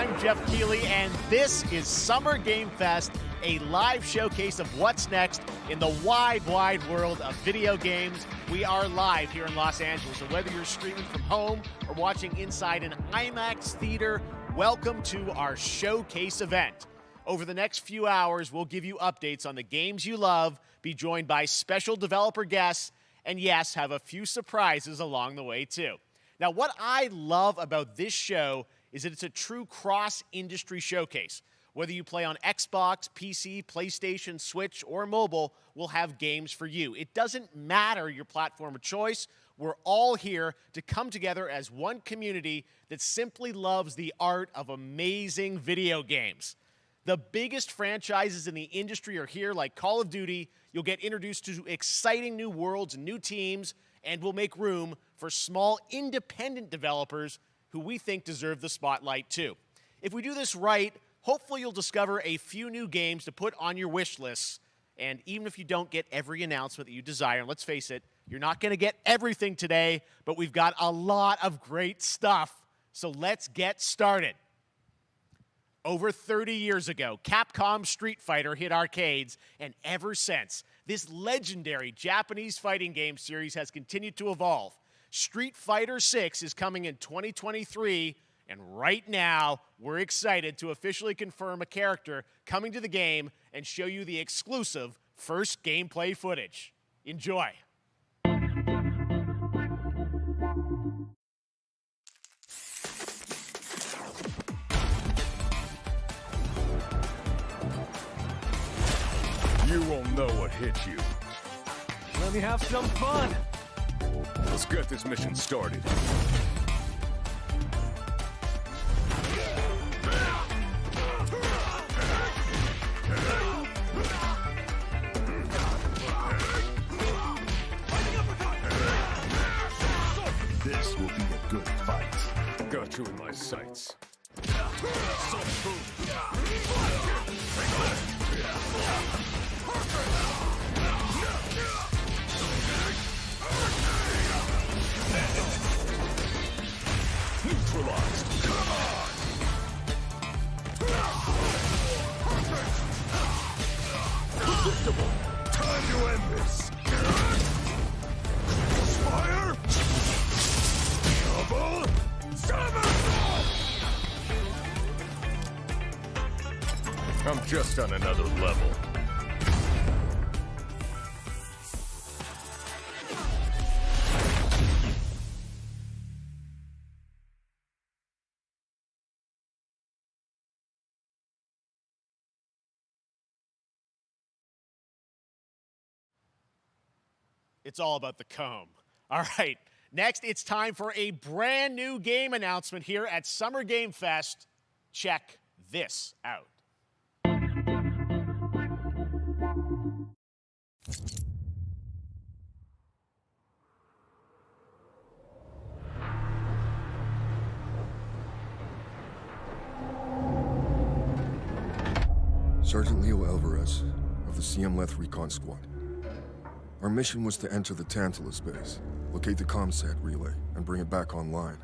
I'm Jeff Keighley, and this is Summer Game Fest, a live showcase of what's next in the wide, wide world of video games. We are live here in Los Angeles, and whether you're streaming from home or watching inside an IMAX theater, welcome to our showcase event. Over the next few hours, we'll give you updates on the games you love, be joined by special developer guests, and yes, have a few surprises along the way too. Now, what I love about this show is that it's a true cross-industry showcase. Whether you play on Xbox, PC, PlayStation, Switch, or mobile, we'll have games for you. It doesn't matter your platform of choice. We're all here to come together as one community that simply loves the art of amazing video games. The biggest franchises in the industry are here, like Call of Duty. You'll get introduced to exciting new worlds and new teams, and we'll make room for small independent developers who we think deserve the spotlight too. If we do this right, hopefully you'll discover a few new games to put on your wish lists. And even if you don't get every announcement that you desire, and let's face it, you're not going to get everything today, but we've got a lot of great stuff. So let's get started. Over 30 years ago, Capcom's Street Fighter hit arcades, and ever since, this legendary Japanese fighting game series has continued to evolve. Street Fighter 6 is coming in 2023, and right now, we're excited to officially confirm a character coming to the game and show you the exclusive first gameplay footage. Enjoy. You won't know what hit you. Let me have some fun. Let's get this mission started. This will be a good fight. Got you in my sights. Neutralized. Come on. Predictable. Time to end this. Fire. Double. Summon. I'm just on another level. It's all about the comb. All right, next it's time for a brand new game announcement here at Summer Game Fest. Check this out. Sergeant Leo Alvarez of the CM Leth Recon Squad. Our mission was to enter the Tantalus base, locate the comsat relay, and bring it back online.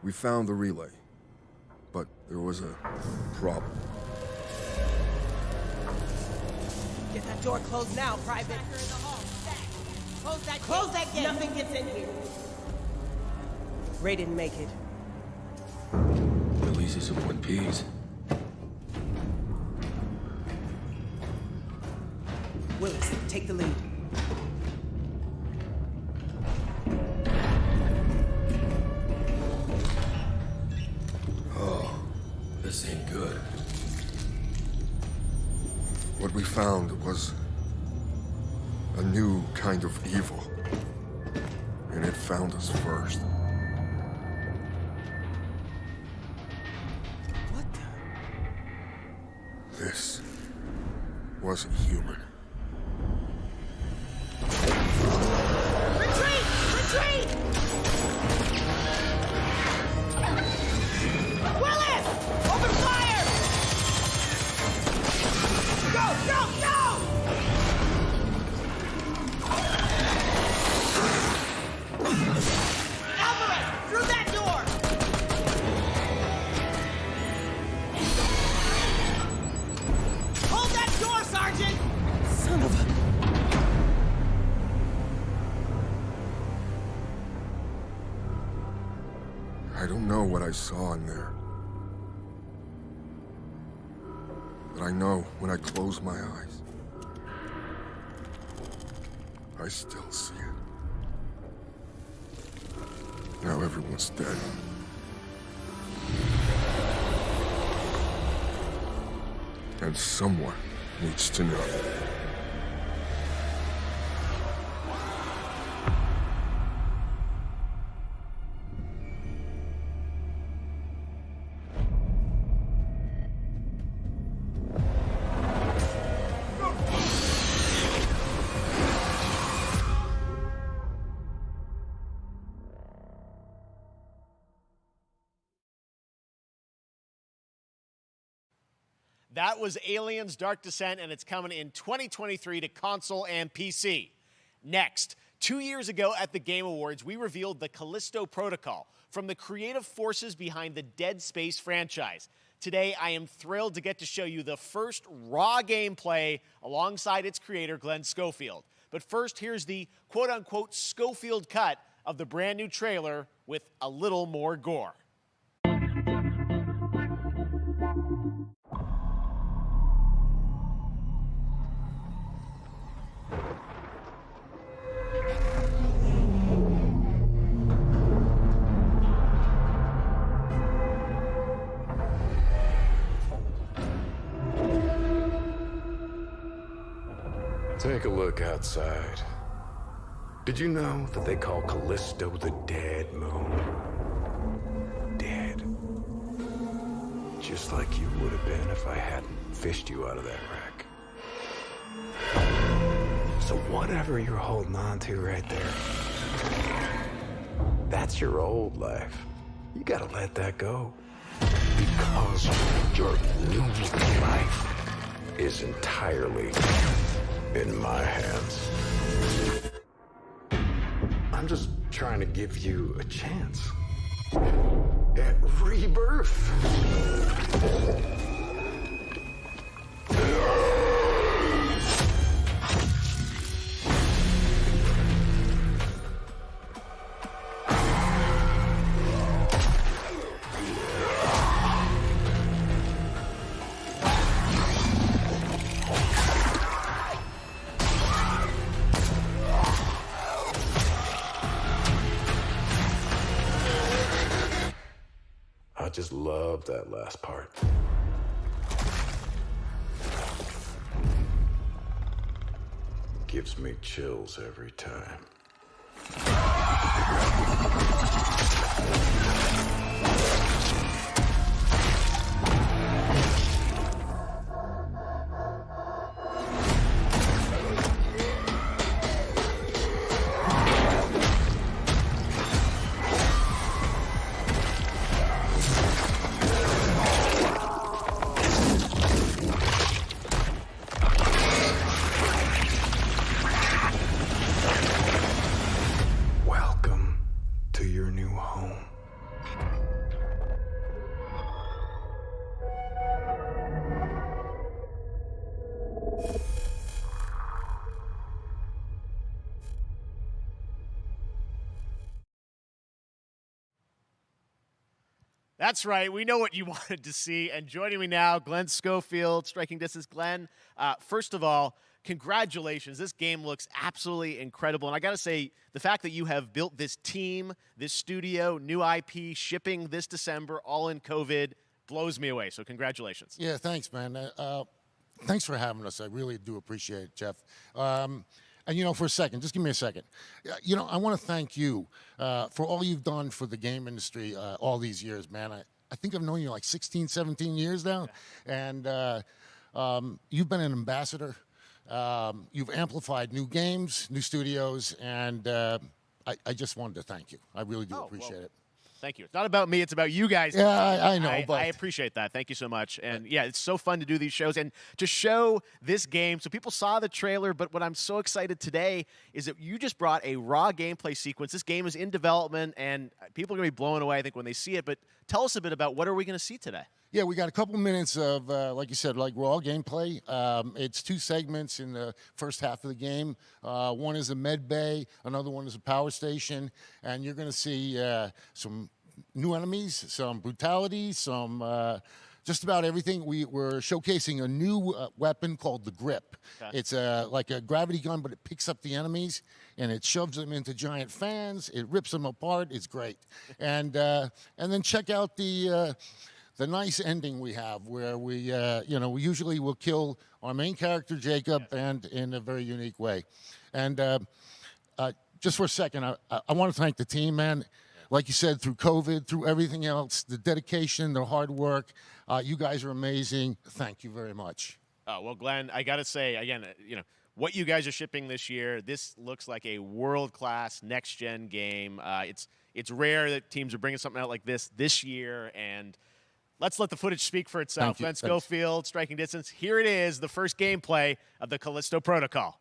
We found the relay, but there was a problem. Get that door closed now, Private. Close that gate. Nothing gets in here. Ray didn't make it. At least it's some one piece. Willis, take the lead. Oh, this ain't good. What we found was a new kind of evil. And it found us first. What the? This wasn't human. Retreat! Retreat! Willis! Open fire! Go! Go! Go! Alvarez! Through that door! Hold that door, Sergeant! Son of a... I don't know what I saw in there. But I know when I close my eyes, I still see it. Now everyone's dead. And someone needs to know. That was Aliens Dark Descent, and it's coming in 2023 to console and PC. Next, 2 years ago at the Game Awards, we revealed the Callisto Protocol from the creative forces behind the Dead Space franchise. Today, I am thrilled to get to show you the first raw gameplay alongside its creator, Glenn Schofield. But first, here's the quote-unquote Schofield cut of the brand new trailer with a little more gore. Take a look outside. Did you know that they call Callisto the Dead Moon? Dead. Just like you would have been if I hadn't fished you out of that wreck. So whatever you're holding on to right there, that's your old life. You gotta let that go. Because your new life is entirely in my hands. I'm just trying to give you a chance at rebirth. I just love that last part. Gives me chills every time. That's right. We know what you wanted to see. And joining me now, Glenn Schofield, Striking Distance. Glenn, first of all, congratulations. This game looks absolutely incredible. And I got to say, the fact that you have built this team, this studio, new IP, shipping this December, all in COVID, blows me away. So congratulations. Yeah, thanks, man. Thanks for having us. I really do appreciate it, Jeff. And, you know, for a second, just give me a second. You know, I want to thank you for all you've done for the game industry all these years, man. I think I've known you like 16, 17 years now. Yeah. And you've been an ambassador. You've amplified new games, new studios, and I just wanted to thank you. I really do appreciate it. Thank you. It's not about me. It's about you guys. Yeah, I know. I appreciate that. Thank you so much. And, yeah, it's so fun to do these shows and to show this game. So people saw the trailer, but what I'm so excited today is that you just brought a raw gameplay sequence. This game is in development, and people are going to be blown away, I think, when they see it. But tell us a bit about what are we going to see today? Yeah, we got a couple minutes of, like you said, like raw gameplay. It's 2 segments in the first half of the game. One is a med bay, another one is a power station, and you're going to see some new enemies, some brutality, some just about everything. We're showcasing a new weapon called the grip. Okay. It's like a gravity gun, but it picks up the enemies and it shoves them into giant fans. It rips them apart. It's great. And then check out the nice ending we have, where we we usually will kill our main character Jacob, and in a very unique way. And just for a second, I want to thank the team, man. Like you said, through COVID, through everything else, the dedication, the hard work, you guys are amazing. Thank you very much. Oh, well, Glenn, I got to say, again, what you guys are shipping this year, this looks like a world-class next-gen game. It's rare that teams are bringing something out like this year, and let's let the footage speak for itself. Glenn Schofield, Striking Distance. Here it is, the first gameplay of the Callisto Protocol.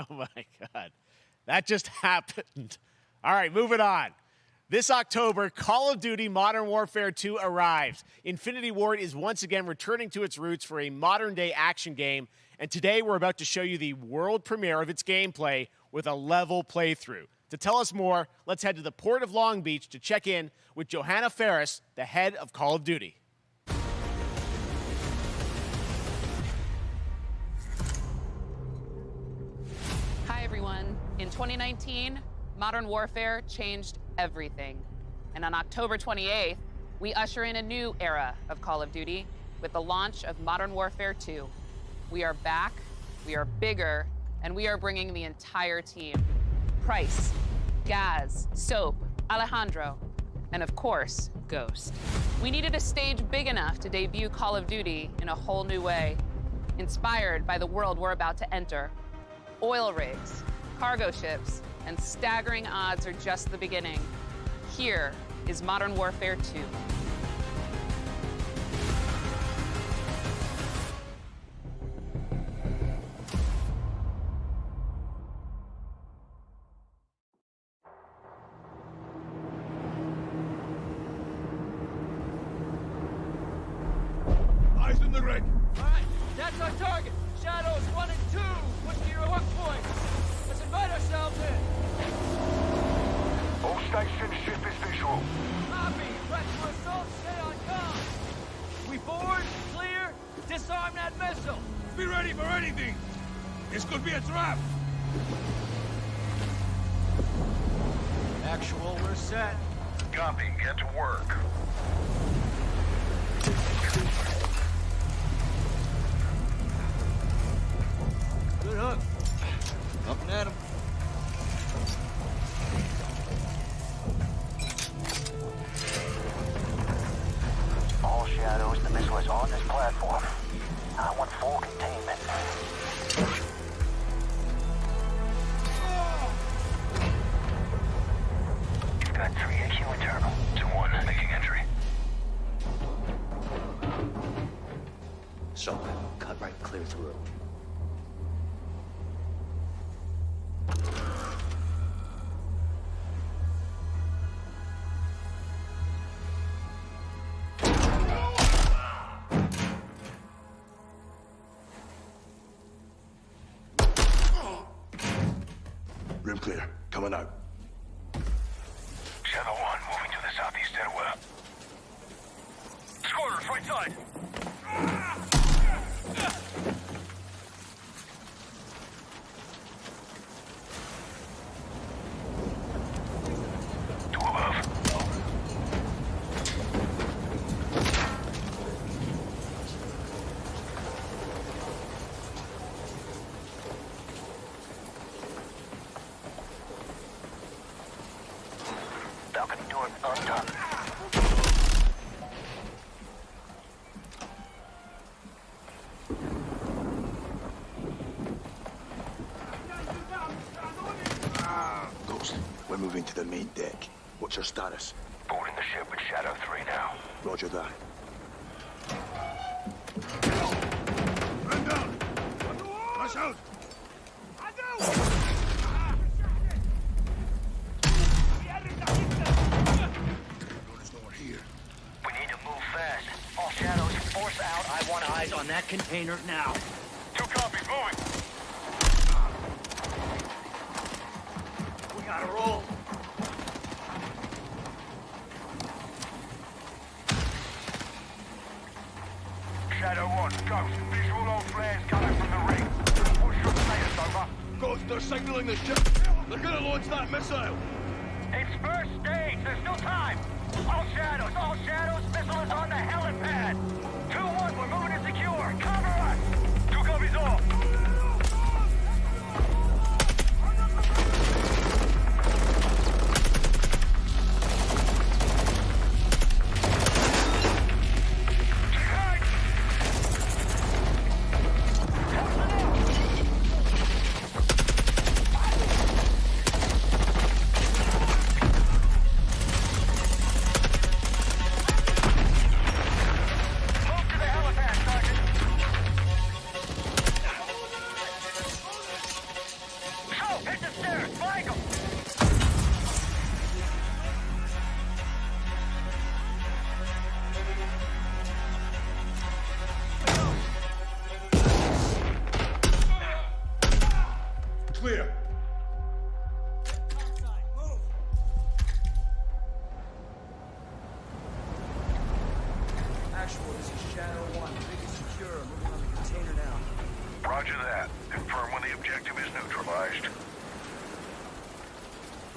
Oh, my God. That just happened. All right, moving on. This October, Call of Duty Modern Warfare 2 arrives. Infinity Ward is once again returning to its roots for a modern-day action game, and today we're about to show you the world premiere of its gameplay with a level playthrough. To tell us more, let's head to the port of Long Beach to check in with Johanna Ferris, the head of Call of Duty. Hi, everyone. In 2019, modern warfare changed everything. And on October 28th, we usher in a new era of Call of Duty with the launch of Modern Warfare 2. We are back, we are bigger, and we are bringing the entire team. Price, Gaz, Soap, Alejandro, and of course, Ghost. We needed a stage big enough to debut Call of Duty in a whole new way, inspired by the world we're about to enter. Oil rigs, cargo ships, and staggering odds are just the beginning. Here is Modern Warfare 2. Eyes in the red. All right, that's our target. Shadows 1 and 2. Push to your hook point. Let's invite ourselves in. All stations, ship is visual. Copy. Press for assault. Stay on comm. We forward, clear, disarm that missile. Be ready for anything. This could be a trap. Actual, we're set. Copy. Get to work. Good hook. Up and at him. All Shadows, the missile is on this platform. I want full containment. Got 3 AQ internal. 2-1, making entry. So, cut right clear through. Rim clear. Coming out. Shadow 1, moving to the southeast stairwell. Squatters, right side. Two above. Balcony door undone. Ghost, we're moving to the main deck. What's your status? Boarding the ship with Shadow 3 now. Roger that. Man down! Rush out! There's no one here. We need to move fast. All Shadows, force out. I want eyes on that container now. 2 copies, moving! We gotta roll. Shadow 1, Ghost. Visual on flares coming from the ring. What's your status, over? Ghost, they're signaling the ship. They're gonna launch that missile. It's first stage. There's no time. All Shadows, missile is on the helipad. 2-1, we're moving to secure. Cover us. 2 copies off.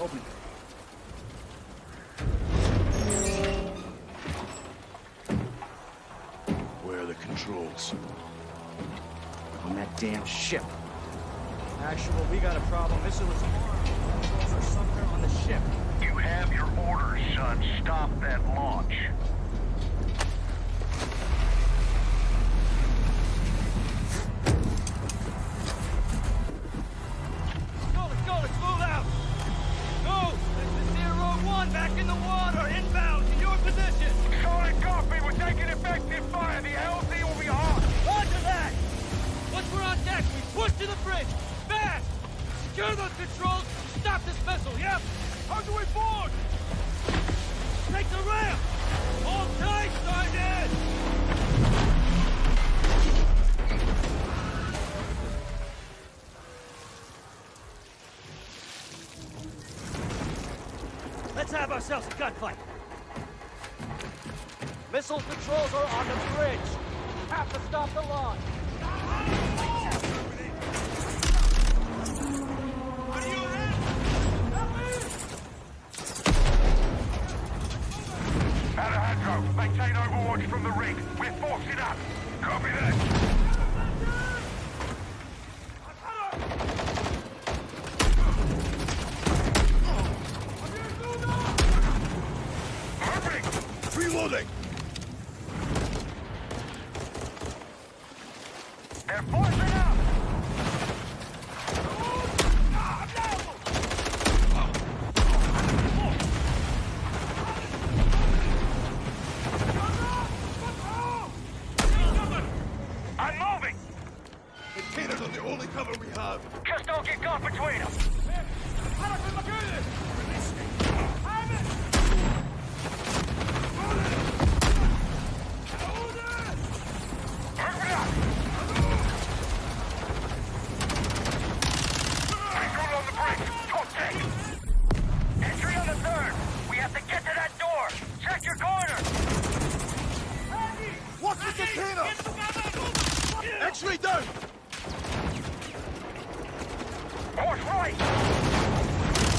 Open it. Where are the controls? On that damn ship. Actual, we got a problem. Missile is armed. Controls are somewhere on the ship. You have your orders, son. Stop that launch. Let's go, let's move out! Go! This is 0-1 back in the water, inbound to your position! Solid copy, we're taking effective fire. The LZ will be hot. Roger that! Once we're on deck, we push to the bridge! Fast! Secure those controls! Stop this missile, yep! How do we board? Take the ramp! Hold tight, Sergeant! Let's have ourselves a gunfight! Missile controls are on the bridge! Have to stop the launch! Alejandro, maintain overwatch from the rig. We're forcing up. Copy that. Moving! Reloading! They're forcing up! I'm moving! Containers are the only cover we have. Just don't get caught between them. Entry on the third. We have to get to that door. Check your corner. Watch the container! X-ray down! Horse right.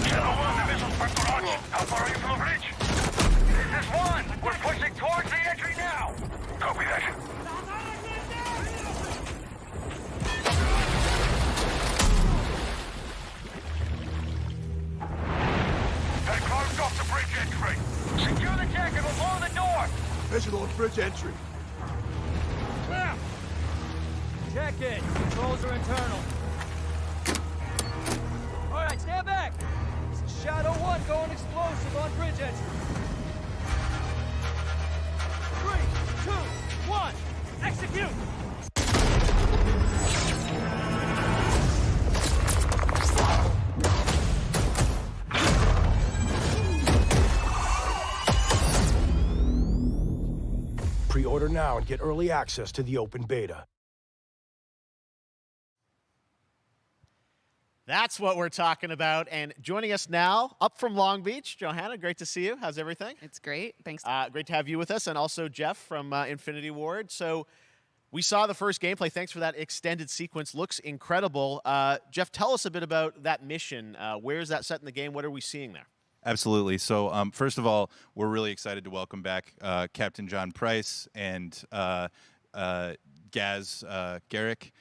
Channel 1, the missile's for garage. How far are you from the bridge? This is 1. We're pushing towards the entry now. Copy that. They closed off the bridge entry. Secure the deck and we'll blow the door. Visual on bridge entry. Check it. Controls are internal. All right, stand back. This is Shadow 1 going explosive on bridge entry. 3, 2, 1, execute! Pre-order now and get early access to the open beta. That's what we're talking about. And joining us now, up from Long Beach, Johanna, great to see you. How's everything? It's great. Thanks. Great to have you with us, and also Jeff from Infinity Ward. So we saw the first gameplay. Thanks for that extended sequence. Looks incredible. Jeff, tell us a bit about that mission. Where is that set in the game? What are we seeing there? Absolutely. So first of all, we're really excited to welcome back Captain John Price and Gaz Garrick.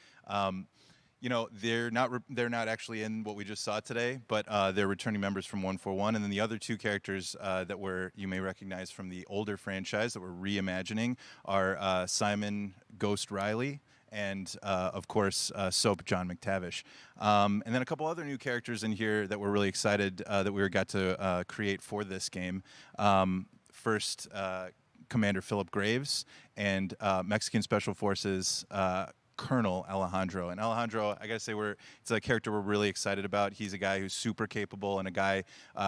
You know, they're not actually in what we just saw today, but they're returning members from 141, and then the other two characters that you may recognize from the older franchise that we're reimagining are Simon Ghost Riley and of course Soap John McTavish, and then a couple other new characters in here that we're really excited that we got to create for this game. First, Commander Philip Graves and Mexican Special Forces Colonel Alejandro. And Alejandro, I gotta say, it's a character we're really excited about. He's a guy who's super capable and a guy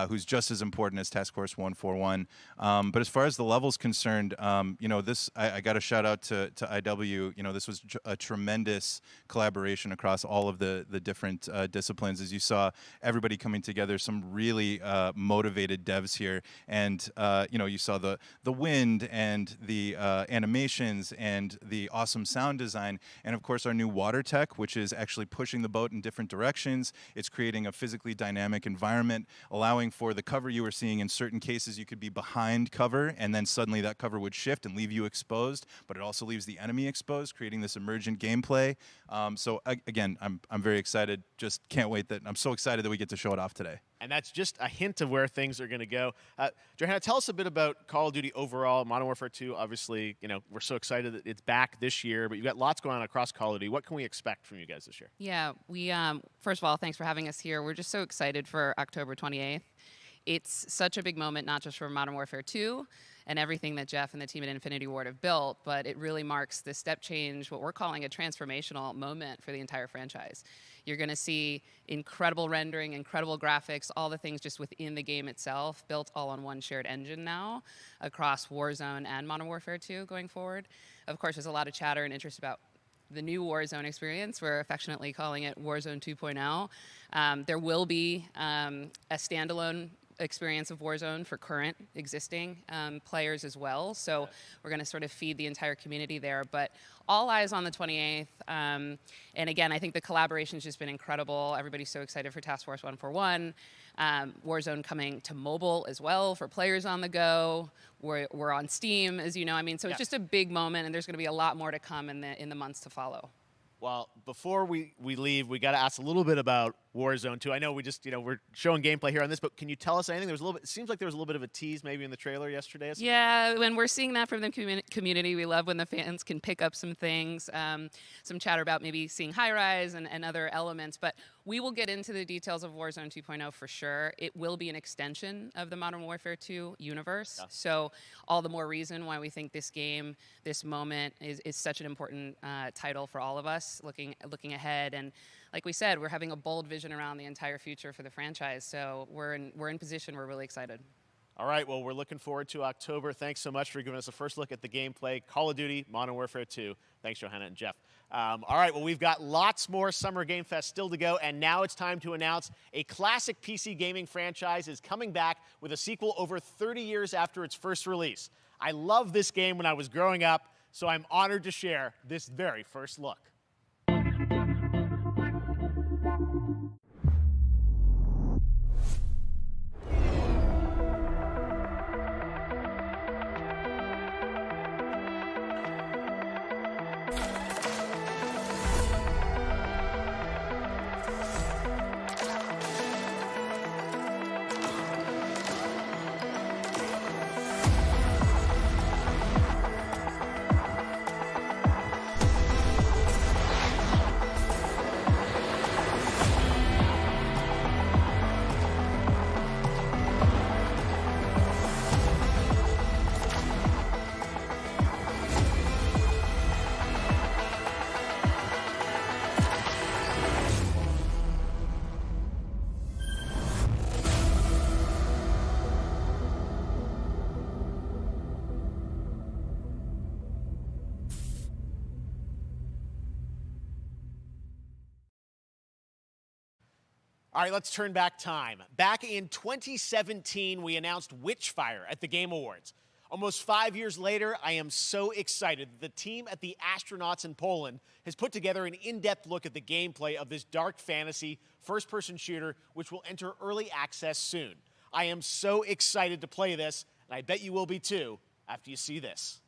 who's just as important as Task Force 141. But as far as the level's concerned, you know, I got a shout out to IW. You know, this was a tremendous collaboration across all of the different disciplines. As you saw, everybody coming together, some really motivated devs here. And, you know, you saw the wind and the animations and the awesome sound design. And of of course, our new water tech, which is actually pushing the boat in different directions. It's creating a physically dynamic environment, allowing for the cover you were seeing. In certain cases, you could be behind cover, and then suddenly that cover would shift and leave you exposed, but it also leaves the enemy exposed, creating this emergent gameplay. Again, I'm very excited. Just can't wait that I'm so excited that we get to show it off today. And that's just a hint of where things are going to go. Johanna, tell us a bit about Call of Duty overall. Modern Warfare 2, obviously, we're so excited that it's back this year, but you've got lots going on across Call of Duty. What can we expect from you guys this year? Yeah, we first of all, thanks for having us here. We're just so excited for October 28th. It's such a big moment, not just for Modern Warfare 2 and everything that Jeff and the team at Infinity Ward have built, but it really marks this step change, what we're calling a transformational moment for the entire franchise. You're going to see incredible rendering, incredible graphics, all the things just within the game itself, built all on one shared engine now across Warzone and Modern Warfare 2 going forward. Of course, there's a lot of chatter and interest about the new Warzone experience. We're affectionately calling it Warzone 2.0. There will be a standalone experience of Warzone for current existing players as well. So we're going to sort of feed the entire community there. But all eyes on the 28th. And again, I think the collaboration has just been incredible. Everybody's so excited for Task Force 141. Warzone coming to mobile as well for players on the go. We're on Steam, as you know. I mean, so it's just a big moment, and there's going to be a lot more to come in the months to follow. Well, before we leave, we got to ask a little bit about Warzone 2. I know we just, we're showing gameplay here on this, but can you tell us anything? There was a little bit, it seems like there was a little bit of a tease maybe in the trailer yesterday. Yeah, when we're seeing that from the community, we love when the fans can pick up some things, some chatter about maybe seeing high-rise and other elements, but we will get into the details of Warzone 2.0 for sure. It will be an extension of the Modern Warfare 2 universe, so all the more reason why we think this game, this moment, is such an important title for all of us looking ahead. And like we said, we're having a bold vision around the entire future for the franchise, so we're in position. We're really excited. All right, well, we're looking forward to October. Thanks so much for giving us a first look at the gameplay. Call of Duty, Modern Warfare 2. Thanks, Johanna and Jeff. All right, well, we've got lots more Summer Game Fest still to go, and now it's time to announce a classic PC gaming franchise is coming back with a sequel over 30 years after its first release. I loved this game when I was growing up, so I'm honored to share this very first look. All right, let's turn back time. Back in 2017, we announced Witchfire at the Game Awards. Almost 5 years later, I am so excited that the team at the Astronauts in Poland has put together an in-depth look at the gameplay of this dark fantasy first-person shooter, which will enter early access soon. I am so excited to play this, and I bet you will be too after you see this.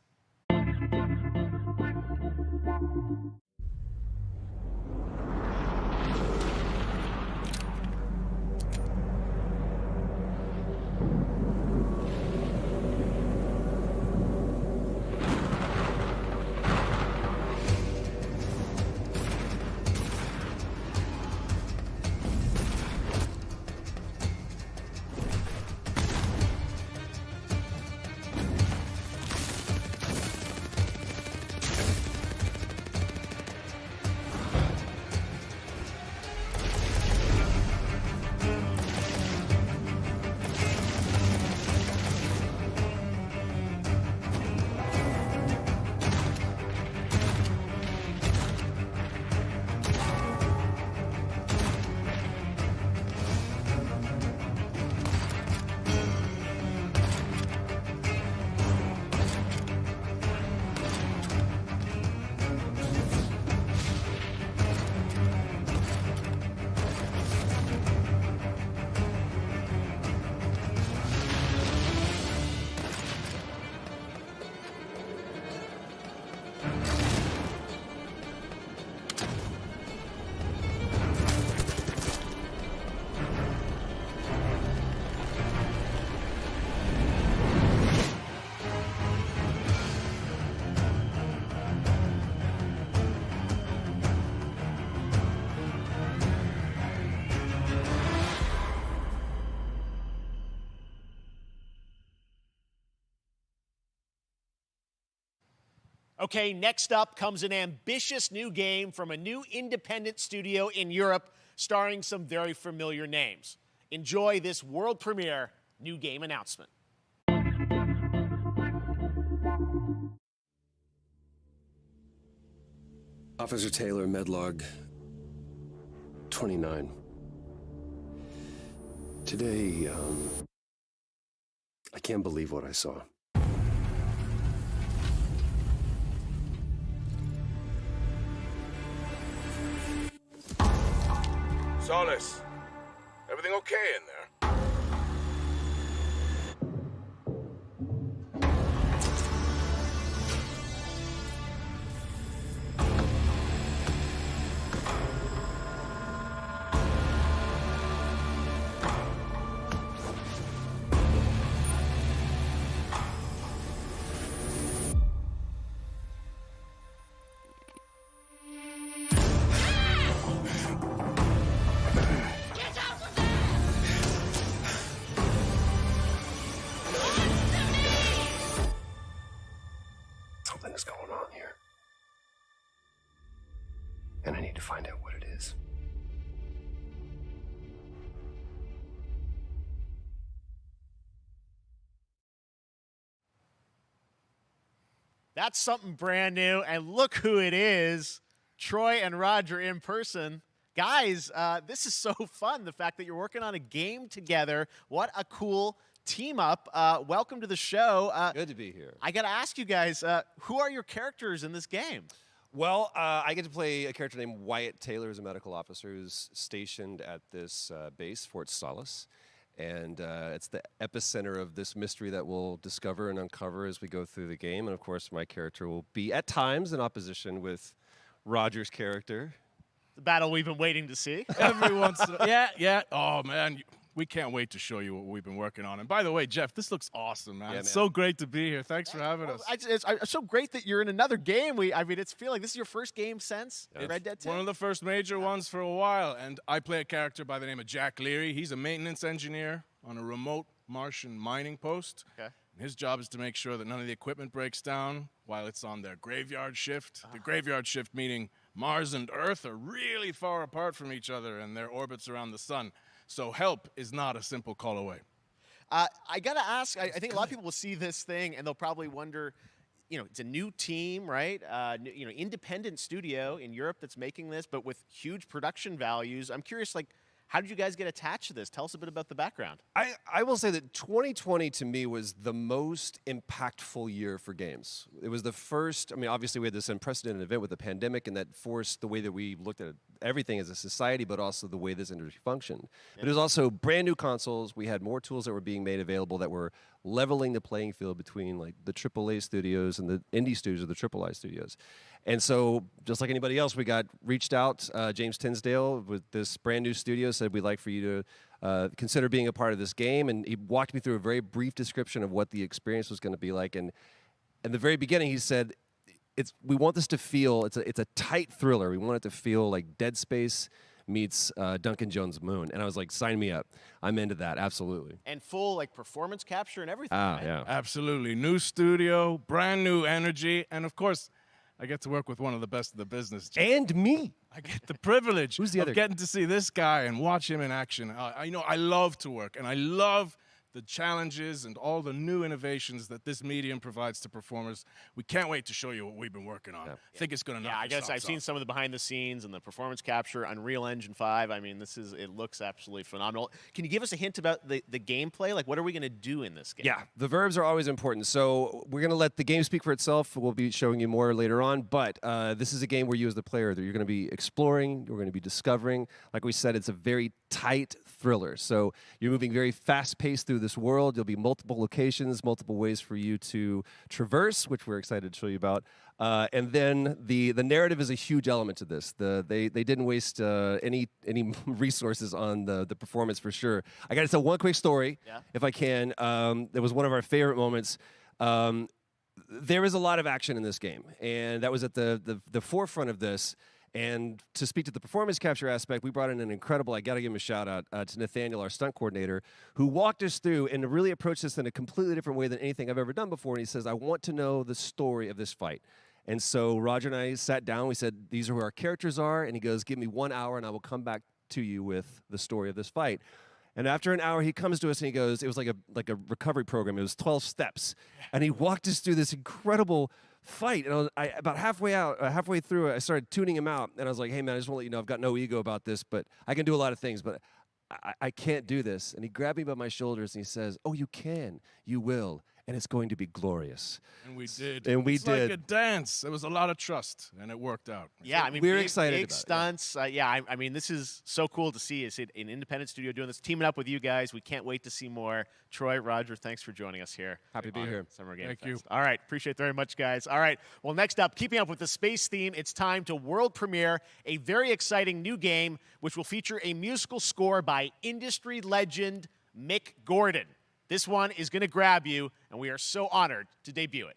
Okay, next up comes an ambitious new game from a new independent studio in Europe starring some very familiar names. Enjoy this world premiere new game announcement. Officer Taylor, Medlog 29. Today, I can't believe what I saw. Solace, everything okay in there? Something is going on here. And I need to find out what it is. That's something brand new, and look who it is. Troy and Roger in person. Guys, this is so fun, the fact that you're working on a game together. What a cool team up. Welcome to the show. Good to be here. I got to ask you guys, who are your characters in this game? Well, I get to play a character named Wyatt Taylor, who's a medical officer who's stationed at this base, Fort Solace. And it's the epicenter of this mystery that we'll discover and uncover as we go through the game. And of course, my character will be at times in opposition with Roger's character. The battle we've been waiting to see. Every once in a yeah. Oh, man. We can't wait to show you what we've been working on. And by the way, Jeff, this looks awesome, man. Yeah, It's so great to be here. Thanks for having us. It's so great that you're in another game. I mean, it's feeling like this is your first game since Red Dead 2. One of the first major ones for a while. And I play a character by the name of Jack Leary. He's a maintenance engineer on a remote Martian mining post. Okay. And his job is to make sure that none of the equipment breaks down while it's on their graveyard shift. The graveyard shift meaning Mars and Earth are really far apart from each other and their orbits around the sun. So help is not a simple call away. I got to ask, I think a lot of people will see this thing and they'll probably wonder, it's a new team, right? Independent studio in Europe that's making this, but with huge production values. I'm curious, how did you guys get attached to this? Tell us a bit about the background. I will say that 2020 to me was the most impactful year for games. It was the first, obviously we had this unprecedented event with the pandemic and that forced the way that we looked at everything as a society, but also the way this industry functioned. Yeah. But it was also brand new consoles. We had more tools that were being made available that were leveling the playing field between the AAA studios and the indie studios or the AAA studios. And so, just like anybody else, we got reached out. James Tinsdale with this brand new studio said, we'd like for you to consider being a part of this game. And he walked me through a very brief description of what the experience was going to be like. And in the very beginning, he said, we want this to feel, it's a tight thriller. We want it to feel like Dead Space meets Duncan Jones' Moon. And I was like, sign me up. I'm into that, absolutely. And full performance capture and everything. Ah, yeah. Absolutely. New studio, brand new energy, and of course, I get to work with one of the best of the business. And me. I get the privilege Who's the other of getting to see this guy and watch him in action. I love to work, and I love the challenges and all the new innovations that this medium provides to performers. We can't wait to show you what we've been working on. I think it's going to knock I guess I've seen some of the behind the scenes and the performance capture, Unreal Engine 5. I mean, it looks absolutely phenomenal. Can you give us a hint about the gameplay? What are we going to do in this game? Yeah, the verbs are always important. So we're going to let the game speak for itself. We'll be showing you more later on. But this is a game where you as the player, you're going to be exploring, you're going to be discovering. Like we said, it's a very tight thriller. So you're moving very fast-paced through this world. There'll be multiple locations, multiple ways for you to traverse, which we're excited to show you about. And then the narrative is a huge element to this. They didn't waste any resources on the performance for sure. I got to tell one quick story, if I can. It was one of our favorite moments. There is a lot of action in this game, and that was at the forefront of this. And to speak to the performance capture aspect, we brought in an incredible, I got to give him a shout out to Nathaniel, our stunt coordinator, who walked us through and really approached this in a completely different way than anything I've ever done before. And he says, I want to know the story of this fight. And so Roger and I sat down. We said, these are who our characters are. And he goes, give me 1 hour and I will come back to you with the story of this fight. And after an hour, he comes to us and he goes, it was like a recovery program. It was 12 steps. And he walked us through this incredible fight. And about halfway through it, I started tuning him out. And I was like, hey, man, I just want to let you know I've got no ego about this, but I can do a lot of things, but I can't do this. And he grabbed me by my shoulders and he says, oh, you can, you will, and it's going to be glorious. And we did. And we it's did. like a dance. There was a lot of trust, and it worked out. Yeah, I mean, we're big, excited big about stunts. I mean, this is so cool to see. It's an independent studio doing this, teaming up with you guys. We can't wait to see more. Troy, Roger, thanks for joining us here. Happy to be here. Summer Game Thank Fest. you. All right, appreciate it very much, guys. All right, well, next up, keeping up with the space theme, it's time to world premiere a very exciting new game, which will feature a musical score by industry legend Mick Gordon. This one is going to grab you, and we are so honored to debut it.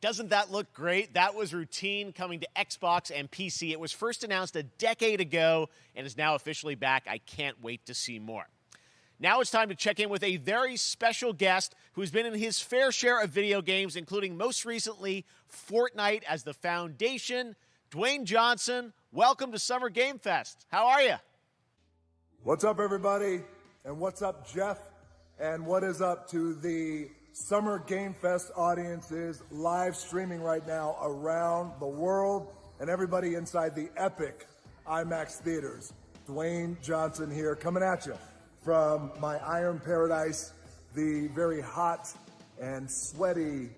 Doesn't that look great? That was Routine coming to Xbox and PC. It was first announced a decade ago and is now officially back. I can't wait to see more. Now it's time to check in with a very special guest who's been in his fair share of video games, including most recently Fortnite as the Foundation. Dwayne Johnson, welcome to Summer Game Fest. How are you? What's up, everybody? And what's up, Jeff? And what is up to the Summer Game Fest audiences live streaming right now around the world and everybody inside the epic IMAX theaters. Dwayne Johnson here, coming at you from my Iron Paradise, the very hot and sweaty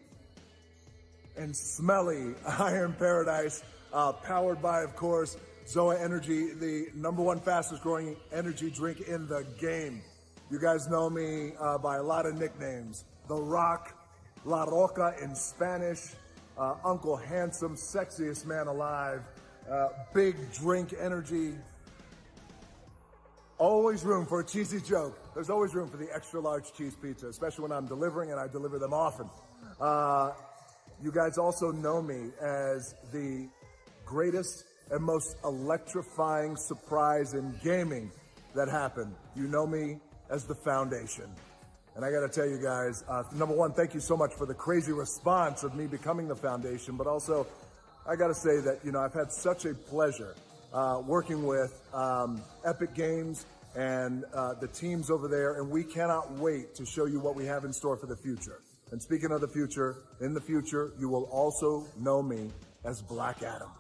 and smelly Iron Paradise, powered by, of course, Zoa Energy, the #1 fastest growing energy drink in the game. You guys know me by a lot of nicknames. The Rock, La Roca in Spanish, Uncle Handsome, sexiest man alive, big drink energy. Always room for a cheesy joke. There's always room for the extra large cheese pizza, especially when I'm delivering, and I deliver them often. You guys also know me as the greatest and most electrifying surprise in gaming that happened. You know me as the Foundation. And I gotta tell you guys, #1, thank you so much for the crazy response of me becoming the Foundation, but also I gotta say that, you know, I've had such a pleasure working with Epic Games and the teams over there, and we cannot wait to show you what we have in store for the future. And speaking of the future, in the future, you will also know me as Black Adam.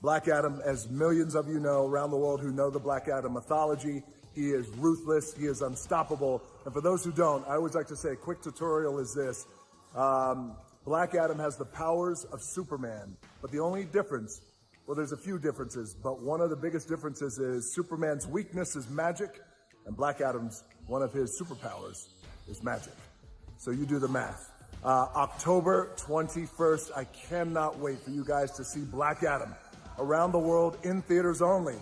Black Adam, as millions of you know around the world who know the Black Adam mythology, he is ruthless, he is unstoppable. And for those who don't, I always like to say a quick tutorial is this. Black Adam has the powers of Superman, but the only difference, well, there's a few differences, but one of the biggest differences is Superman's weakness is magic, and Black Adam's, one of his superpowers is magic. So you do the math. October 21st, I cannot wait for you guys to see Black Adam around the world in theaters only.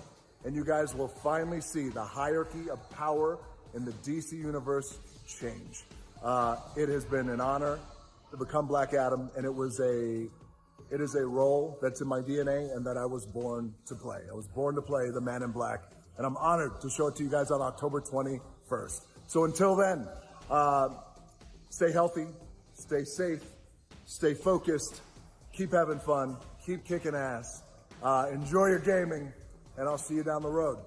And you guys will finally see the hierarchy of power in the DC universe change. It has been an honor to become Black Adam, and it is a role that's in my DNA and that I was born to play. I was born to play the Man in Black, and I'm honored to show it to you guys on October 21st. So until then, stay healthy, stay safe, stay focused, keep having fun, keep kicking ass, enjoy your gaming, and I'll see you down the road.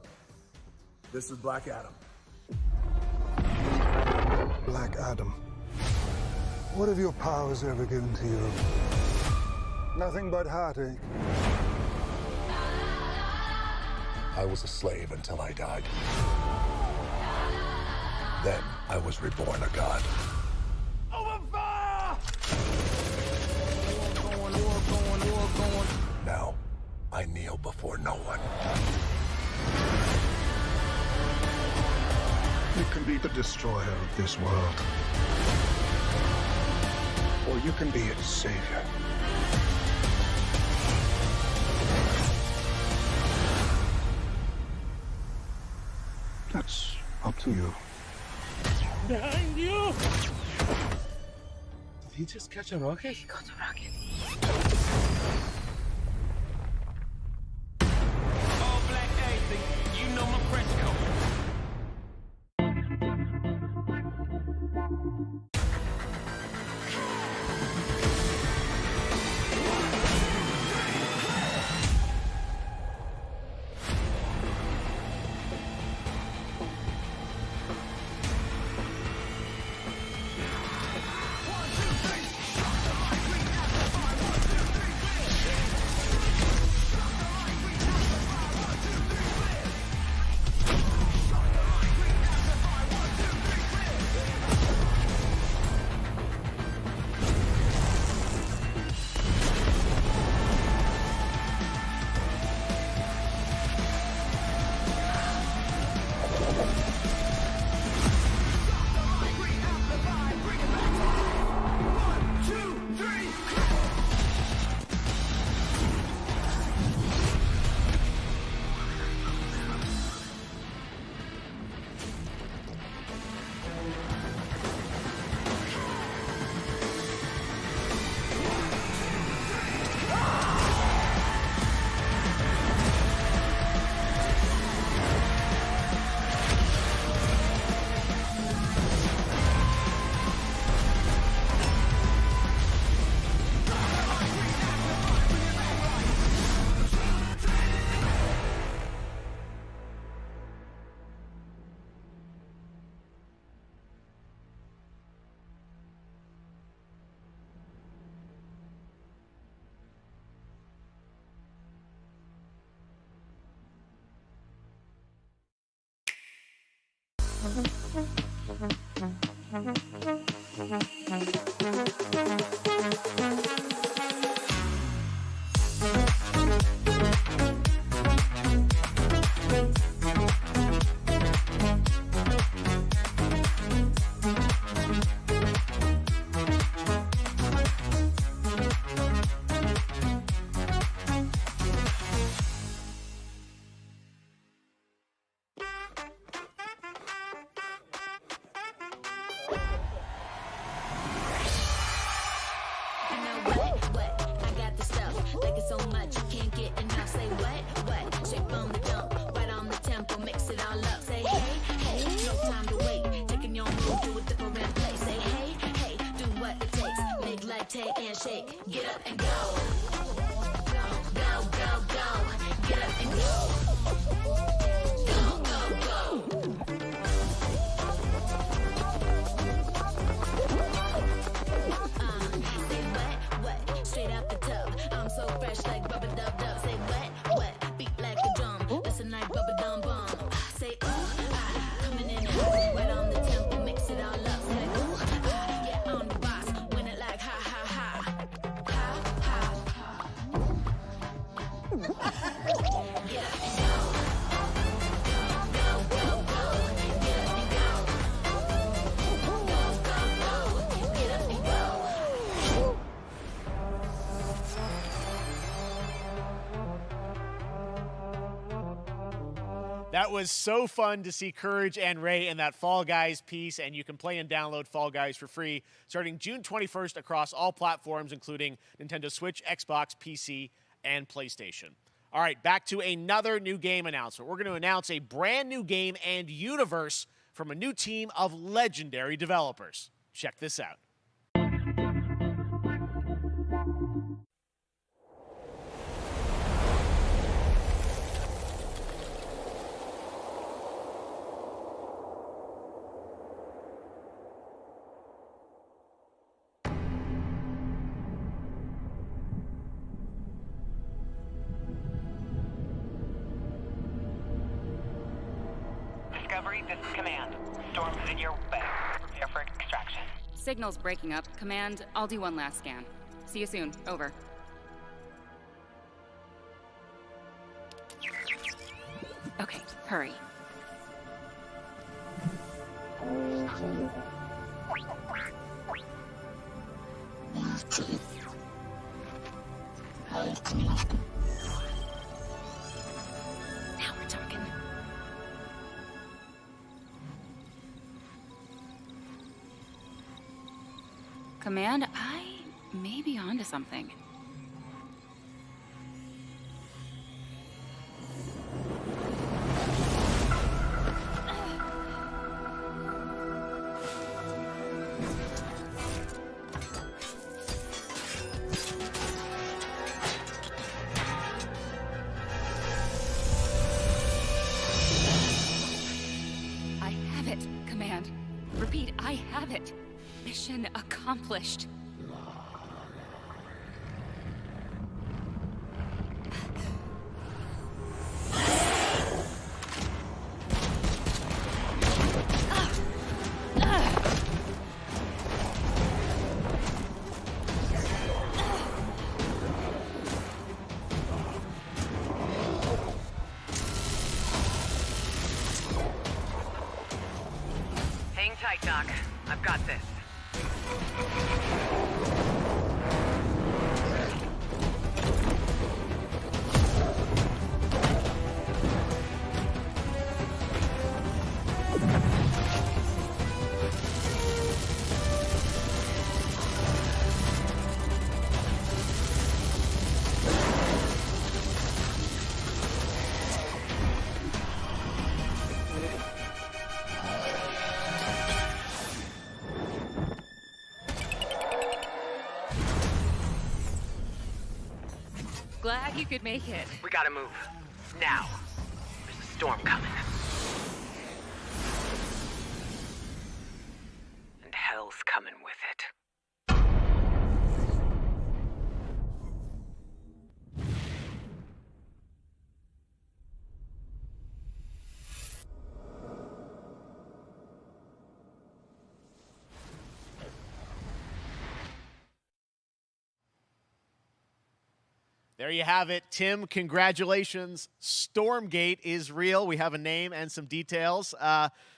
This is Black Adam. Black Adam, what have your powers ever given to you? Nothing but heartache. I was a slave until I died. Then I was reborn a god. Open fire! War going. Now, I kneel before no one. You can be the destroyer of this world. Or you can be its savior. That's up to you. Behind you! Did he just catch a rocket? He got a rocket. All black anything, you know my French code. That was so fun to see Courage and Ray in that Fall Guys piece, and you can play and download Fall Guys for free starting June 21st across all platforms, including Nintendo Switch, Xbox, PC, and PlayStation. All right, back to another new game announcement. We're going to announce a brand new game and universe from a new team of legendary developers. Check this out. Discovery, this is Command. Storm's in your way. Prepare for extraction. Signal's breaking up. Command, I'll do one last scan. See you soon. Over. Okay, hurry. Now we're talking. Command, I may be onto something. I have it, Command. Repeat, I have it. Mission accomplished. Hang tight, Doc. I've got this. Glad you could make it. We gotta move. Now. There's a storm coming. And hell's coming with it. There you have it. Tim, congratulations. Stormgate is real. We have a name and some details.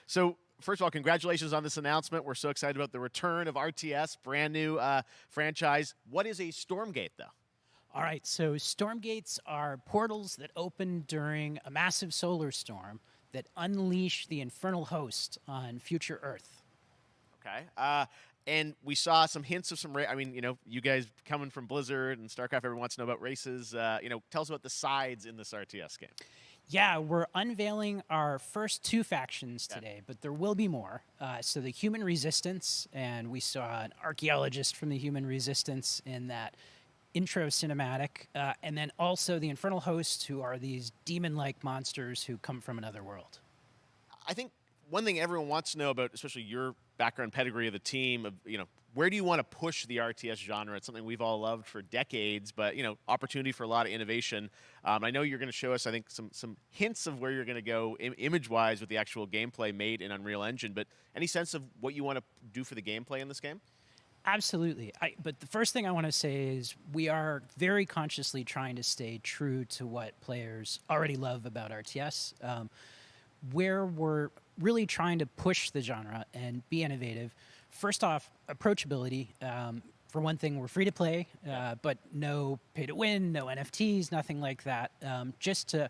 So first of all, congratulations on this announcement. We're so excited about the return of RTS, brand new franchise. What is a Stormgate, though? All right, so Stormgates are portals that open during a massive solar storm that unleash the infernal host on future Earth. Okay. And we saw some hints of some I mean, you know, you guys coming from Blizzard and StarCraft, everyone wants to know about races. You know, tell us about the sides in this RTS game. Yeah, we're unveiling our first 2 factions today, but there will be more. So the Human Resistance, and we saw an archaeologist from the Human Resistance in that intro cinematic, and then also the Infernal Hosts, who are these demon-like monsters who come from another world. I think one thing everyone wants to know about, especially your background pedigree of the team, of, you know, where do you want to push the RTS genre? It's something we've all loved for decades, but, you know, opportunity for a lot of innovation. I know you're going to show us, I think, some hints of where you're going to go image-wise with the actual gameplay made in Unreal Engine, but any sense of what you want to do for the gameplay in this game? Absolutely. But the first thing I want to say is we are very consciously trying to stay true to what players already love about RTS. Where we're really trying to push the genre and be innovative. First off, approachability. For one thing, we're free to play, but no pay to win, no NFTs, nothing like that. Just to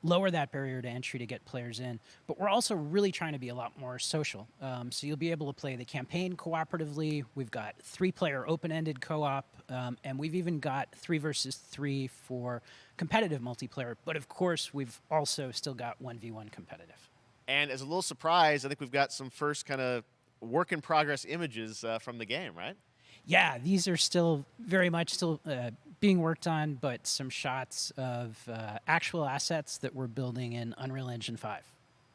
lower that barrier to entry to get players in. But we're also really trying to be a lot more social. So you'll be able to play the campaign cooperatively. We've got 3-player open-ended co-op, and we've even got 3 versus 3 for competitive multiplayer. But of course, we've also still got 1v1 competitive. And as a little surprise, I think we've got some first kind of work-in-progress images from the game, right? Yeah, these are still very much still being worked on, but some shots of actual assets that we're building in Unreal Engine 5.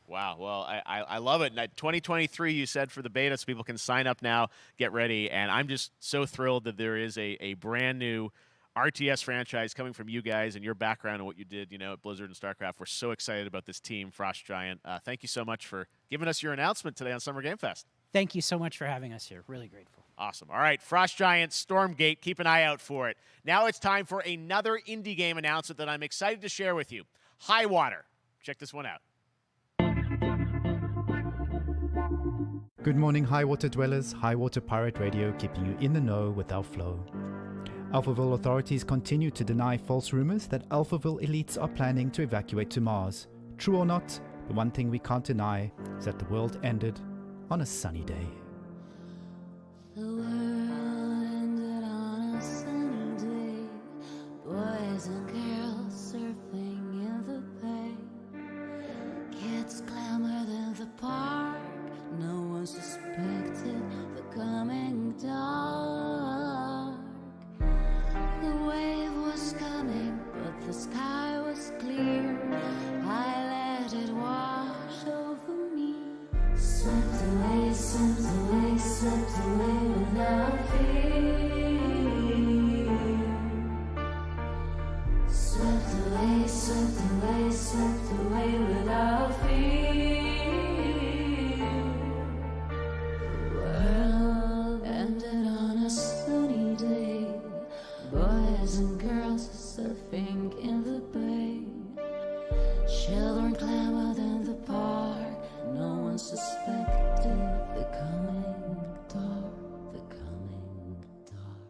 Wow, well, I love it. 2023, you said, for the beta, so people can sign up now, get ready, and I'm just so thrilled that there is a brand new RTS franchise coming from you guys and your background and what you did, at Blizzard and StarCraft. We're so excited about this team, Frost Giant. Thank you so much for giving us your announcement today on Summer Game Fest. Thank you so much for having us here. Really grateful. Awesome. All right, Frost Giant, Stormgate, keep an eye out for it. Now it's time for another indie game announcement that I'm excited to share with you. High Water. Check this one out. Good morning, High Water dwellers. High Water Pirate Radio, keeping you in the know with our flow. Alphaville authorities continue to deny false rumors that Alphaville elites are planning to evacuate to Mars. True or not, the one thing we can't deny is that the world ended on a sunny day. The world ended on a sunny day. Boys and girls surfing in the bay. Kids clamored in the park. No one suspected the coming dark. The wave was coming, but the sky was clear. I let it wash over me. Swept away, swept away, swept away without fear. Swept away, swept away, swept away without fear. The world ended on a sunny day. Boys and girls surfing in the bay. Children clamored in the park. No one suspected the coming dark, the coming dark.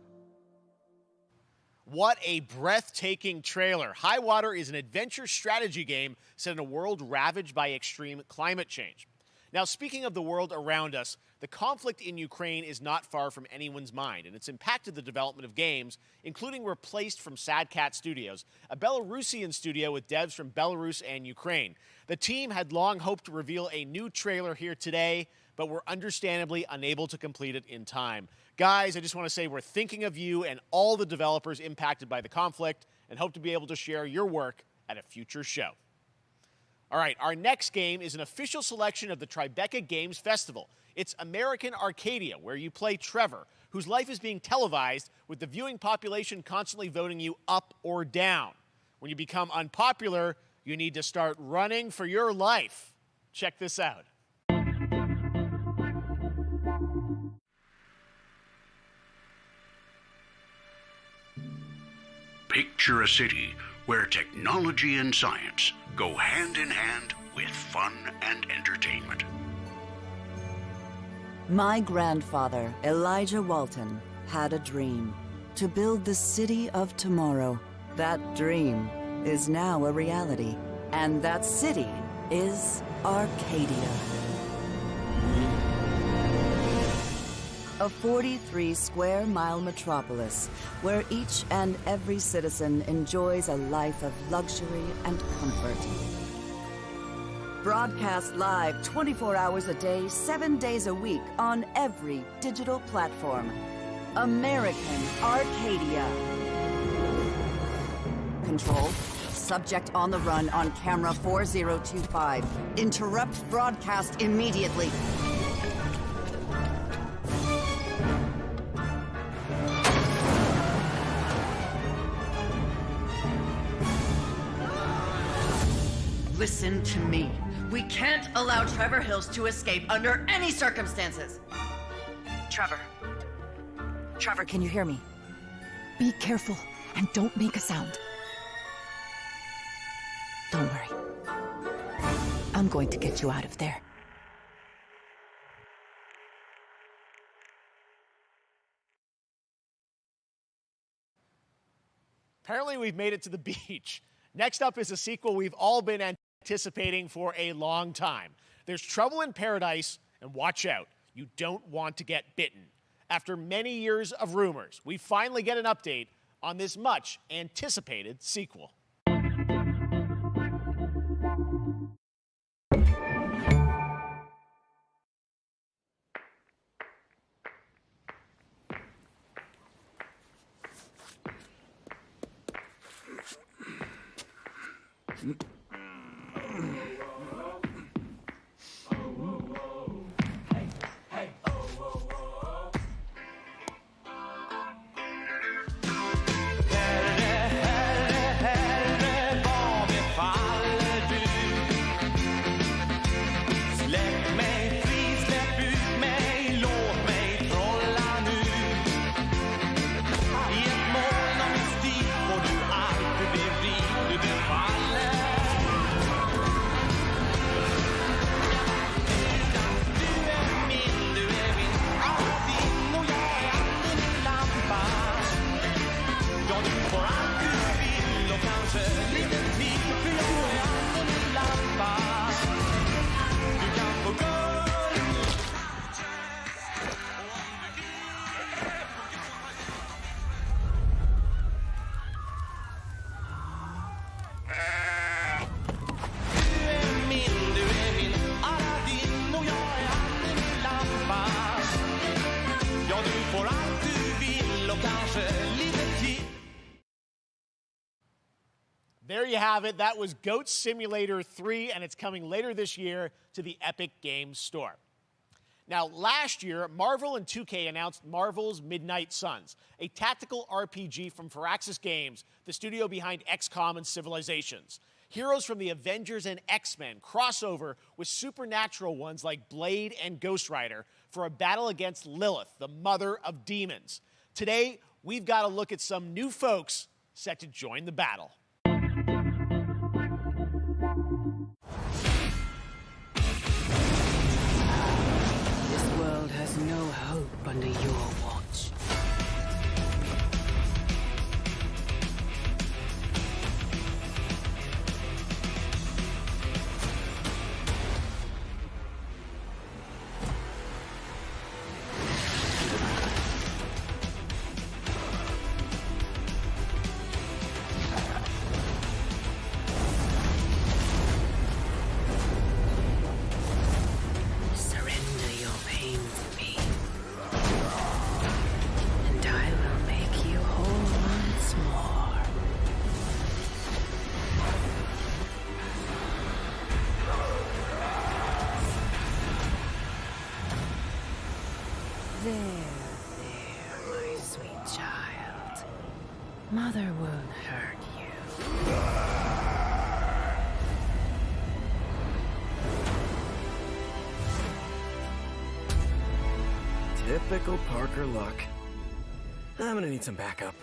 What a breathtaking trailer. High Water is an adventure strategy game set in a world ravaged by extreme climate change. Now, speaking of the world around us, the conflict in Ukraine is not far from anyone's mind, and it's impacted the development of games, including Replaced from Sad Cat Studios, a Belarusian studio with devs from Belarus and Ukraine. The team had long hoped to reveal a new trailer here today, but were understandably unable to complete it in time. Guys, I just want to say we're thinking of you and all the developers impacted by the conflict, and hope to be able to share your work at a future show. All right, our next game is an official selection of the Tribeca Games Festival. It's American Arcadia, where you play Trevor, whose life is being televised with the viewing population constantly voting you up or down. When you become unpopular, you need to start running for your life. Check this out. Picture a city where technology and science go hand in hand with fun and entertainment. My grandfather, Elijah Walton, had a dream to build the city of tomorrow. That dream is now a reality, and that city is Arcadia. A 43-square-mile metropolis where each and every citizen enjoys a life of luxury and comfort. Broadcast live 24 hours a day, 7 days a week on every digital platform. American Arcadia. Control. Subject on the run on camera 4025. Interrupt broadcast immediately. Listen to me. We can't allow Trevor Hills to escape under any circumstances. Trevor. Trevor, can you hear me? Be careful and don't make a sound. Don't worry. I'm going to get you out of there. Apparently we've made it to the beach. Next up is a sequel we've all been anticipating for a long time. There's Trouble in Paradise, and watch out, you don't want to get bitten. After many years of rumors, we finally get an update on this much anticipated sequel. There you have it. That was Goat Simulator 3, and it's coming later this year to the Epic Games Store. Now, last year, Marvel and 2K announced Marvel's Midnight Suns, a tactical RPG from Firaxis Games, the studio behind XCOM and Civilizations. Heroes from the Avengers and X-Men crossover with supernatural ones like Blade and Ghost Rider for a battle against Lilith, the mother of demons. Today, we've got to look at some new folks set to join the battle. This world has no hope under your watch. There, my sweet child. Mother won't hurt you. Typical Parker luck. I'm gonna need some backup.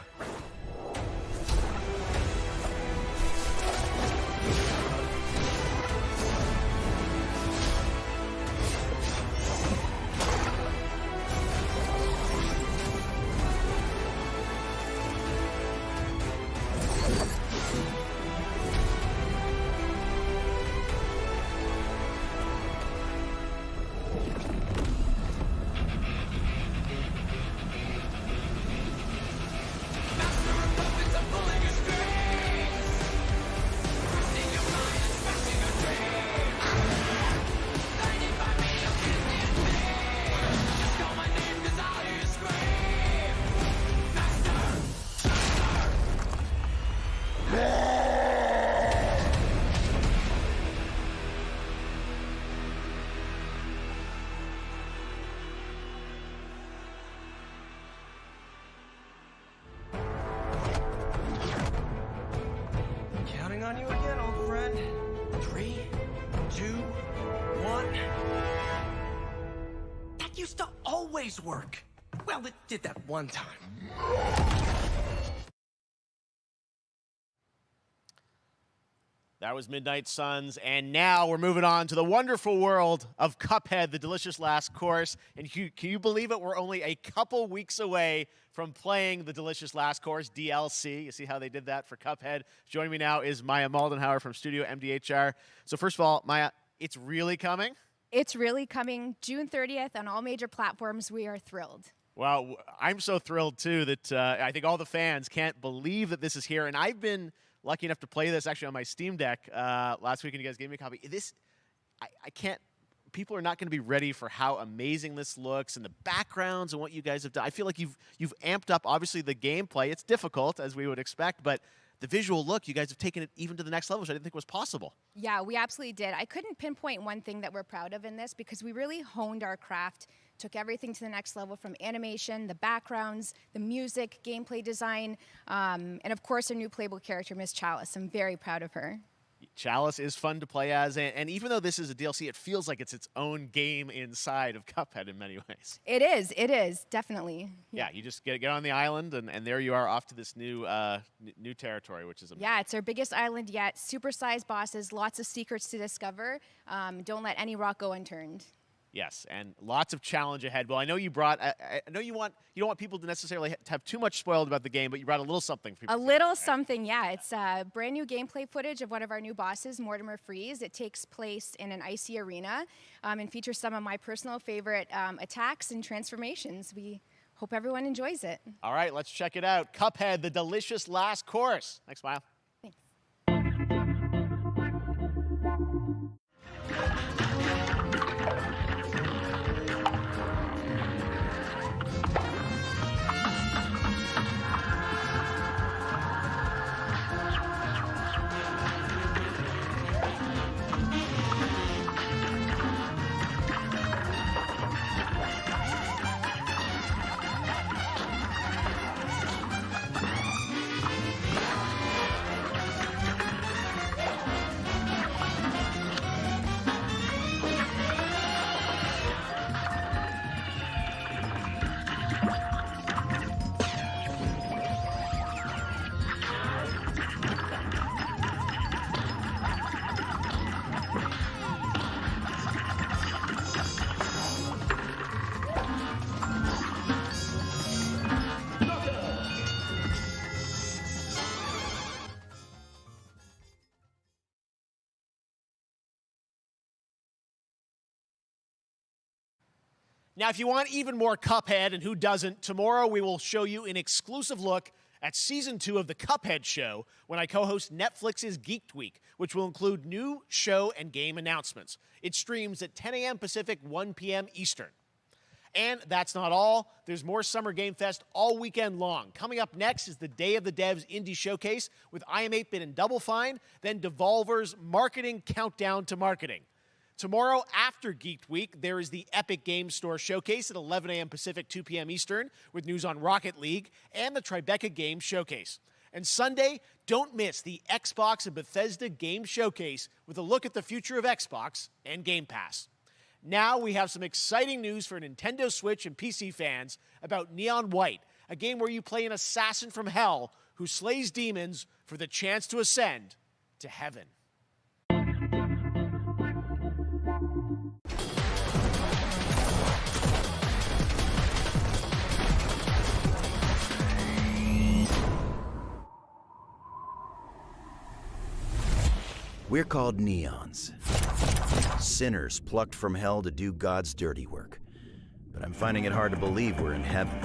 Counting on you again, old friend. 3, 2, 1. That used to always work. Well, it did that one time. That was Midnight Suns, and now we're moving on to the wonderful world of Cuphead, the delicious last course. And can you believe it? We're only a couple weeks away from playing the delicious last course, DLC. You see how they did that for Cuphead? Joining me now is Maya Moldenhauer from Studio MDHR. So first of all, Maya, it's really coming? It's really coming June 30th on all major platforms. We are thrilled. Well, I'm so thrilled, too, that I think all the fans can't believe that this is here. And I've been lucky enough to play this actually on my Steam Deck last week, and you guys gave me a copy. I can't. People are not going to be ready for how amazing this looks and the backgrounds and what you guys have done. I feel like you've amped up, obviously, the gameplay. It's difficult, as we would expect, but the visual look, you guys have taken it even to the next level, which I didn't think was possible. Yeah, we absolutely did. I couldn't pinpoint one thing that we're proud of in this because we really honed our craft, took everything to the next level from animation, the backgrounds, the music, gameplay design, and of course our new playable character, Miss Chalice. I'm very proud of her. Chalice is fun to play as, and even though this is a DLC, it feels like it's its own game inside of Cuphead in many ways. It is, definitely. Yeah, you just get on the island, and there you are off to this new territory, which is amazing. Yeah, it's our biggest island yet, super-sized bosses, lots of secrets to discover. Don't let any rock go unturned. Yes, and lots of challenge ahead. Well, I know you brought. I know you don't want people to necessarily have too much spoiled about the game, but you brought a little something for people. A little something, yeah. It's brand new gameplay footage of one of our new bosses, Mortimer Freeze. It takes place in an icy arena and features some of my personal favorite attacks and transformations. We hope everyone enjoys it. All right, let's check it out. Cuphead, the delicious last course. Thanks, Smile. Now, if you want even more Cuphead, and who doesn't, tomorrow we will show you an exclusive look at Season 2 of the Cuphead Show when I co-host Netflix's Geek Week, which will include new show and game announcements. It streams at 10 a.m. Pacific, 1 p.m. Eastern. And that's not all. There's more Summer Game Fest all weekend long. Coming up next is the Day of the Devs Indie Showcase with IM8-Bit and Double Fine, then Devolver's Marketing Countdown to Marketing. Tomorrow, after Geek Week, there is the Epic Games Store Showcase at 11 a.m. Pacific, 2 p.m. Eastern, with news on Rocket League and the Tribeca Games Showcase. And Sunday, don't miss the Xbox and Bethesda Game Showcase with a look at the future of Xbox and Game Pass. Now we have some exciting news for Nintendo Switch and PC fans about Neon White, a game where you play an assassin from hell who slays demons for the chance to ascend to heaven. We're called neons. Sinners plucked from hell to do God's dirty work. But I'm finding it hard to believe we're in heaven.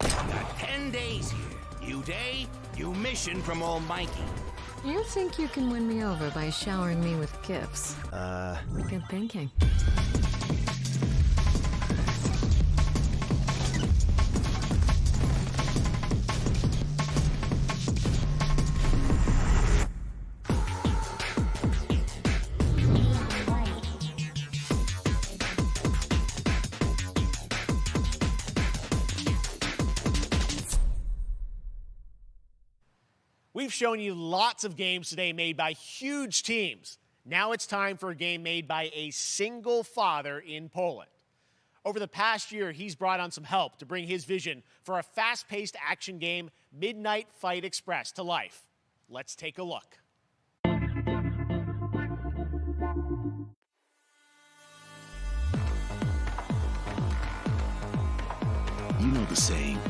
Got 10 days here. New day, new mission from Almighty. You think you can win me over by showering me with gifts? Good thinking. We've shown you lots of games today made by huge teams. Now it's time for a game made by a single father in Poland. Over the past year, he's brought on some help to bring his vision for a fast-paced action game, Midnight Fight Express, to life. Let's take a look. You know the saying,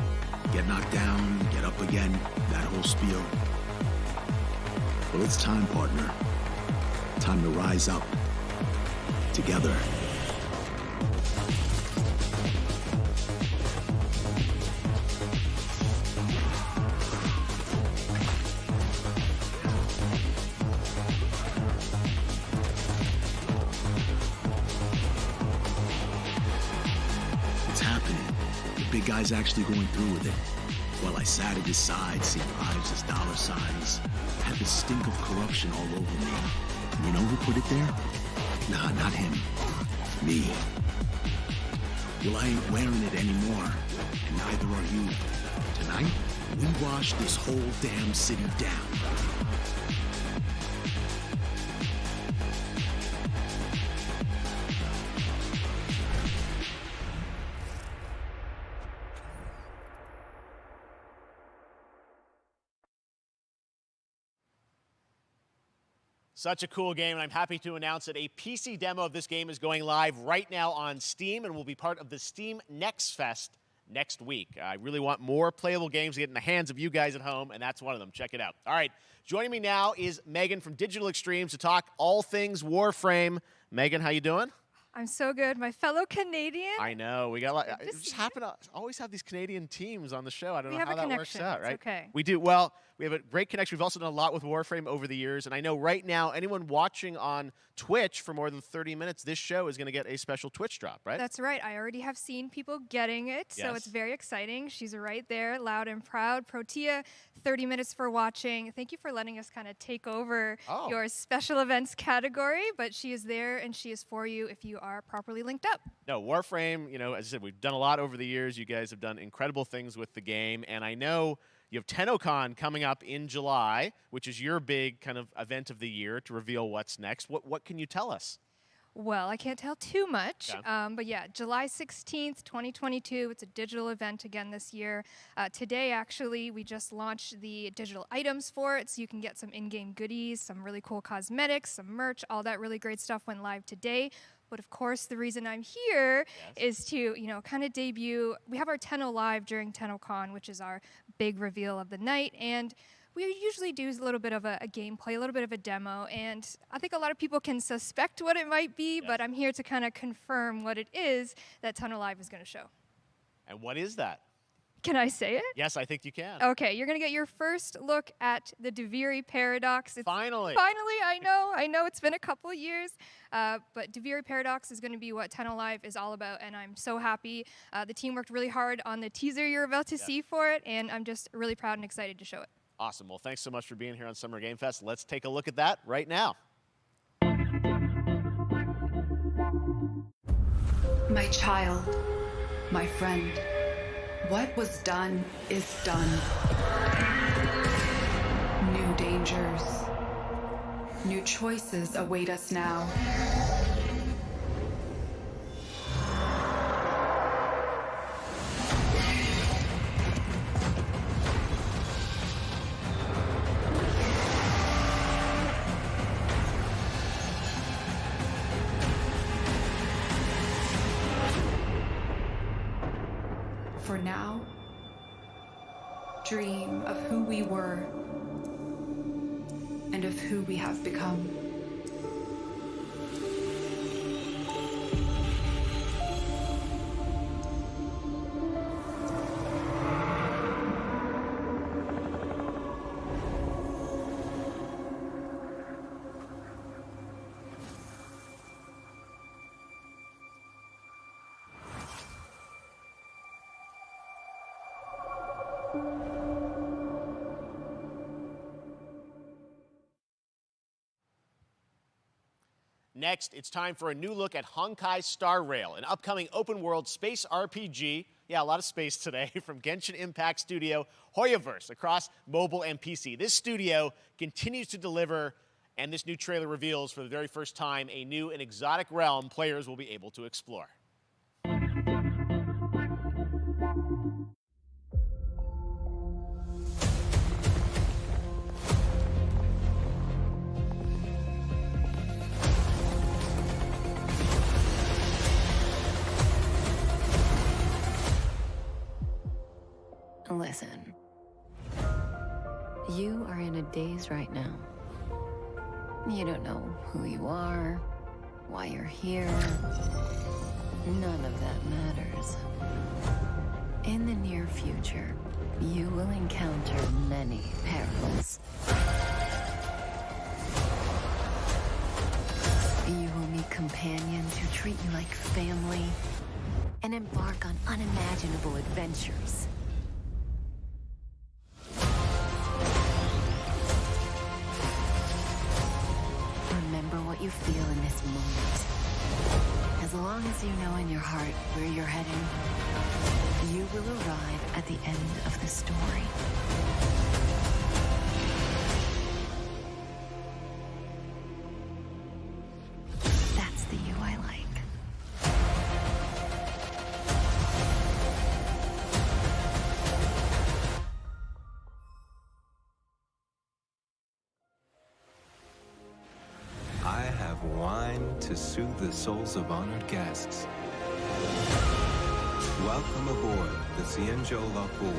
get knocked down, get up again, that whole spiel. Well, it's time, partner. Time to rise up. Together. It's happening. The big guy's actually going through with it. While I sat at his side, seeing lives as dollar signs, had the stink of corruption all over me. You know who put it there? Nah, not him. Me. Well, I ain't wearing it anymore, and neither are you. Tonight, we wash this whole damn city down. Such a cool game, and I'm happy to announce that a PC demo of this game is going live right now on Steam and will be part of the Steam Next Fest next week. I really want more playable games to get in the hands of you guys at home, and that's one of them. Check it out. All right, joining me now is Megan from Digital Extremes to talk all things Warframe. Megan, how you doing? I'm so good. My fellow Canadian. I know. We got just happen to always have these Canadian teams on the show. I don't know how that works out, right? It's okay. We do. Well, we have a great connection. We've also done a lot with Warframe over the years, and I know right now anyone watching on Twitch for more than 30 minutes, this show is going to get a special Twitch drop, right? That's right. I already have seen people getting it, so it's very exciting. She's right there, loud and proud. Protea, 30 minutes for watching. Thank you for letting us kind of take over your special events category, but she is there and she is for you if you are properly linked up. No, Warframe, as I said, we've done a lot over the years. You guys have done incredible things with the game, and I know you have TennoCon coming up in July, which is your big kind of event of the year to reveal what's next. What can you tell us? Well, I can't tell too much, Okay. but yeah, July 16th, 2022, it's a digital event again this year. Today, actually, we just launched the digital items for it, so you can get some in-game goodies, some really cool cosmetics, some merch, all that really great stuff went live today. But of course, the reason I'm here is to, kind of debut. We have our Tenno Live during TennoCon, which is our big reveal of the night, and we usually do a little bit of a gameplay, a little bit of a demo, and I think a lot of people can suspect what it might be, but I'm here to kind of confirm what it is that Tenno Live is going to show. And what is that? Can I say it? Yes, I think you can. Okay, you're going to get your first look at the Deviri Paradox. Finally. Finally, I know it's been a couple of years, but Deviri Paradox is going to be what Tenno Live is all about, and I'm so happy. The team worked really hard on the teaser you're about to see for it, and I'm just really proud and excited to show it. Awesome. Well, thanks so much for being here on Summer Game Fest. Let's take a look at that right now. My child, my friend, what was done is done. New dangers, new choices await us now. For now, dream of who we were and of who we have become. Next, it's time for a new look at Honkai Star Rail, an upcoming open-world space RPG. Yeah, a lot of space today, from Genshin Impact studio Hoyoverse across mobile and PC. This studio continues to deliver, and this new trailer reveals for the very first time a new and exotic realm players will be able to explore. Listen. You are in a daze right now. You don't know who you are, why you're here. None of that matters. In the near future, you will encounter many perils. You will meet companions who treat you like family and embark on unimaginable adventures. Remember what you feel in this moment. As long as you know in your heart where you're heading, you will arrive at the end of the story. That's the you I like. I have wine to soothe the souls of honored guests. Welcome aboard the Cienjo La Pool.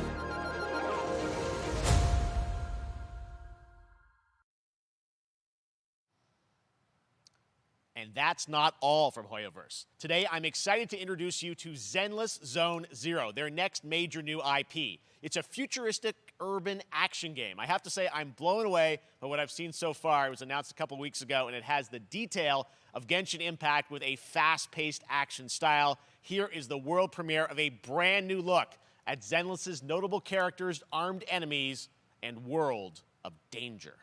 And that's not all from Hoyoverse. Today, I'm excited to introduce you to Zenless Zone Zero, their next major new IP. It's a futuristic urban action game. I have to say, I'm blown away by what I've seen so far. It was announced a couple weeks ago, and it has the detail of Genshin Impact with a fast-paced action style. Here is the world premiere of a brand new look at Zenless's notable characters, armed enemies, and world of danger.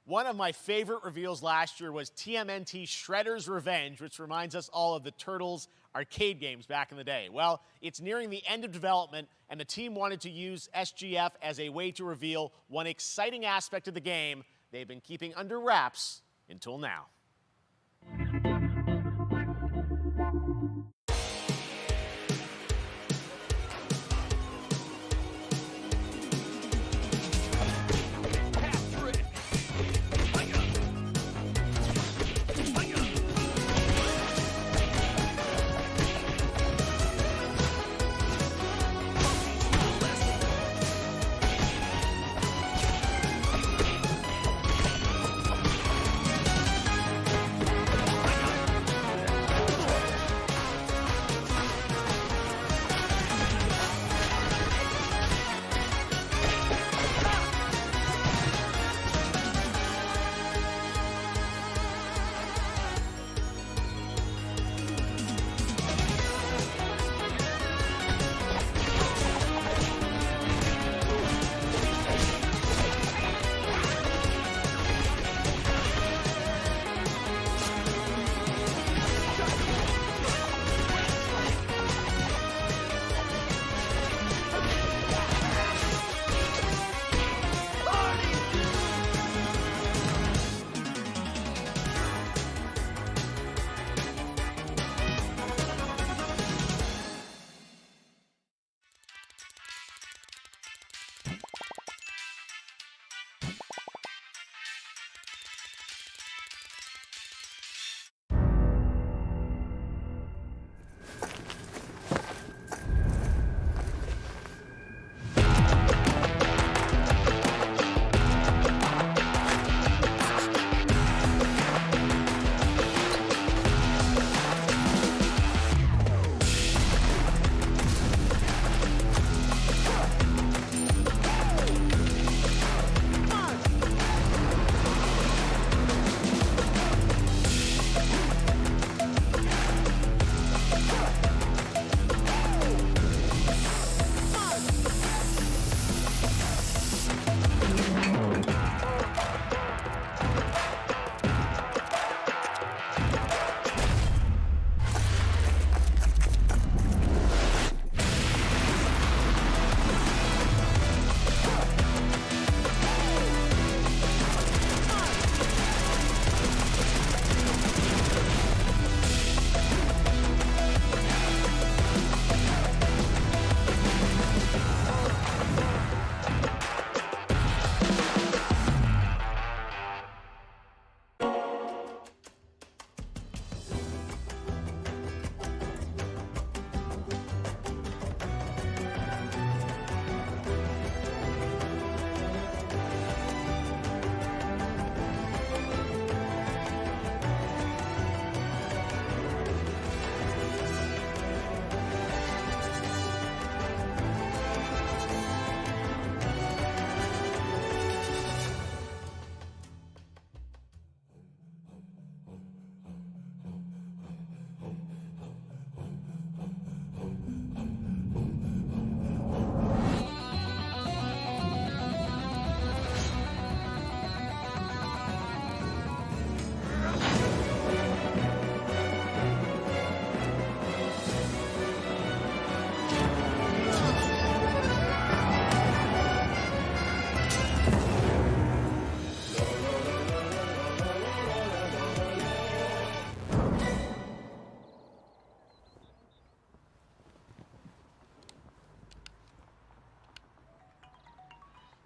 One of my favorite reveals last year was TMNT Shredder's Revenge, which reminds us all of the Turtles arcade games back in the day. Well, it's nearing the end of development, and the team wanted to use SGF as a way to reveal one exciting aspect of the game they've been keeping under wraps until now.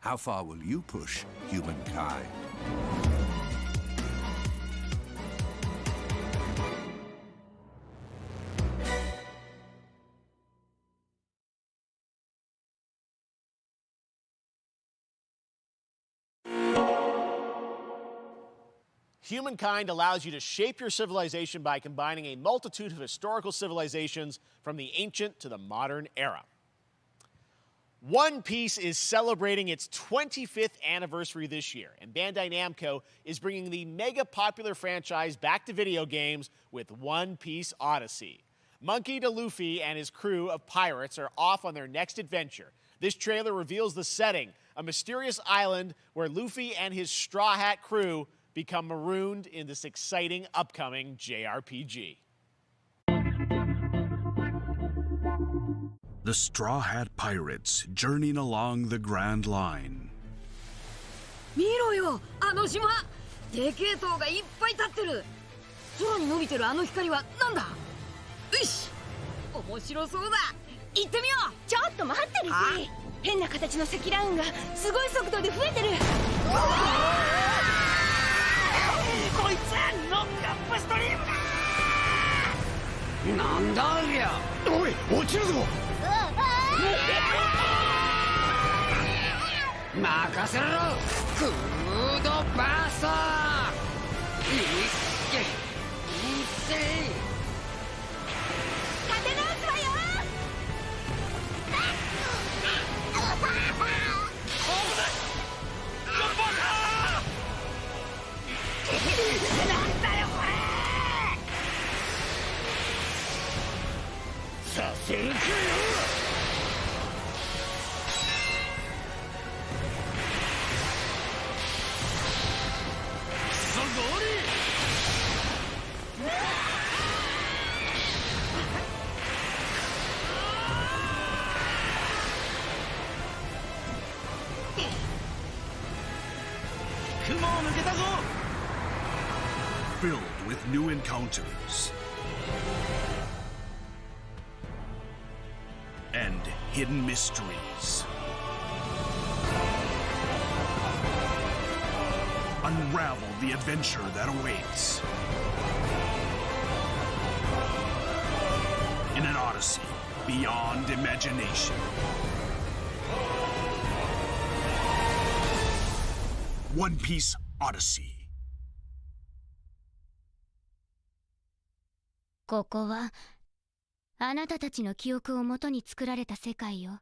How far will you push humankind? Humankind allows you to shape your civilization by combining a multitude of historical civilizations from the ancient to the modern era. One Piece is celebrating its 25th anniversary this year, and Bandai Namco is bringing the mega popular franchise back to video games with One Piece Odyssey. Monkey D. Luffy and his crew of pirates are off on their next adventure. This trailer reveals the setting, a mysterious island where Luffy and his Straw Hat crew become marooned in this exciting upcoming JRPG. The Straw Hat Pirates journeying along the Grand Line. 見ろよ、あの島。でけえ塔がいっぱい立ってる。空に伸びてるあの光はなんだ。よし、面白そうだ。行ってみよう。ちょっと待ってるし。変な形の積乱雲がすごい速度で増えてる。こいつノックアップストリームだ。なんだありゃ。おい、落ちるぞ。任せろ。クードバースト。いっけ、いって。立て直すわよ。なんだよこれ。させるかよ。そごり。雲を抜けたぞ。Filled with new encounters and hidden mysteries. Unravel the adventure that awaits in an odyssey beyond imagination. One Piece Odyssey. ここはあなたたちの記憶をもとに作られた世界よ。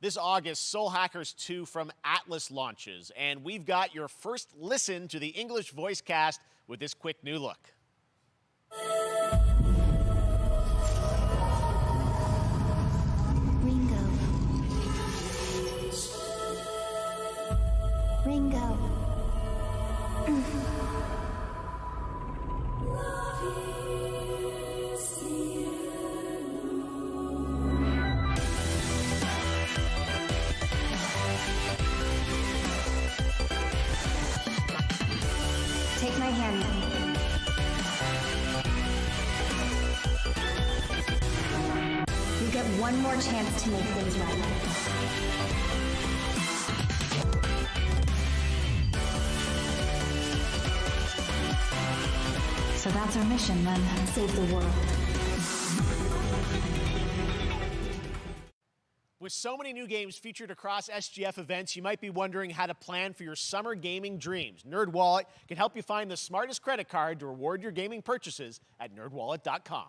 This August, Soul Hackers 2 from Atlas launches, and we've got your first listen to the English voice cast with this quick new look. Ringo. Take my hand. You get one more chance to make things right. So that's our mission then, save the world. With so many new games featured across SGF events, you might be wondering how to plan for your summer gaming dreams. NerdWallet can help you find the smartest credit card to reward your gaming purchases at nerdwallet.com.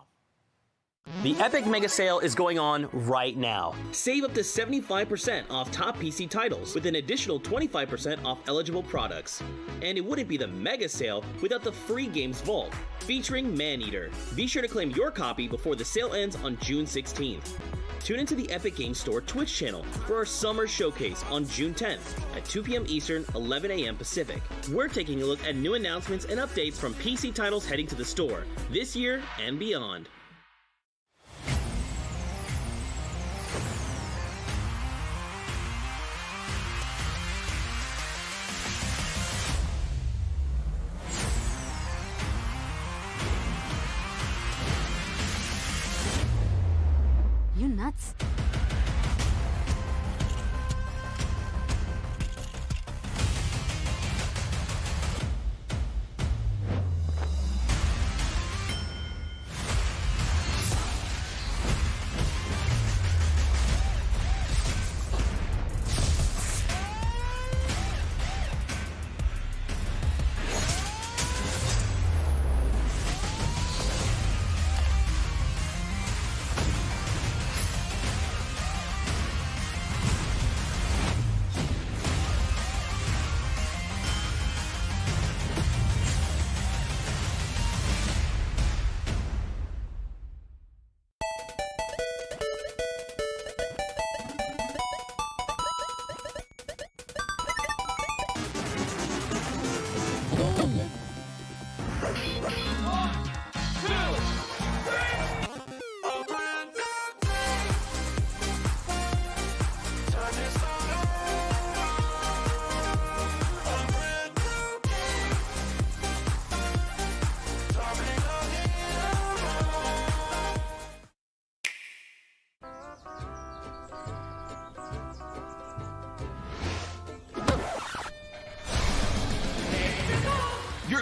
The Epic Mega Sale is going on right now. Save up to 75% off top PC titles with an additional 25% off eligible products. And it wouldn't be the Mega Sale without the free Games Vault, featuring Maneater. Be sure to claim your copy before the sale ends on June 16th. Tune into the Epic Games Store Twitch channel for our summer showcase on June 10th at 2 p.m. Eastern, 11 a.m. Pacific. We're taking a look at new announcements and updates from PC titles heading to the store this year and beyond. You nuts?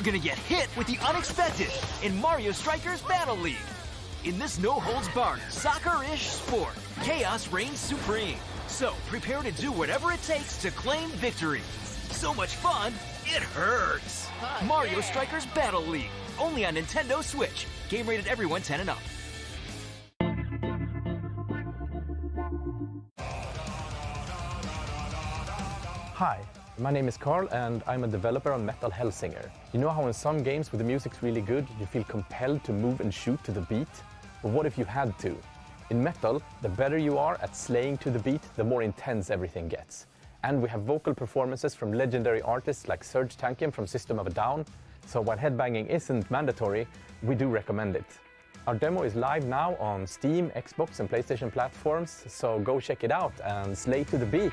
gonna get hit with the unexpected in Mario Strikers Battle League. In this no-holds-barred, soccer-ish sport, chaos reigns supreme. So prepare to do whatever it takes to claim victory. So much fun, it hurts. Mario Strikers Battle League, only on Nintendo Switch. Game rated everyone 10 and up. Hi, my name is Carl and I'm a developer on Metal Hellsinger. You know how in some games where the music's really good, you feel compelled to move and shoot to the beat? But what if you had to? In Metal, the better you are at slaying to the beat, the more intense everything gets. And we have vocal performances from legendary artists like Serge Tankian from System of a Down, so while headbanging isn't mandatory, we do recommend it. Our demo is live now on Steam, Xbox and PlayStation platforms, so go check it out and slay to the beat.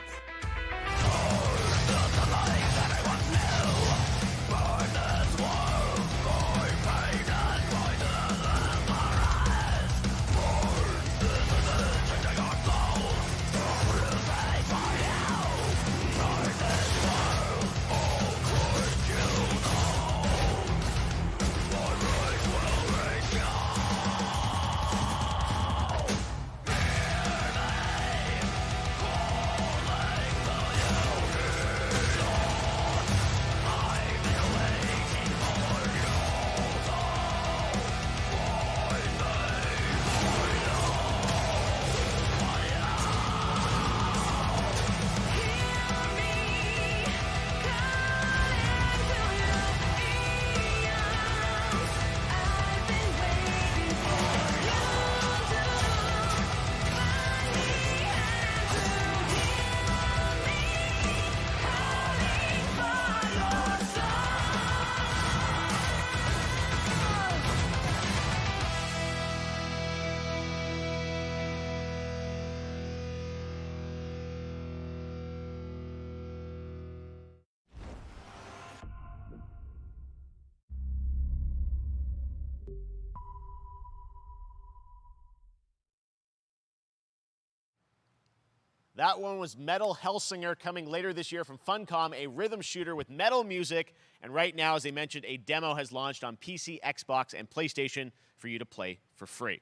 That one was Metal Hellsinger, coming later this year from Funcom, a rhythm shooter with metal music. And right now, as I mentioned, a demo has launched on PC, Xbox, and PlayStation for you to play for free.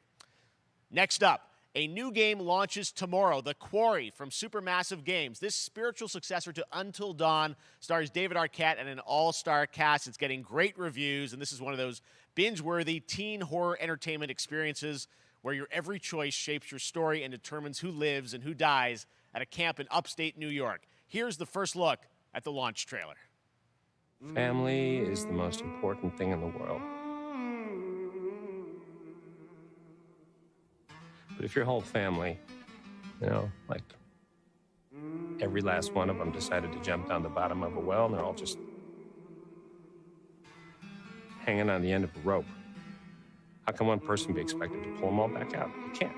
Next up, a new game launches tomorrow, The Quarry from Supermassive Games. This spiritual successor to Until Dawn stars David Arquette and an all-star cast. It's getting great reviews, and this is one of those binge-worthy teen horror entertainment experiences where your every choice shapes your story and determines who lives and who dies at a camp in upstate New York. Here's the first look at the launch trailer. Family is the most important thing in the world. But if your whole family, you know, like every last one of them decided to jump down the bottom of a well and they're all just hanging on the end of a rope, how can one person be expected to pull them all back out? You can't.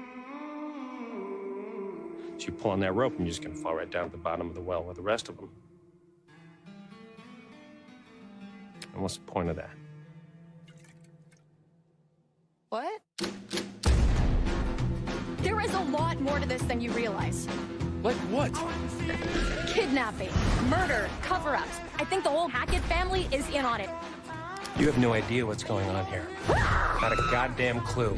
So you pull on that rope and you're just going to fall right down at the bottom of the well with the rest of them. And what's the point of that? What? There is a lot more to this than you realize. Like what? Kidnapping, murder, cover-ups. I think the whole Hackett family is in on it. You have no idea what's going on here. Not a goddamn clue.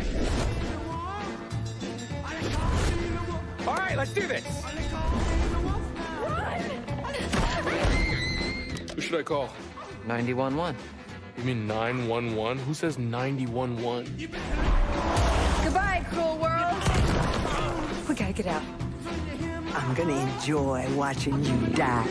All right, let's do this. Who should I call? 911. You mean 911? Who says 911? Goodbye, cruel world. We gotta get out. I'm gonna enjoy watching you die.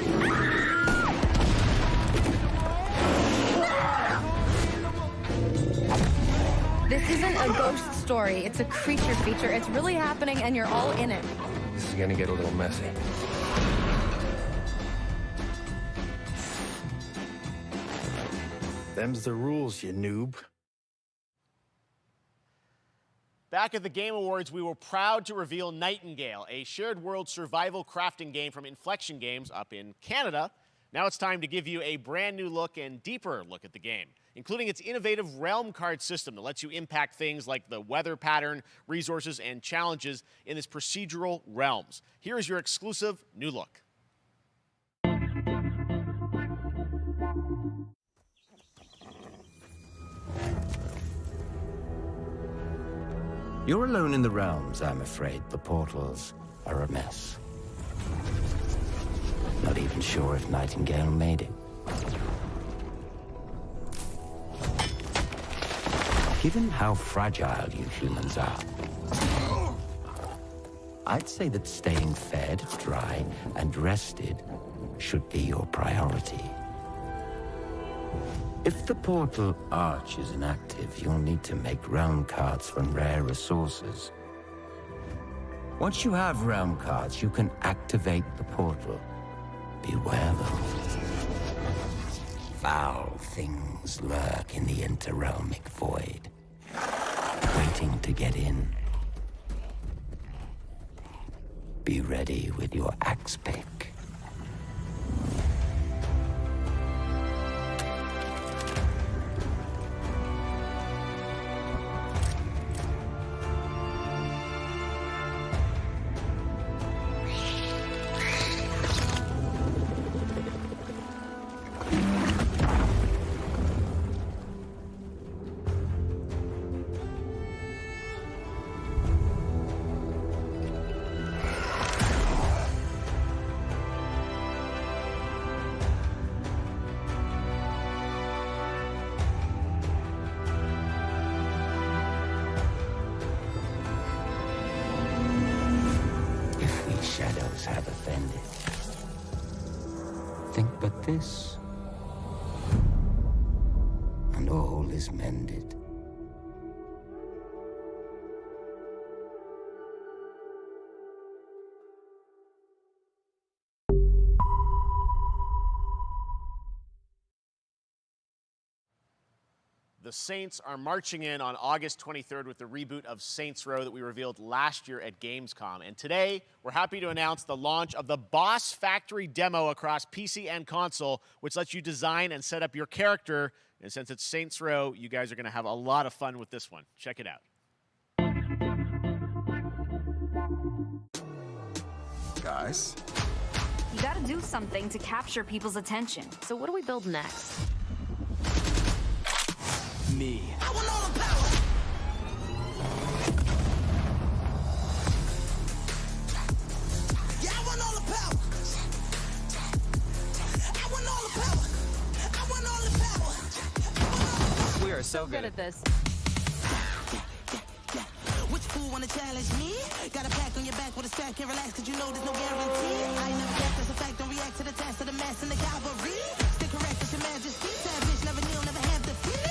This isn't a ghost story. It's a creature feature. It's really happening, and you're all in it. This is gonna get a little messy. Them's the rules, you noob. Back at the Game Awards, we were proud to reveal Nightingale, a shared world survival crafting game from Inflection Games up in Canada. Now it's time to give you a brand new look and deeper look at the game, including its innovative realm card system that lets you impact things like the weather pattern, resources, and challenges in this procedural realms. Here is your exclusive new look. You're alone in the realms, I'm afraid. The portals are a mess. Not even sure if Nightingale made it. Given how fragile you humans are, I'd say that staying fed, dry, and rested should be your priority. If the portal arch is inactive, you'll need to make realm cards from rare resources. Once you have realm cards, you can activate the portal. Beware though. Foul things lurk in the interrealmic void, waiting to get in. Be ready with your axe pick. Shadows have offended. Think but this, and all is mended. The Saints are marching in on August 23rd with the reboot of Saints Row that we revealed last year at Gamescom. And today, we're happy to announce the launch of the Boss Factory demo across PC and console, which lets you design and set up your character. And since it's Saints Row, you guys are going to have a lot of fun with this one. Check it out. Guys? You gotta do something to capture people's attention. So what do we build next? Me. I want all the power. Yeah, I want all the power. I want all the power. I want all the power. We are so good at this. Which fool wanna challenge me? Got a pack on your back with a stack, can't relax cause you know there's no guarantee. I ain't never guessed, that's a fact, don't react to the task of the mass and the cavalry. Stay correct, it's your majesty. Savage, never kneel, never have defeated.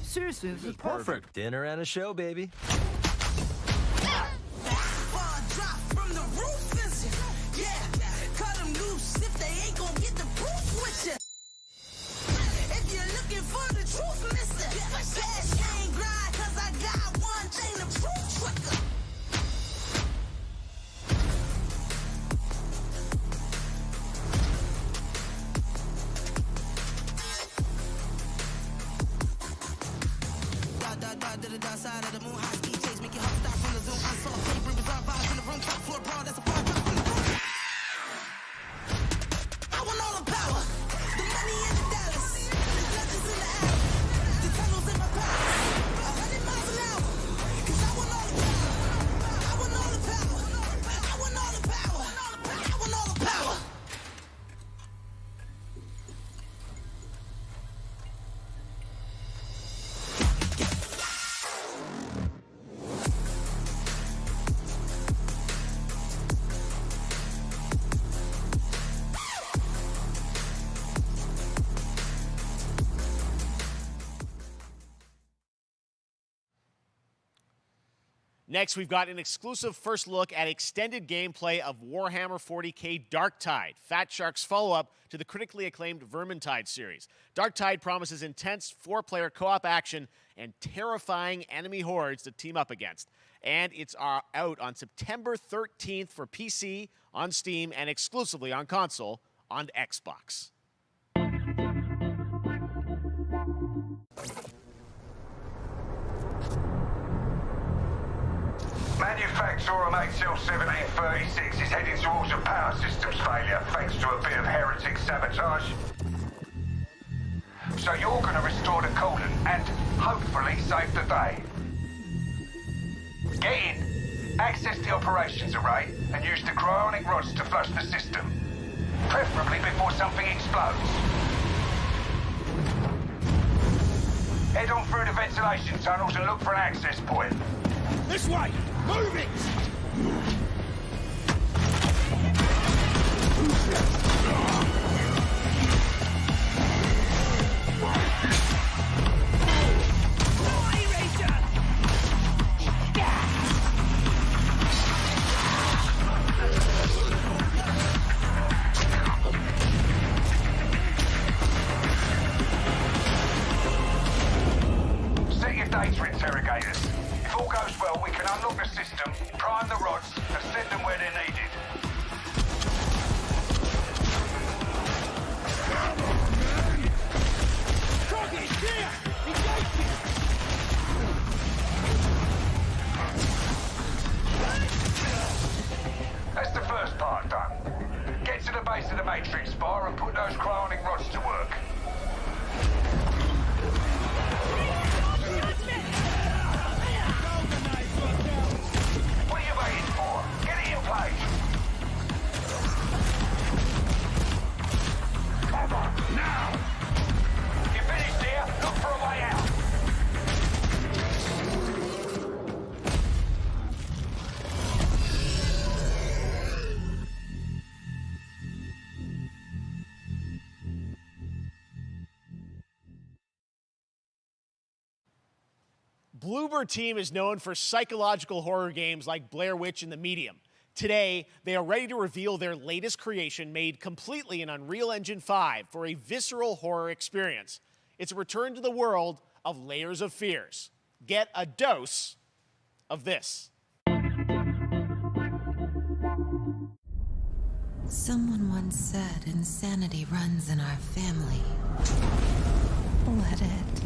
Seriously, this is perfect. Dinner and a show, baby. Drop from the roof, is it? Yeah, cut them loose if they ain't gon' get the proof with you. If you're looking for the truth, mister, cash ain't grind, cause I got one thing to prove quicker. To the dark side of the moon, high speed chase, make your heart stop from the zoom. I saw paper, bizarre vibes in the room, top floor brawl, that's a far drop from the room. I want all the power, the money and the dollars, the legends in the alley, the tunnels in my palace, 100 miles an hour, cause I want all the power, I want all the power, I want all the power, I want all the power. Next, we've got an exclusive first look at extended gameplay of Warhammer 40k Darktide, Fat Shark's follow-up to the critically acclaimed Vermintide series. Darktide promises intense 4-player co-op action and terrifying enemy hordes to team up against. And it's out on September 13th for PC, on Steam, and exclusively on console on Xbox. Manufacturer MH1736 is heading towards a power systems failure thanks to a bit of heretic sabotage. So you're gonna restore the coolant and hopefully save the day. Get in, access the operations array, and use the cryonic rods to flush the system. Preferably before something explodes. Head on through the ventilation tunnels and look for an access point. This way! Move it! Set your data interrogators. If all goes well, we can unlock the system, prime the rods, and send them where they're needed. That's the first part done. Get to the base of the Matrix bar and put those cryonic rods to work. What are you waiting for? Get it in place! Come on, now! You finished here? Look for a way out! Bloober Team is known for psychological horror games like Blair Witch and The Medium. Today, they are ready to reveal their latest creation made completely in Unreal Engine 5 for a visceral horror experience. It's a return to the world of Layers of Fears. Get a dose of this. Someone once said insanity runs in our family. Let it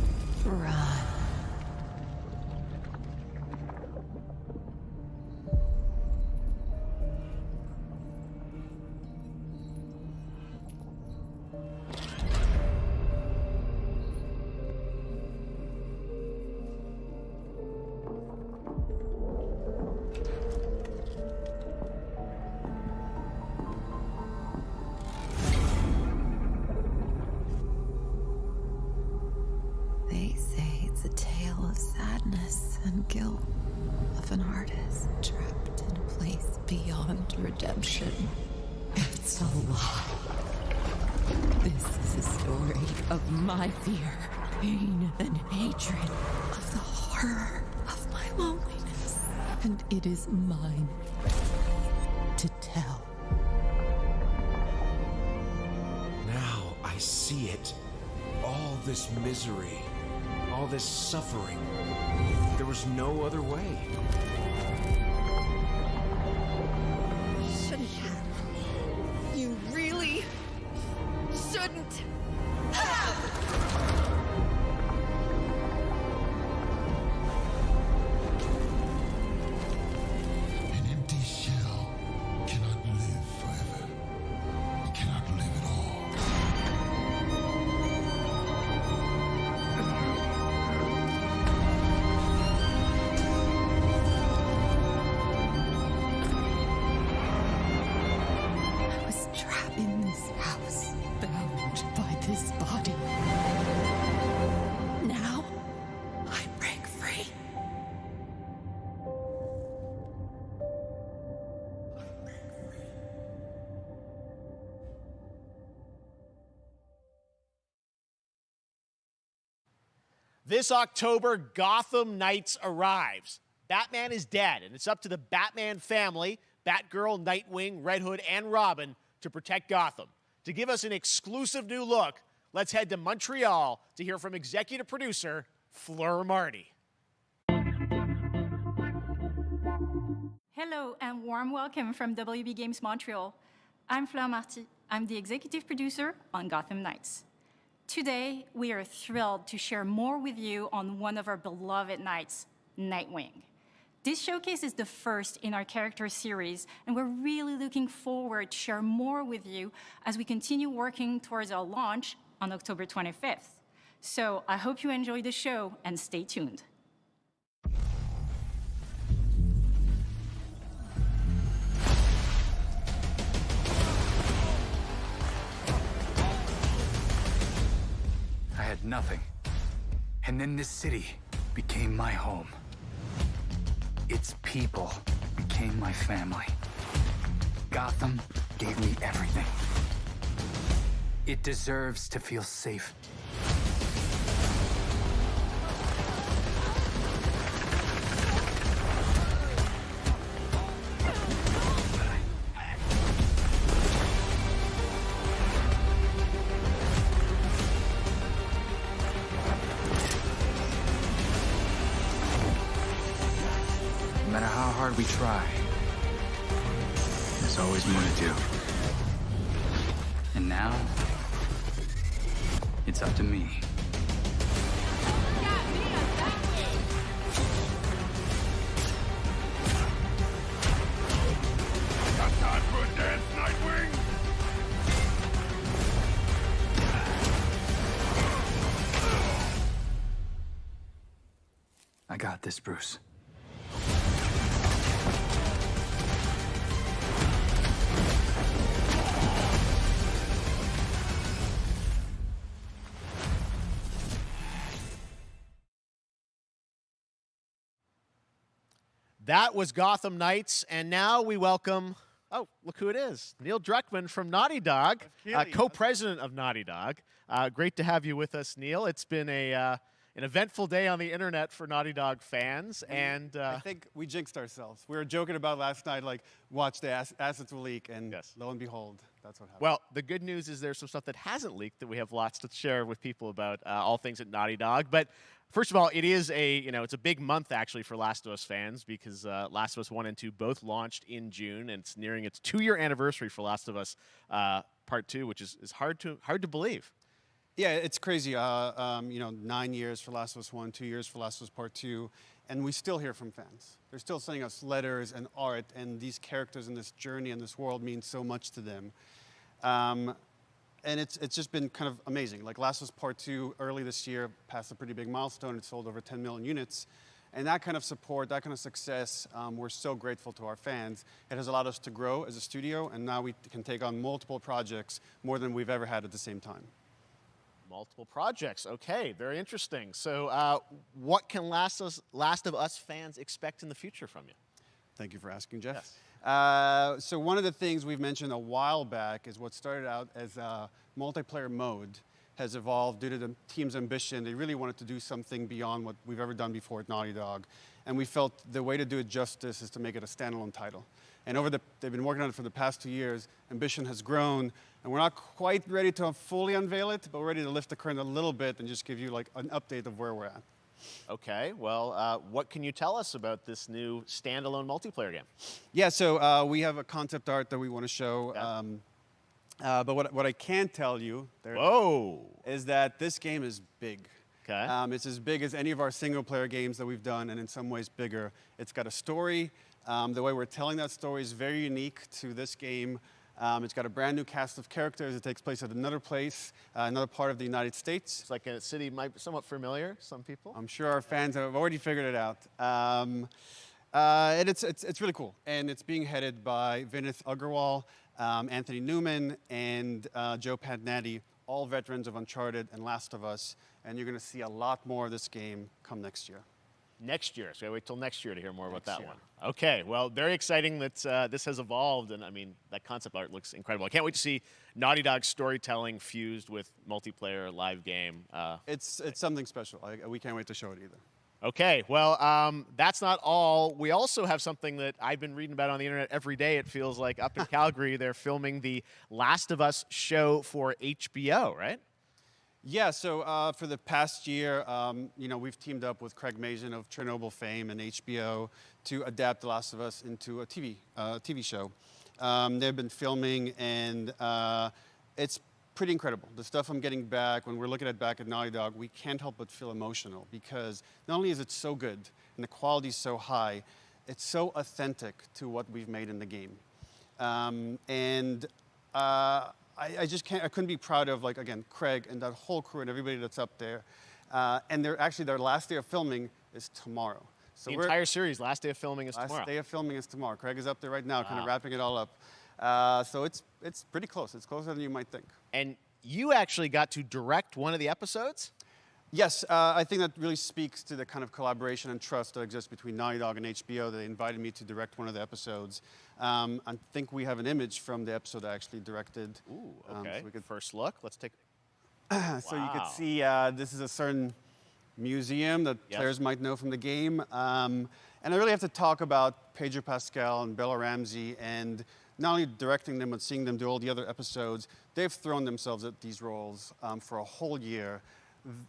run. They say it's a tale of sadness and guilt of an artist trapped in a place beyond redemption. It's a lie. This is a story of my fear, pain, and hatred, of the horror of my loneliness. And it is mine to tell. Now I see it. All this misery, all this suffering. There was no other way. Shouldn't have. You really shouldn't have. An empty shell cannot live forever. It cannot live at all. I was trapped in this house, bound by this body. Now, I break free. This October, Gotham Knights arrives. Batman is dead, and it's up to the Batman family, Batgirl, Nightwing, Red Hood, and Robin, to protect Gotham. To give us an exclusive new look, let's head to Montreal to hear from executive producer Fleur Marty. Hello and warm welcome from WB Games Montreal. I'm Fleur Marty. I'm the executive producer on Gotham Knights. Today, we are thrilled to share more with you on one of our beloved knights, Nightwing. This showcase is the first in our character series, and we're really looking forward to share more with you as we continue working towards our launch on October 25th. So I hope you enjoy the show and stay tuned. I had nothing. And then this city became my home. Its people became my family. Gotham gave me everything. It deserves to feel safe. No matter how hard we try, there's always more to do. And now, it's up to me. Got time for a dance, Nightwing? I got this, Bruce. That was Gotham Knights, and now we welcome, oh, look who it is, Neil Druckmann from Naughty Dog, co-president of Naughty Dog. Great to have you with us, Neil. It's been an eventful day on the internet for Naughty Dog fans, and I think we jinxed ourselves. We were joking about last night, like, watch the assets will leak, and lo and behold, that's what happened. well, the good news is there's some stuff that hasn't leaked that we have lots to share with people about all things at Naughty Dog. But first of all, it is it's a big month actually for Last of Us fans because Last of Us 1 and 2 both launched in June, and it's nearing its 2-year anniversary for Last of Us Part 2, which is hard to believe. Yeah, it's crazy. 9 years for Last of Us 1, 2 years for Last of Us Part 2, and we still hear from fans. They're still sending us letters and art, and these characters in this journey and this world mean so much to them. And it's just been kind of amazing. Like Last of Us Part 2 early this year passed a pretty big milestone. It sold over 10 million units. And that kind of support, that kind of success, we're so grateful to our fans. It has allowed us to grow as a studio, and now we can take on multiple projects, more than we've ever had at the same time. Multiple projects. Okay, very interesting. So what can Last of Us fans expect in the future from you? Thank you for asking, Jeff. Yes. So one of the things we've mentioned a while back is what started out as a multiplayer mode has evolved due to the team's ambition. They really wanted to do something beyond what we've ever done before at Naughty Dog. And we felt the way to do it justice is to make it a standalone title. And they've been working on it for the past 2 years. Ambition has grown, and we're not quite ready to fully unveil it, but we're ready to lift the curtain a little bit and just give you like an update of where we're at. Okay, well, what can you tell us about this new standalone multiplayer game? Yeah, so we have a concept art that we want to show. Yeah. But what I can tell you is that this game is big. Okay. It's as big as any of our single-player games that we've done, and in some ways bigger. It's got a story. The way we're telling that story is very unique to this game. It's got a brand new cast of characters. It takes place at another place, another part of the United States. It's like a city might be somewhat familiar, some people. I'm sure our fans have already figured it out. And it's really cool. And it's being headed by Vinith Agarwal, Anthony Newman, and Joe Padnatti, all veterans of Uncharted and Last of Us. And you're going to see a lot more of this game come next year. Next year, so I wait till next year to hear more about that one. Okay, well, very exciting that this has evolved, and I mean, that concept art looks incredible. I can't wait to see Naughty Dog's storytelling fused with multiplayer live game. It's something special. We can't wait to show it either. Okay, well, that's not all. We also have something that I've been reading about on the internet every day, it feels like. Up in Calgary, they're filming the Last of Us show for HBO, right? Yeah, so for the past year, we've teamed up with Craig Mazin of Chernobyl fame and HBO to adapt The Last of Us into a TV show. They've been filming, and it's pretty incredible. The stuff I'm getting back, when we're looking at back at Naughty Dog, we can't help but feel emotional because not only is it so good and the quality is so high, it's so authentic to what we've made in the game. I just can't. I couldn't be proud of, like, again, Craig and that whole crew and everybody that's up there. And their last day of filming is tomorrow. So the entire series, last day of filming is tomorrow. Last day of filming is tomorrow. Craig is up there right now, kind of wrapping it all up. So it's pretty close. It's closer than you might think. And you actually got to direct one of the episodes? Yes, I think that really speaks to the kind of collaboration and trust that exists between Naughty Dog and HBO. They invited me to direct one of the episodes. I think we have an image from the episode I actually directed. Ooh, okay. So we could first look. Let's take. So you could see this is a certain museum that players might know from the game. And I really have to talk about Pedro Pascal and Bella Ramsey, and not only directing them, but seeing them do all the other episodes. They've thrown themselves at these roles for a whole year.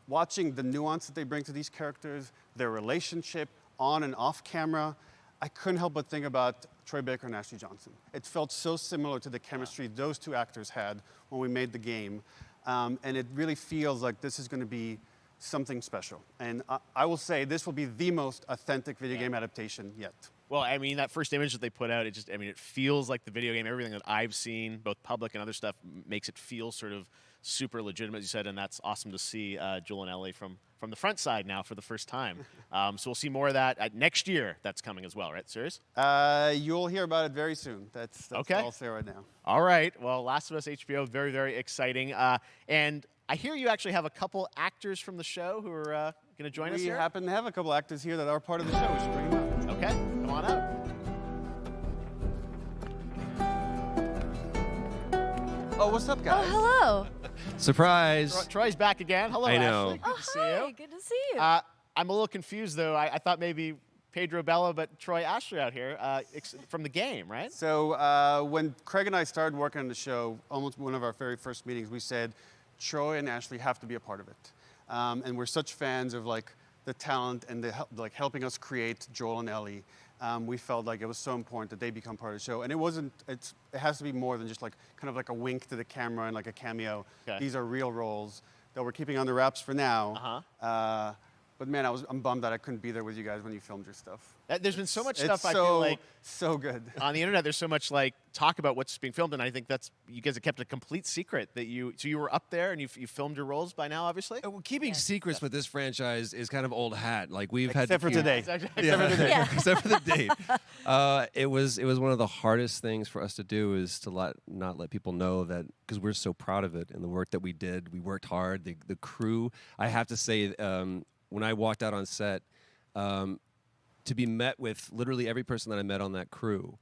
Watching the nuance that they bring to these characters, their relationship on and off camera, I couldn't help but think about Troy Baker and Ashley Johnson. It felt so similar to the chemistry those two actors had when we made the game. And it really feels like this is going to be something special. And I will say this will be the most authentic video game adaptation yet. Well, I mean, that first image that they put out, it feels like the video game. Everything that I've seen, both public and other stuff, makes it feel sort of super legitimate, as you said, and that's awesome to see Joel and Ellie from the front side now for the first time. So we'll see more of that next year. That's coming as well, right? Serious? You'll hear about it very soon. That's okay. All I'll say right now. All right. Well, Last of Us HBO, very, very exciting. And I hear you actually have a couple actors from the show who are going to join us here. We happen to have a couple actors here that are part of the show. We should bring them up. Okay. Come on up. Oh, what's up, guys? Oh, hello. Surprise. Troy's back again. Hello, I know. Ashley. Good to see you. Good to see you. I'm a little confused, though. I thought maybe Pedro Bella, but Troy Ashley out here from the game, right? So when Craig and I started working on the show, almost one of our very first meetings, we said, Troy and Ashley have to be a part of it. And we're such fans of like the talent and helping us create Joel and Ellie. We felt like it was so important that they become part of the show. And it has to be more than just like kind of like a wink to the camera and like a cameo. Okay. These are real roles that we're keeping under wraps for now. But man, I'm bummed that I couldn't be there with you guys when you filmed your stuff. There's been so much It's stuff I feel like so good on the internet. There's so much like talk about what's being filmed, and I think you guys have kept a complete secret that you were up there and you filmed your roles by now, obviously. Well, keeping secrets with this franchise is kind of old hat. Like we've Except had for today. Except for the date. It was one of the hardest things for us to do is to not let people know that, because we're so proud of it and the work that we did. We worked hard. The crew. I have to say, when I walked out on set, to be met with literally every person that I met on that crew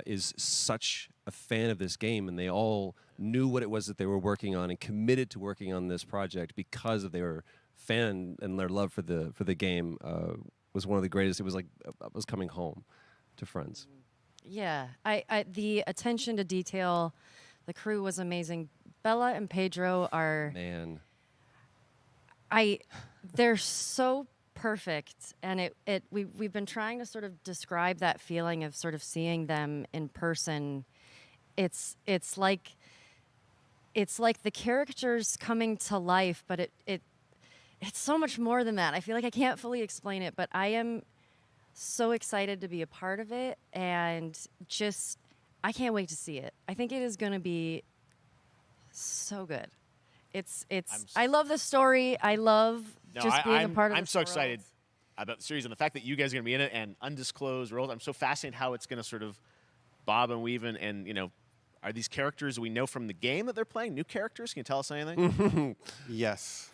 is such a fan of this game, and they all knew what it was that they were working on and committed to working on this project because of their fan and their love for the game was one of the greatest. It was like I was coming home to friends. Yeah, the attention to detail, the crew was amazing. Bella and Pedro are they're so perfect, and we've been trying to sort of describe that feeling of sort of seeing them in person. It's like the characters coming to life, but it's so much more than that. I feel like I can't fully explain it, but I am so excited to be a part of it, and I can't wait to see it. I think it is going to be so good. I love the story. I love being a part of it. I'm so excited about the series and the fact that you guys are going to be in it and undisclosed roles. I'm so fascinated how it's going to sort of bob and weave and are these characters we know from the game that they're playing new characters? Can you tell us anything? Yes.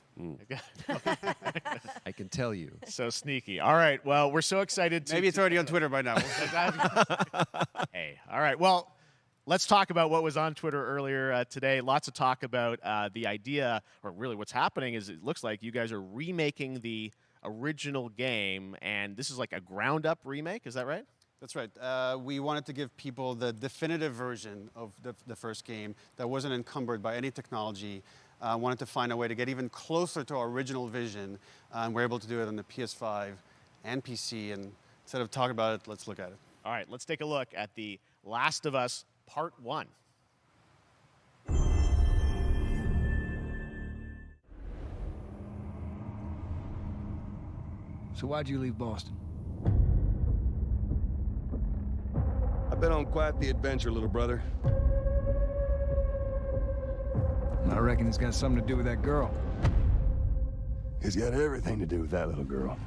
I can tell you. So sneaky. All right. Well, we're so excited. Maybe it's already on Twitter by now. Hey. All right. Well, let's talk about what was on Twitter earlier today. Lots of talk about the idea, or really what's happening is it looks like you guys are remaking the original game, and this is like a ground-up remake. Is that right? That's right. We wanted to give people the definitive version of the first game that wasn't encumbered by any technology. Wanted to find a way to get even closer to our original vision, and we're able to do it on the PS5 and PC. And instead of talking about it, let's look at it. All right, let's take a look at The Last of Us Part 1. So why'd you leave Boston? I've been on quite the adventure, little brother. I reckon it's got something to do with that girl. It's got everything to do with that little girl.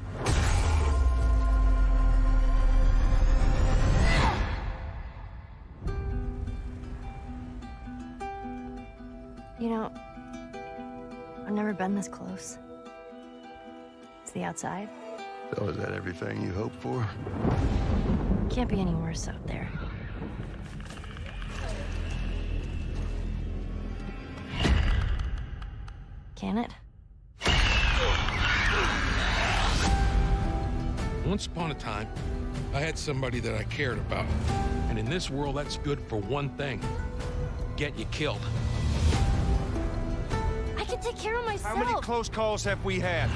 You know, I've never been this close. It's the outside. So is that everything you hoped for? Can't be any worse out there. Can it? Once upon a time, I had somebody that I cared about. And in this world, that's good for one thing. Get you killed. I can take care of myself. How many close calls have we had?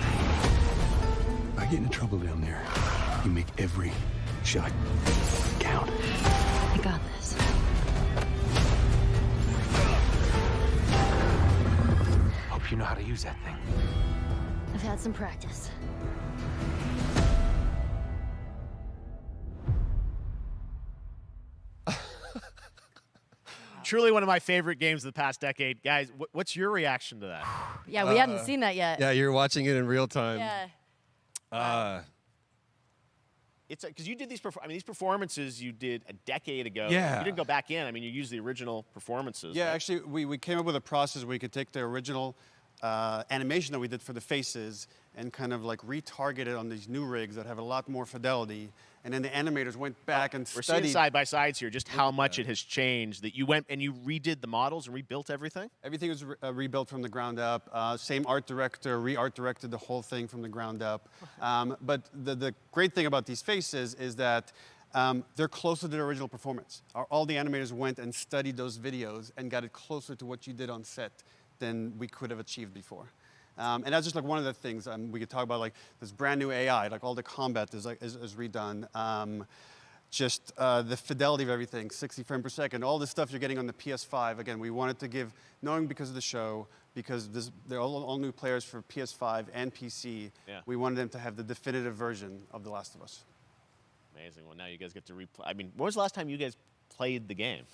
I get into trouble down there. You make every shot count. I got this. Hope you know how to use that thing. I've had some practice. Truly one of my favorite games of the past decade. Guys, what's your reaction to that? Yeah, we hadn't seen that yet. Yeah, you're watching it in real time. Yeah. It's because you did these. These performances you did a decade ago. Yeah. You didn't go back in. I mean, you used the original performances. Yeah, right? actually, we came up with a process where we could take the original animation that we did for the faces and kind of like retarget it on these new rigs that have a lot more fidelity. And then the animators went back and We're studied. seeing side by sides here just how much it has changed. That you went and you redid the models and rebuilt everything. Everything was rebuilt from the ground up. Same art director, re-art directed the whole thing from the ground up. But the great thing about these faces is that they're closer to the original performance. All the animators went and studied those videos and got it closer to what you did on set than we could have achieved before. And that's just like one of the things we could talk about, like this brand new AI, like all the combat is redone. Just the fidelity of everything, 60 frames per second, all the stuff you're getting on the PS5. Again, we wanted to give, knowing because of the show, because they're all new players for PS5 and PC, we wanted them to have the definitive version of The Last of Us. Amazing. Well, now you guys get to replay. I mean, when was the last time you guys played the game?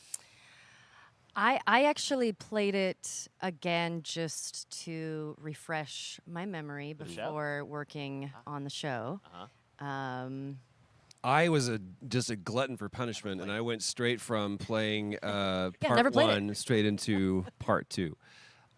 I actually played it again just to refresh my memory before working on the show. I was just a glutton for punishment, and I went straight from playing never part played one straight into part two.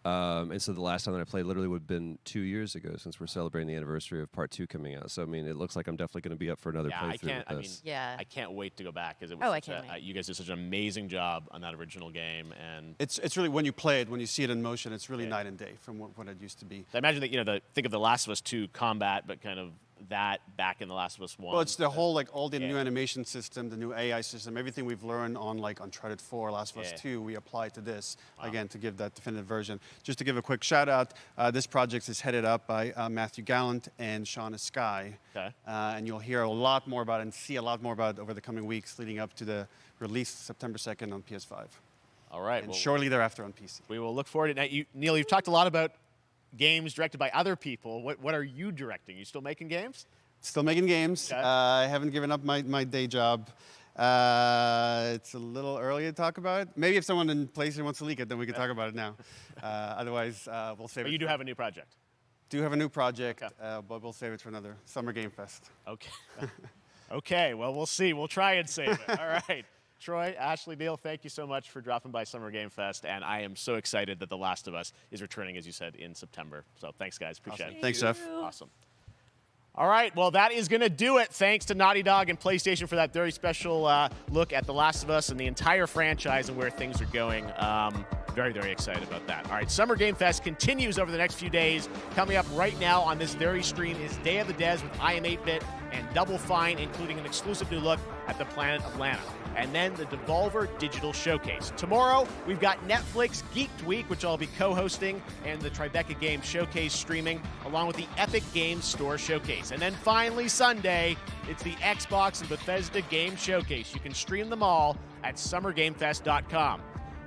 And so the last time that I played literally would have been 2 years ago, since we're celebrating the anniversary of part two coming out. So I mean, it looks like I'm definitely going to be up for another playthrough with this. I can't wait to go back because it was. I can't wait. You guys did such an amazing job on that original game, and It's really, when you play it, when you see it in motion, it's really night and day from what it used to be. I imagine that think of The Last of Us 2 combat, but kind of that back in The Last of Us 1. Well, it's the whole, like, all the new animation system, the new AI system, everything we've learned on, like, Uncharted 4, Last of Us 2, we apply to this, again, to give that definitive version. Just to give a quick shout out, this project is headed up by Matthew Gallant and Shauna Skye. Okay. And you'll hear a lot more about it and see a lot more about it over the coming weeks leading up to the release September 2nd on PS5. All right. And shortly thereafter on PC. We will look forward to it. Neil, you've talked a lot about games directed by other people. What are you directing? You still making games? Still making games. Okay. I haven't given up my day job. It's a little early to talk about it. Maybe if someone in PlayStation wants to leak it, then we can talk about it now. Otherwise, we'll save it. But you do have a new project. Do have a new project, but we'll save it for another Summer Game Fest. Okay. Okay, well, we'll see. We'll try and save it. All right. Troy, Ashley, Neil, thank you so much for dropping by Summer Game Fest, and I am so excited that The Last of Us is returning, as you said, in September. So thanks, guys. Appreciate it. Thanks, Jeff. Awesome. All right, well, that is going to do it. Thanks to Naughty Dog and PlayStation for that very special look at The Last of Us and the entire franchise and where things are going. Very, very excited about that. All right, Summer Game Fest continues over the next few days. Coming up right now on this very stream is Day of the Des with I Am 8-Bit and Double Fine, including an exclusive new look at the planet of Lana. And then the Devolver Digital Showcase. Tomorrow, we've got Netflix Geeked Week, which I'll be co-hosting, and the Tribeca Games Showcase streaming, along with the Epic Games Store Showcase. And then finally, Sunday, it's the Xbox and Bethesda Game Showcase. You can stream them all at summergamefest.com.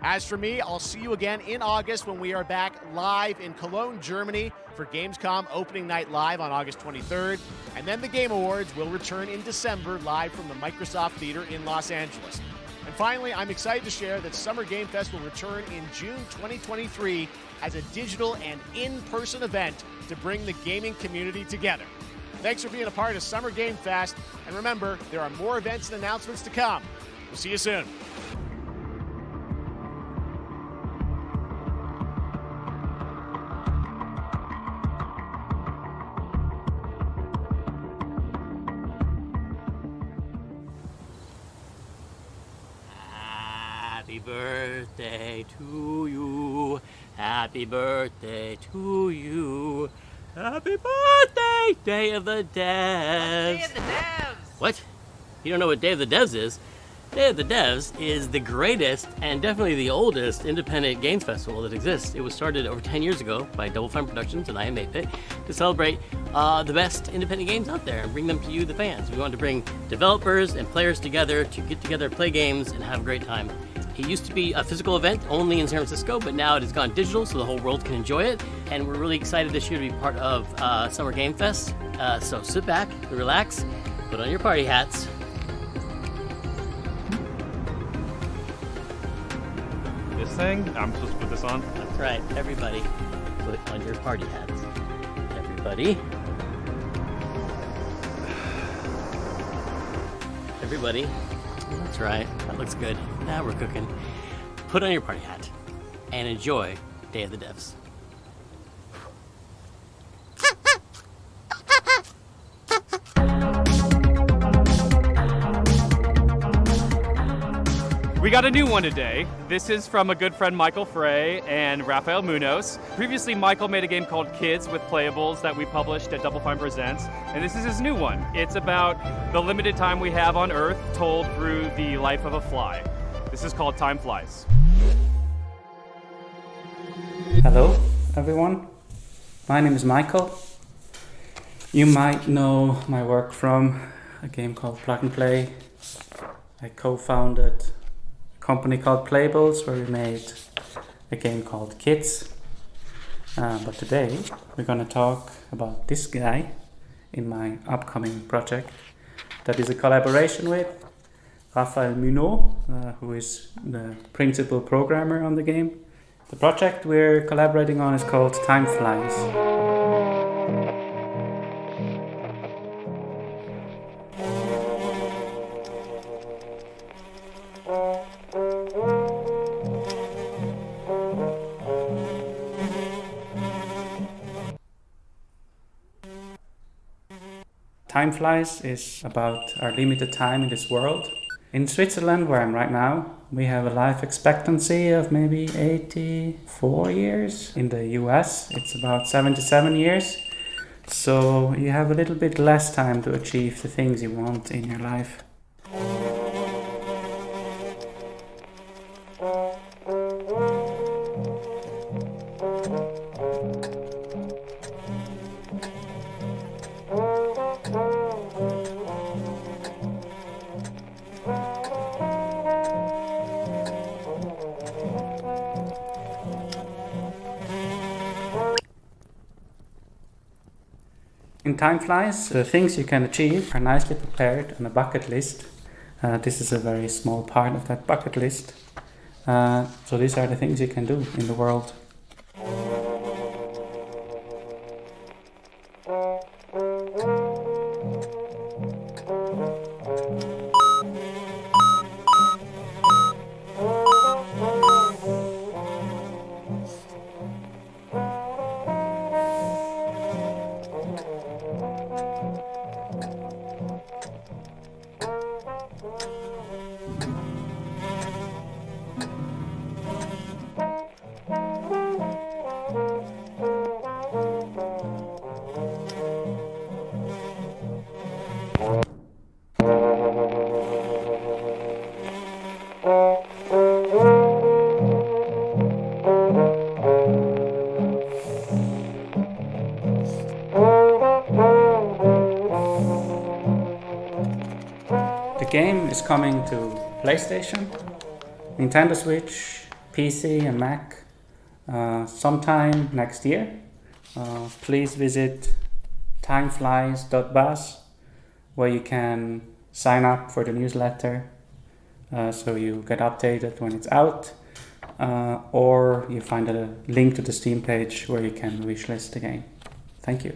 As for me, I'll see you again in August when we are back live in Cologne, Germany for Gamescom Opening Night Live on August 23rd. And then the Game Awards will return in December live from the Microsoft Theater in Los Angeles. And finally, I'm excited to share that Summer Game Fest will return in June 2023 as a digital and in-person event to bring the gaming community together. Thanks for being a part of Summer Game Fest, and remember, there are more events and announcements to come. We'll see you soon. Happy birthday to you. Happy birthday to you. Happy birthday, Day of the Devs. Day of the Devs. What? You don't know what Day of the Devs is? Day of the Devs is the greatest and definitely the oldest independent games festival that exists. It was started over 10 years ago by Double Fine Productions and I Am 8-Bit to celebrate the best independent games out there and bring them to you, the fans. We wanted to bring developers and players together to get together, play games, and have a great time. It used to be a physical event only in San Francisco, but now it has gone digital so the whole world can enjoy it. And we're really excited this year to be part of Summer Game Fest. So sit back, relax, put on your party hats. This thing? I'm supposed to put this on? That's right, everybody, put on your party hats. Everybody. Everybody. That's right, that looks good. Now we're cooking. Put on your party hat and enjoy Day of the Devs. We got a new one today. This is from a good friend Michael Frey and Rafael Munoz. Previously, Michael made a game called Kids with Playables that we published at Double Fine Presents, and this is his new one. It's about the limited time we have on Earth told through the life of a fly. This is called Time Flies. Hello, everyone. My name is Michael. You might know my work from a game called Plug and Play. I co-founded company called Playables where we made a game called Kids. But today we're going to talk about this guy in my upcoming project that is a collaboration with Rafael Munoz, who is the principal programmer on the game. The project we're collaborating on is called Time Flies. Time Flies is about our limited time in this world. In Switzerland, where I'm right now, we have a life expectancy of maybe 84 years. In the US, it's about 77 years. So you have a little bit less time to achieve the things you want in your life. In Time Flies, the things you can achieve are nicely prepared on a bucket list. This is a very small part of that bucket list. So these are the things you can do in the world. The game is coming to PlayStation, Nintendo Switch, PC and Mac sometime next year. Please visit timeflies.buzz where you can sign up for the newsletter so you get updated when it's out, or you find a link to the Steam page where you can wishlist the game. Thank you.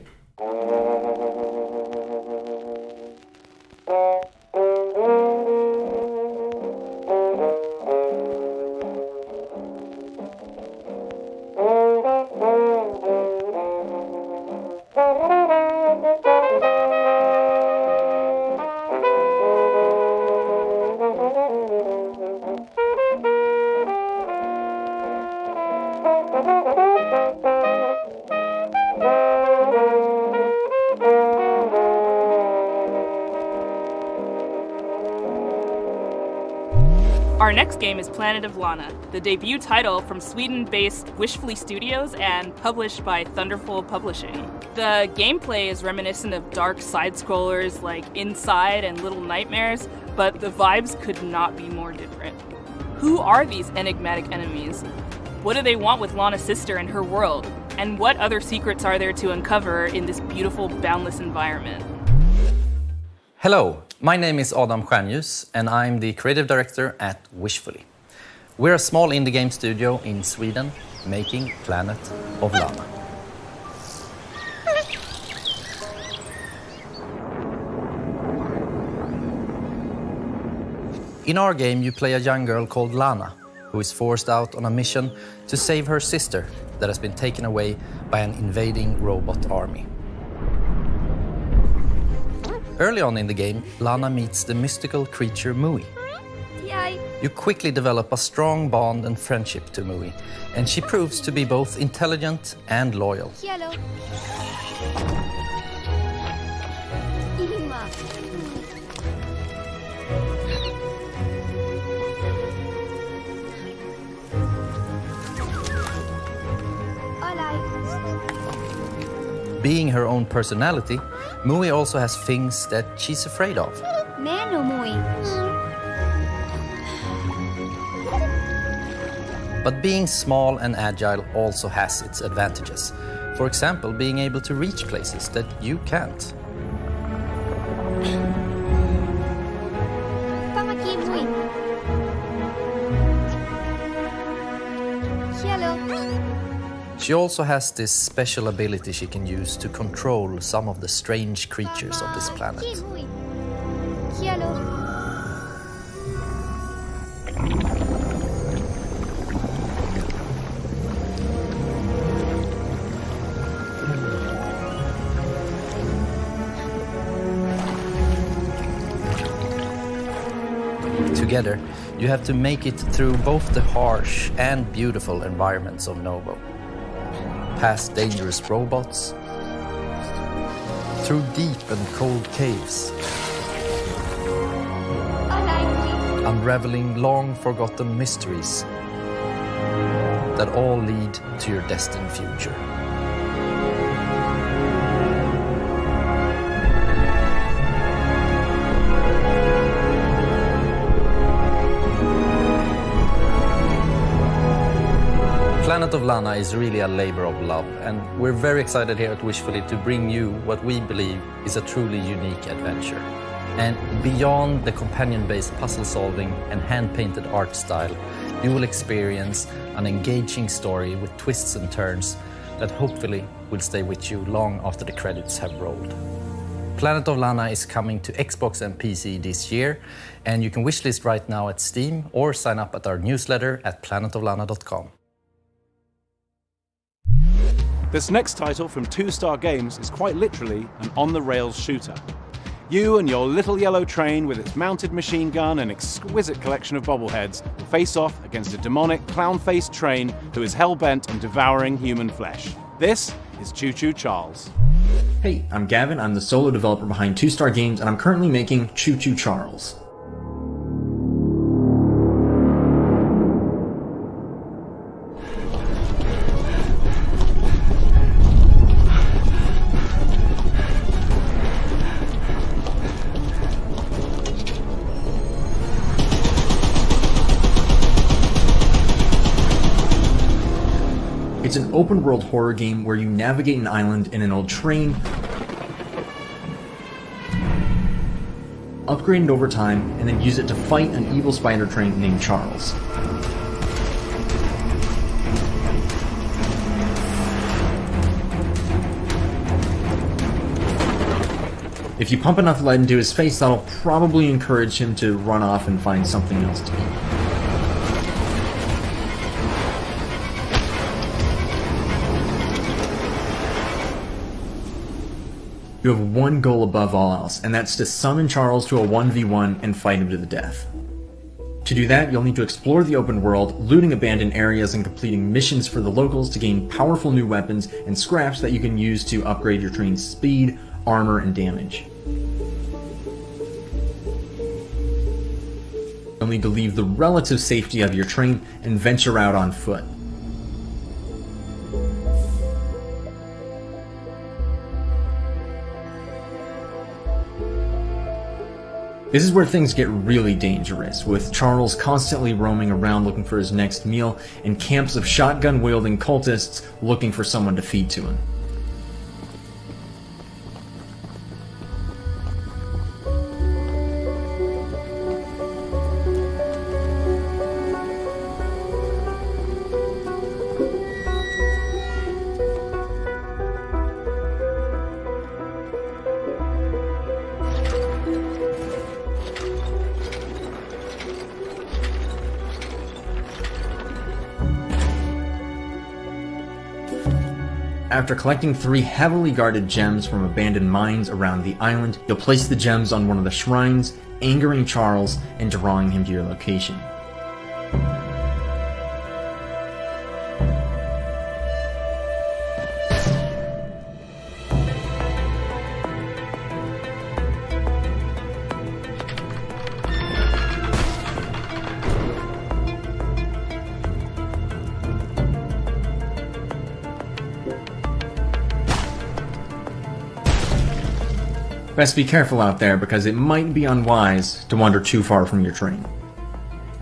Our next game is Planet of Lana, the debut title from Sweden-based Wishfully Studios and published by Thunderful Publishing. The gameplay is reminiscent of dark side-scrollers like Inside and Little Nightmares, but the vibes could not be more different. Who are these enigmatic enemies? What do they want with Lana's sister and her world? And what other secrets are there to uncover in this beautiful, boundless environment? Hello, my name is Adam Stjernljus and I'm the creative director at Wishfully. We're a small indie game studio in Sweden making Planet of Lana. In our game, you play a young girl called Lana, who is forced out on a mission to save her sister that has been taken away by an invading robot army. Early on in the game, Lana meets the mystical creature Mui. You quickly develop a strong bond and friendship to Mui, and she proves to be both intelligent and loyal. Being her own personality, Mui also has things that she's afraid of. But being small and agile also has its advantages. For example, being able to reach places that you can't. She also has this special ability she can use to control some of the strange creatures of this planet. Together, you have to make it through both the harsh and beautiful environments of Novo. Past dangerous robots, through deep and cold caves, unraveling long-forgotten mysteries that all lead to your destined future. Planet of Lana is really a labor of love, and we're very excited here at Wishfully to bring you what we believe is a truly unique adventure. And beyond the companion-based puzzle solving and hand-painted art style, you will experience an engaging story with twists and turns that hopefully will stay with you long after the credits have rolled. Planet of Lana is coming to Xbox and PC this year, and you can wishlist right now at Steam or sign up at our newsletter at planetoflana.com. This next title from 2-Star Games is quite literally an on-the-rails shooter. You and your little yellow train with its mounted machine gun and exquisite collection of bobbleheads will face off against a demonic, clown-faced train who is hell-bent on devouring human flesh. This is Choo Choo Charles. Hey, I'm Gavin, I'm the solo developer behind 2-Star Games, and I'm currently making Choo Choo Charles. It's an open-world horror game where you navigate an island in an old train upgrade it over time, and then use it to fight an evil spider train named Charles. If you pump enough lead into his face, that'll probably encourage him to run off and find something else to eat. You have one goal above all else, and that's to summon Charles to a 1v1 and fight him to the death. To do that, you'll need to explore the open world, looting abandoned areas and completing missions for the locals to gain powerful new weapons and scraps that you can use to upgrade your train's speed, armor, and damage. You'll need to leave the relative safety of your train and venture out on foot. This is where things get really dangerous, with Charles constantly roaming around looking for his next meal, and camps of shotgun-wielding cultists looking for someone to feed to him. After collecting 3 heavily guarded gems from abandoned mines around the island, you'll place the gems on one of the shrines, angering Charles and drawing him to your location. Best be careful out there, because it might be unwise to wander too far from your train.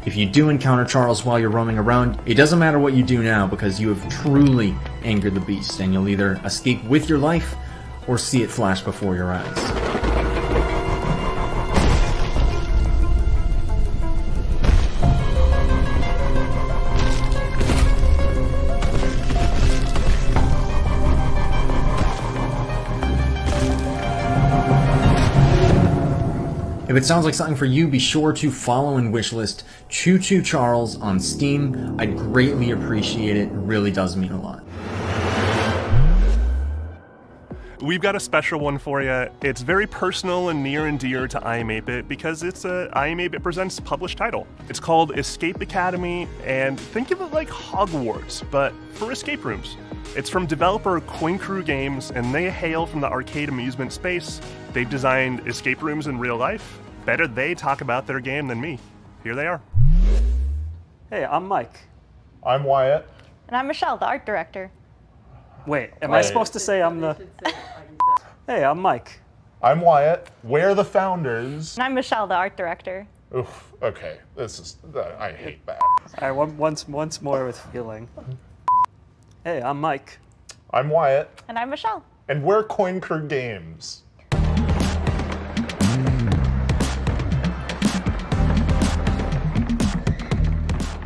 If you do encounter Charles while you're roaming around, it doesn't matter what you do now, because you have truly angered the beast, and you'll either escape with your life or see it flash before your eyes. If it sounds like something for you, be sure to follow and wishlist Choo Choo Charles on Steam. I'd greatly appreciate it. It really does mean a lot. We've got a special one for you. It's very personal and near and dear to I Am 8-Bit because it's a I Am 8-Bit Presents published title. It's called Escape Academy, and think of it like Hogwarts, but for escape rooms. It's from developer Coin Crew Games, and they hail from the arcade amusement space. They've designed escape rooms in real life. Better they talk about their game than me. Here they are. Hey, I'm Mike. I'm Wyatt. And I'm Michelle, the art director. Wait, am I supposed to say I'm the... Hey, I'm Mike. I'm Wyatt. We're the founders. And I'm Michelle, the art director. Oof, okay. This is... I hate that. All right, once more with feeling. Hey, I'm Mike. I'm Wyatt. And I'm Michelle. And we're Coin Crew Games.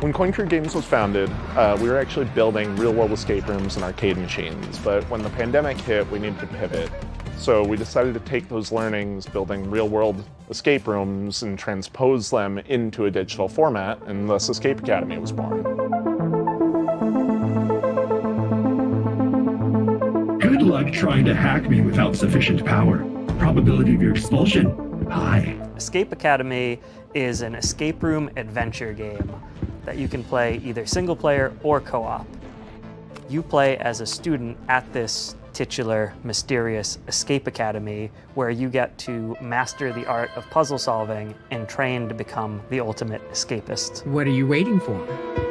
When Coin Crew Games was founded, we were actually building real-world escape rooms and arcade machines, but when the pandemic hit, we needed to pivot. So we decided to take those learnings, building real-world escape rooms, and transpose them into a digital format, and thus Escape Academy was born. Good luck trying to hack me without sufficient power. Probability of your expulsion, high. Escape Academy is an escape room adventure game that you can play either single player or co-op. You play as a student at this titular, mysterious Escape Academy, where you get to master the art of puzzle solving and train to become the ultimate escapist. What are you waiting for?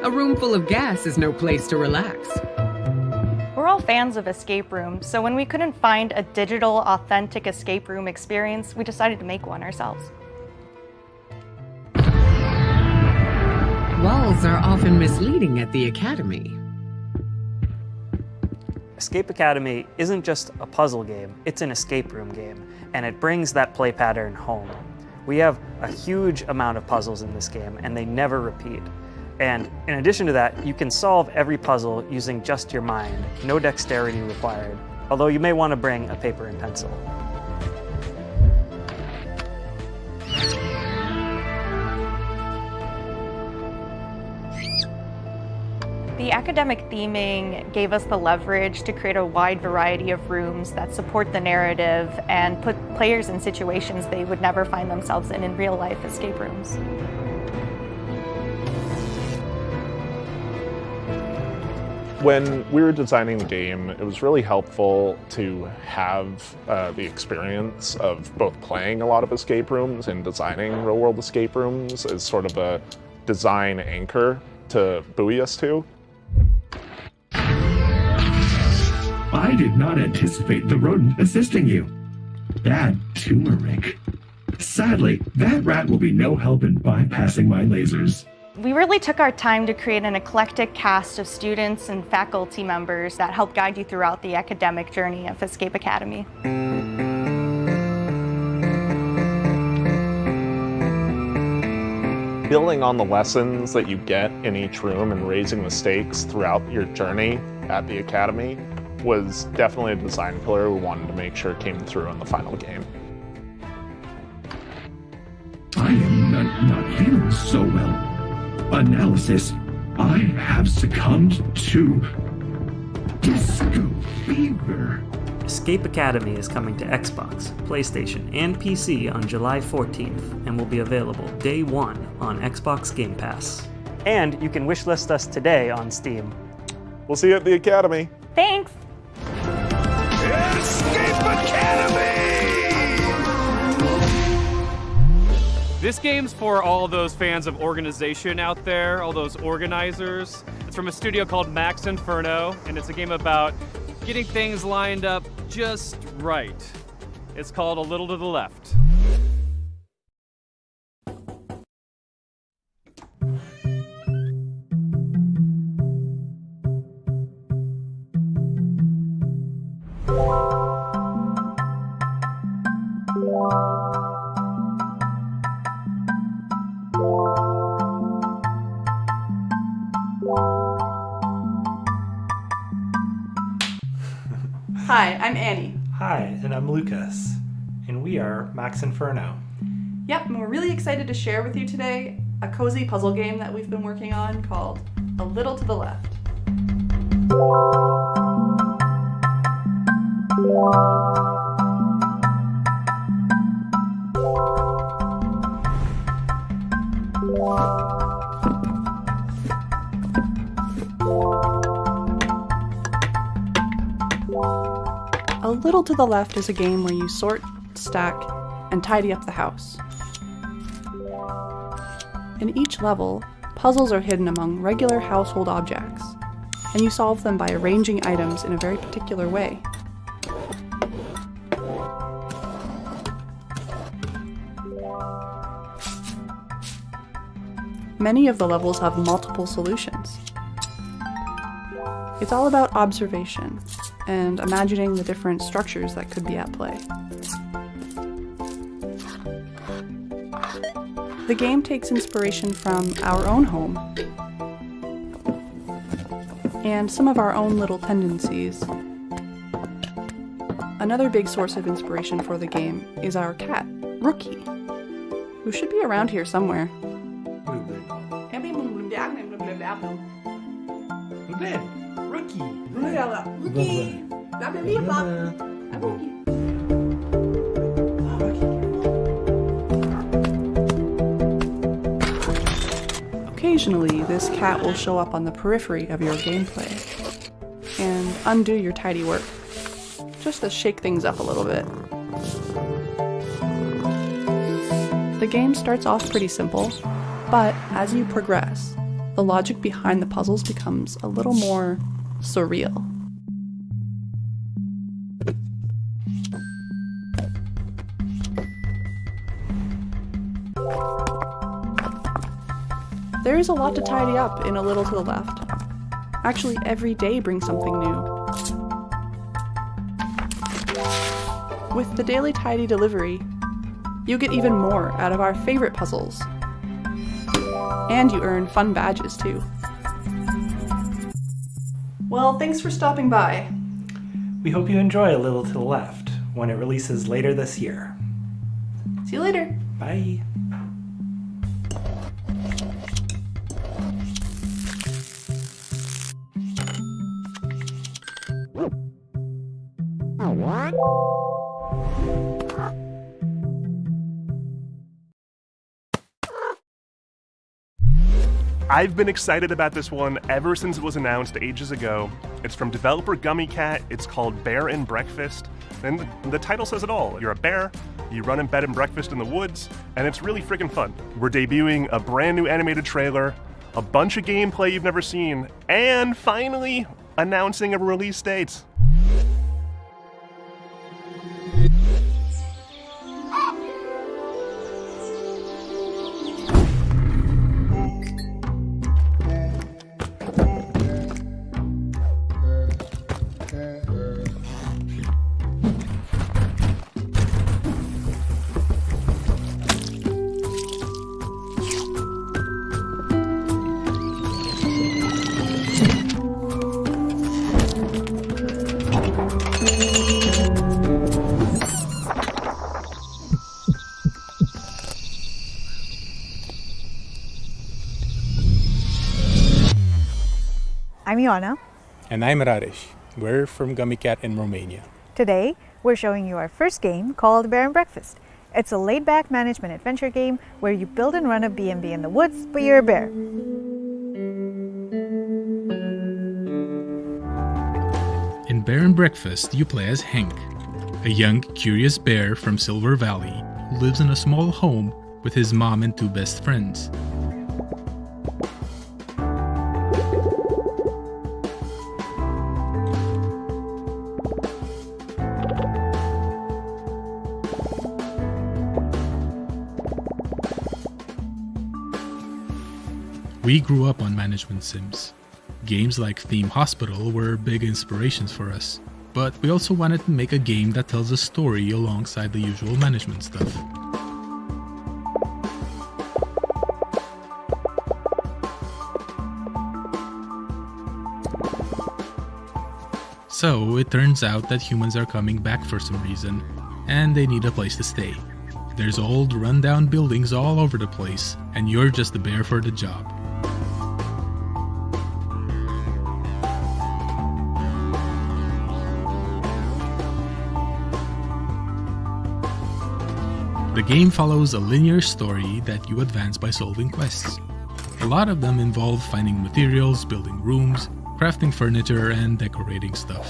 A room full of gas is no place to relax. We're all fans of escape rooms, so when we couldn't find a digital, authentic escape room experience, we decided to make one ourselves. Walls are often misleading at the Academy. Escape Academy isn't just a puzzle game, it's an escape room game, and it brings that play pattern home. We have a huge amount of puzzles in this game, and they never repeat. And in addition to that, you can solve every puzzle using just your mind, no dexterity required, although you may want to bring a paper and pencil. The academic theming gave us the leverage to create a wide variety of rooms that support the narrative and put players in situations they would never find themselves in real-life escape rooms. When we were designing the game, it was really helpful to have the experience of both playing a lot of escape rooms and designing real-world escape rooms as sort of a design anchor to buoy us to. I did not anticipate the rodent assisting you. Bad turmeric. Sadly, that rat will be no help in bypassing my lasers. We really took our time to create an eclectic cast of students and faculty members that help guide you throughout the academic journey of Escape Academy. Building on the lessons that you get in each room and raising the stakes throughout your journey at the Academy was definitely a design pillar we wanted to make sure came through in the final game. I am not feeling so well. Analysis, I have succumbed to disco fever. Escape Academy is coming to Xbox, PlayStation, and PC on July 14th and will be available day one on Xbox Game Pass. And you can wishlist us today on Steam. We'll see you at the Academy. Thanks! Escape Academy! This game's for all those fans of organization out there, all those organizers. It's from a studio called Max Inferno, and it's a game about getting things lined up just right. It's called A Little to the Left. Hi, I'm Annie. Hi, and I'm Lucas, and we are Max Inferno. Yep, and we're really excited to share with you today a cozy puzzle game that we've been working on called A Little to the Left. A Little to the Left is a game where you sort, stack, and tidy up the house. In each level, puzzles are hidden among regular household objects, and you solve them by arranging items in a very particular way. Many of the levels have multiple solutions. It's all about observation and imagining the different structures that could be at play. The game takes inspiration from our own home and some of our own little tendencies. Another big source of inspiration for the game is our cat, Rookie, who should be around here somewhere. Occasionally, this cat will show up on the periphery of your gameplay and undo your tidy work, just to shake things up a little bit. The game starts off pretty simple, but as you progress, the logic behind the puzzles becomes a little more surreal. There is a lot to tidy up in A Little to the Left. Actually, every day brings something new. With the daily tidy delivery, You get even more out of our favorite puzzles. And you earn fun badges too. Well, thanks for stopping by. We hope you enjoy A Little to the Left when it releases later this year. See you later. Bye. I've been excited about this one ever since it was announced ages ago. It's from developer Gummy Cat. It's called Bear and Breakfast. And the title says it all. You're a bear, you run in bed and breakfast in the woods, and it's really friggin' fun. We're debuting a brand new animated trailer, a bunch of gameplay you've never seen, and finally announcing a release date. I'm Ioana. And I'm Raresh. We're from Gummy Cat in Romania. Today, we're showing you our first game called Bear and Breakfast. It's a laid-back management adventure game where you build and run a B&B in the woods, but you're a bear. In Bear and Breakfast, you play as Hank, a young, curious bear from Silver Valley who lives in a small home with his mom and two best friends. We grew up on management sims. Games like Theme Hospital were big inspirations for us, but we also wanted to make a game that tells a story alongside the usual management stuff. So it turns out that humans are coming back for some reason, and they need a place to stay. There's old, rundown buildings all over the place, and you're just the bear for the job. The game follows a linear story that you advance by solving quests. A lot of them involve finding materials, building rooms, crafting furniture, and decorating stuff.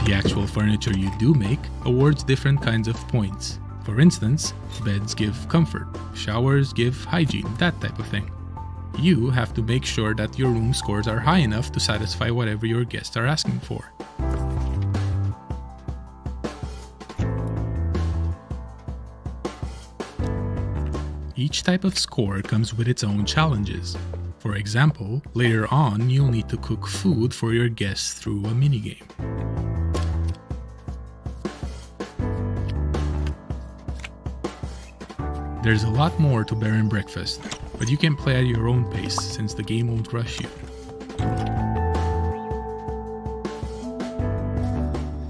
The actual furniture you do make awards different kinds of points. For instance, beds give comfort, showers give hygiene, that type of thing. You have to make sure that your room scores are high enough to satisfy whatever your guests are asking for. Each type of score comes with its own challenges. For example, later on you'll need to cook food for your guests through a minigame. There's a lot more to Bear and Breakfast, but you can play at your own pace since the game won't rush you.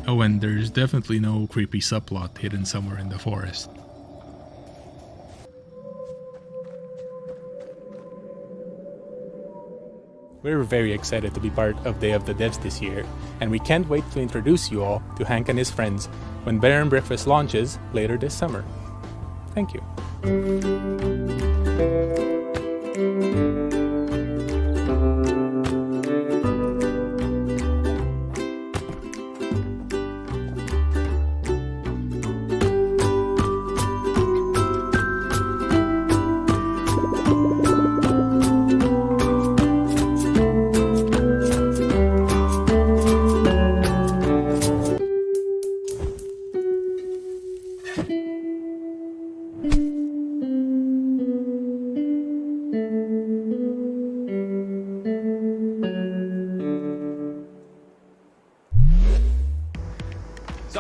Oh, and there's definitely no creepy subplot hidden somewhere in the forest. We're very excited to be part of Day of the Devs this year, and we can't wait to introduce you all to Hank and his friends when Bear and Breakfast launches later this summer. Thank you.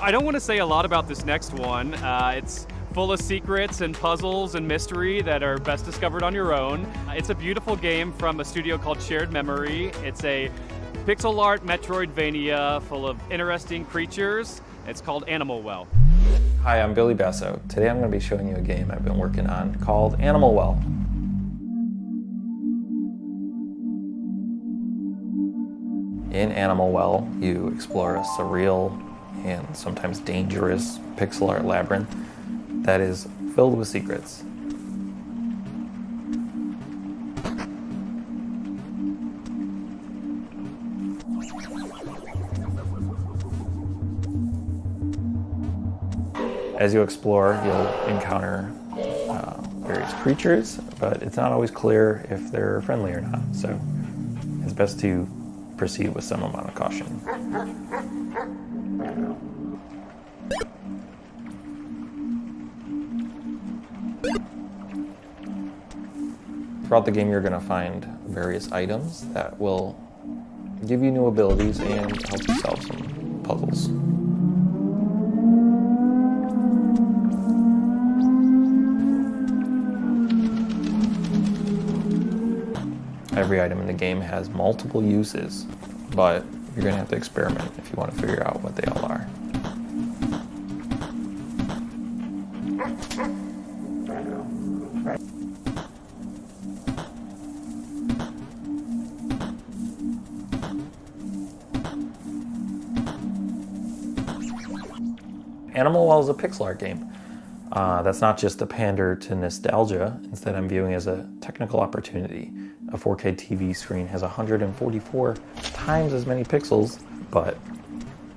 So I don't want to say a lot about this next one. It's full of secrets and puzzles and mystery that are best discovered on your own. It's a beautiful game from a studio called Shared Memory. It's a pixel art Metroidvania full of interesting creatures. It's called Animal Well. Hi, I'm Billy Basso. Today I'm going to be showing you a game I've been working on called Animal Well. In Animal Well, you explore a surreal and sometimes dangerous pixel art labyrinth that is filled with secrets. As you explore, you'll encounter various creatures, but it's not always clear if they're friendly or not, so it's best to proceed with some amount of caution. Throughout the game, you're going to find various items that will give you new abilities and help you solve some puzzles. Every item in the game has multiple uses, but you're going to have to experiment if you want to figure out what they all are. Animal Well is a pixel art game. That's not just a pander to nostalgia. Instead, I'm viewing it as a technical opportunity. A 4K TV screen has 144 times as many pixels, but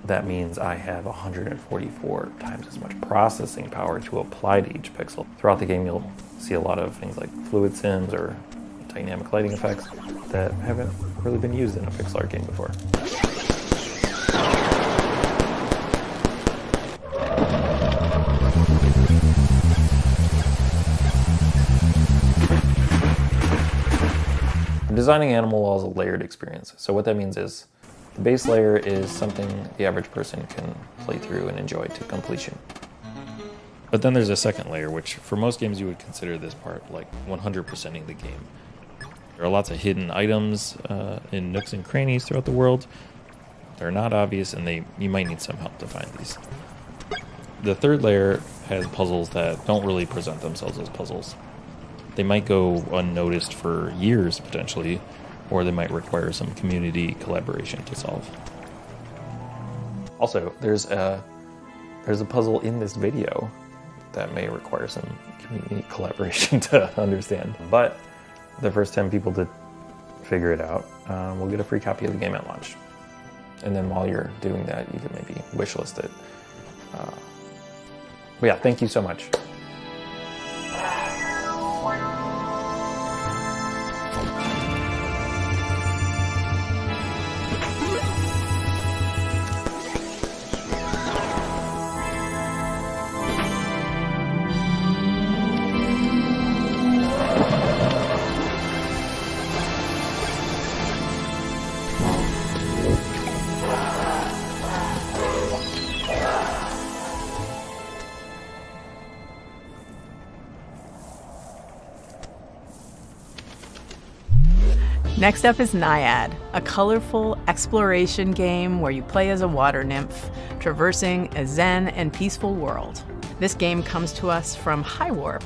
that means I have 144 times as much processing power to apply to each pixel. Throughout the game, you'll see a lot of things like fluid sims or dynamic lighting effects that haven't really been used in a pixel art game before. Designing Animal Well is a layered experience. So what that means is the base layer is something the average person can play through and enjoy to completion. But then there's a second layer, which for most games you would consider this part like 100%ing the game. There are lots of hidden items in nooks and crannies throughout the world. They're not obvious and you might need some help to find these. The third layer has puzzles that don't really present themselves as puzzles. They might go unnoticed for years, potentially, or they might require some community collaboration to solve. Also, there's a puzzle in this video that may require some community collaboration to understand. But the first 10 people to figure it out will get a free copy of the game at launch. And then while you're doing that, you can maybe wishlist it. But yeah, thank you so much. Next up is Naiad, a colorful exploration game where you play as a water nymph, traversing a zen and peaceful world. This game comes to us from Highwarp,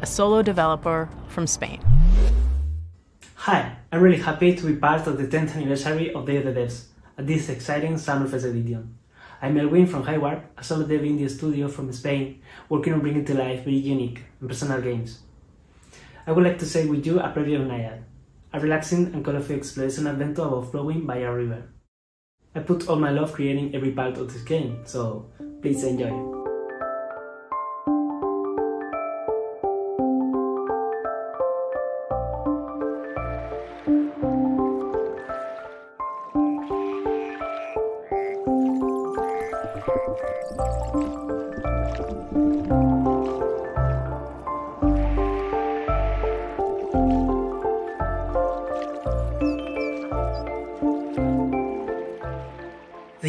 a solo developer from Spain. Hi, I'm really happy to be part of the 10th anniversary of Day of the Devs at this exciting Summerfest edition. I'm Melwin from Highwarp, a solo dev indie studio from Spain, working on bringing to life very unique and personal games. I would like to share with you a preview of Naiad, a relaxing and colorful exploration adventure overflowing by a river. I put all my love creating every part of this game, so please enjoy.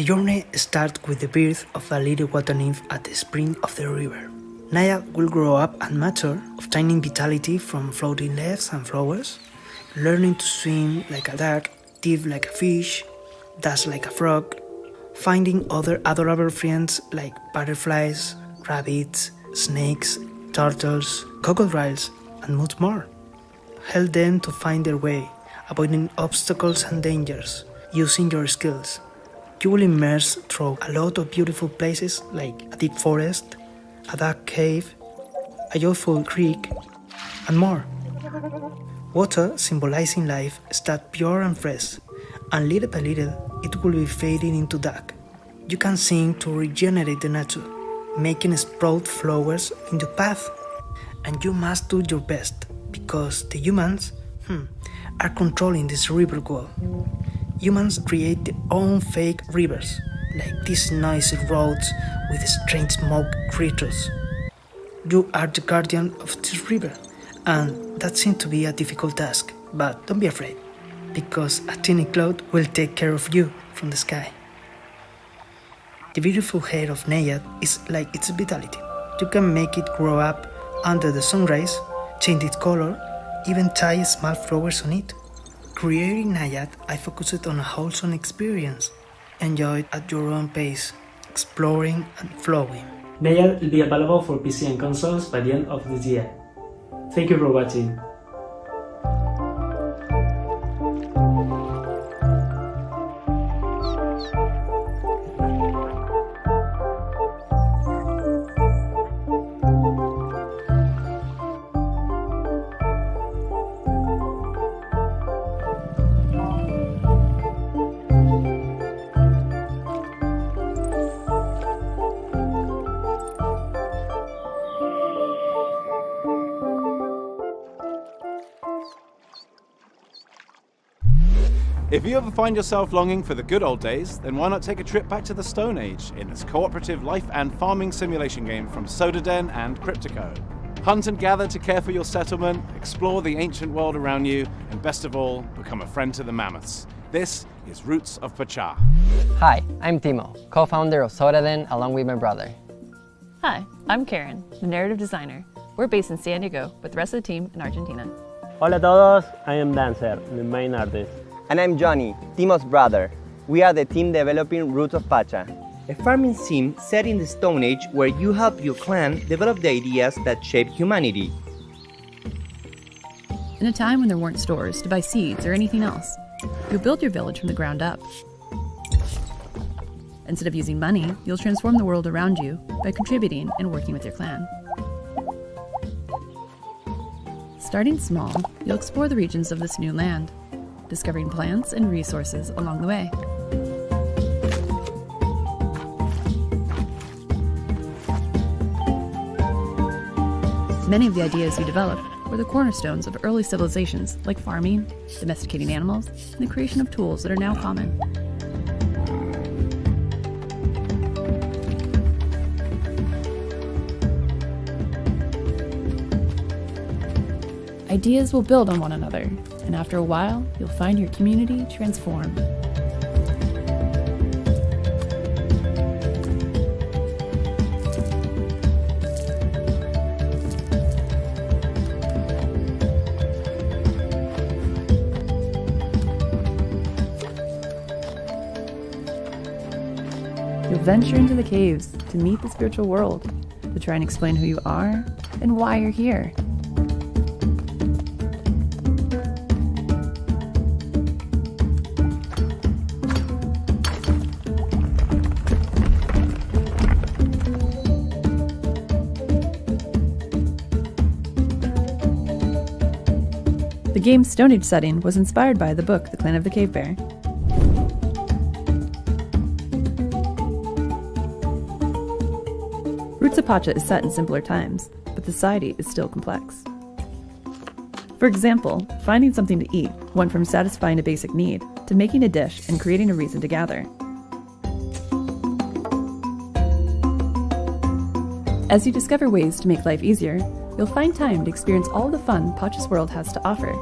The journey starts with the birth of a little water nymph at the spring of the river. Naiad will grow up and mature, obtaining vitality from floating leaves and flowers, learning to swim like a duck, dive like a fish, dance like a frog, finding other adorable friends like butterflies, rabbits, snakes, turtles, crocodiles, and much more. Help them to find their way, avoiding obstacles and dangers, using your skills. You will immerse through a lot of beautiful places like a deep forest, a dark cave, a joyful creek, and more. Water, symbolizing life, starts pure and fresh, and little by little it will be fading into dark. You can sing to regenerate the nature, making sprout flowers in your path. And you must do your best, because the humans are controlling this river wall. Humans create their own fake rivers, like these noisy roads with strange smoke creatures. You are the guardian of this river, and that seems to be a difficult task, but don't be afraid, because a tiny cloud will take care of you from the sky. The beautiful hair of Naiad is like its vitality. You can make it grow up under the sun rays, change its color, even tie small flowers on it. Creating Naiad, I focused on a wholesome experience. Enjoy it at your own pace, exploring and flowing. Naiad will be available for PC and consoles by the end of this year. Thank you for watching. If you ever find yourself longing for the good old days, then why not take a trip back to the Stone Age in this cooperative life and farming simulation game from Sodaden and Cryptico. Hunt and gather to care for your settlement, explore the ancient world around you, and best of all, become a friend to the mammoths. This is Roots of Pacha. Hi, I'm Timo, co-founder of Sodaden along with my brother. Hi, I'm Karen, the narrative designer. We're based in San Diego, with the rest of the team in Argentina. Hola a todos, I am Dancer, the main artist. And I'm Johnny, Timo's brother. We are the team developing Roots of Pacha, a farming sim set in the Stone Age where you help your clan develop the ideas that shape humanity. In a time when there weren't stores to buy seeds or anything else, you'll build your village from the ground up. Instead of using money, you'll transform the world around you by contributing and working with your clan. Starting small, you'll explore the regions of this new land, discovering plants and resources along the way. Many of the ideas you developed were the cornerstones of early civilizations like farming, domesticating animals, and the creation of tools that are now common. Ideas will build on one another, and after a while, you'll find your community transformed. You'll venture into the caves to meet the spiritual world, to try and explain who you are and why you're here. The game's Stone Age setting was inspired by the book The Clan of the Cave Bear. Roots of Pacha is set in simpler times, but society is still complex. For example, finding something to eat went from satisfying a basic need to making a dish and creating a reason to gather. As you discover ways to make life easier, you'll find time to experience all the fun Pacha's world has to offer.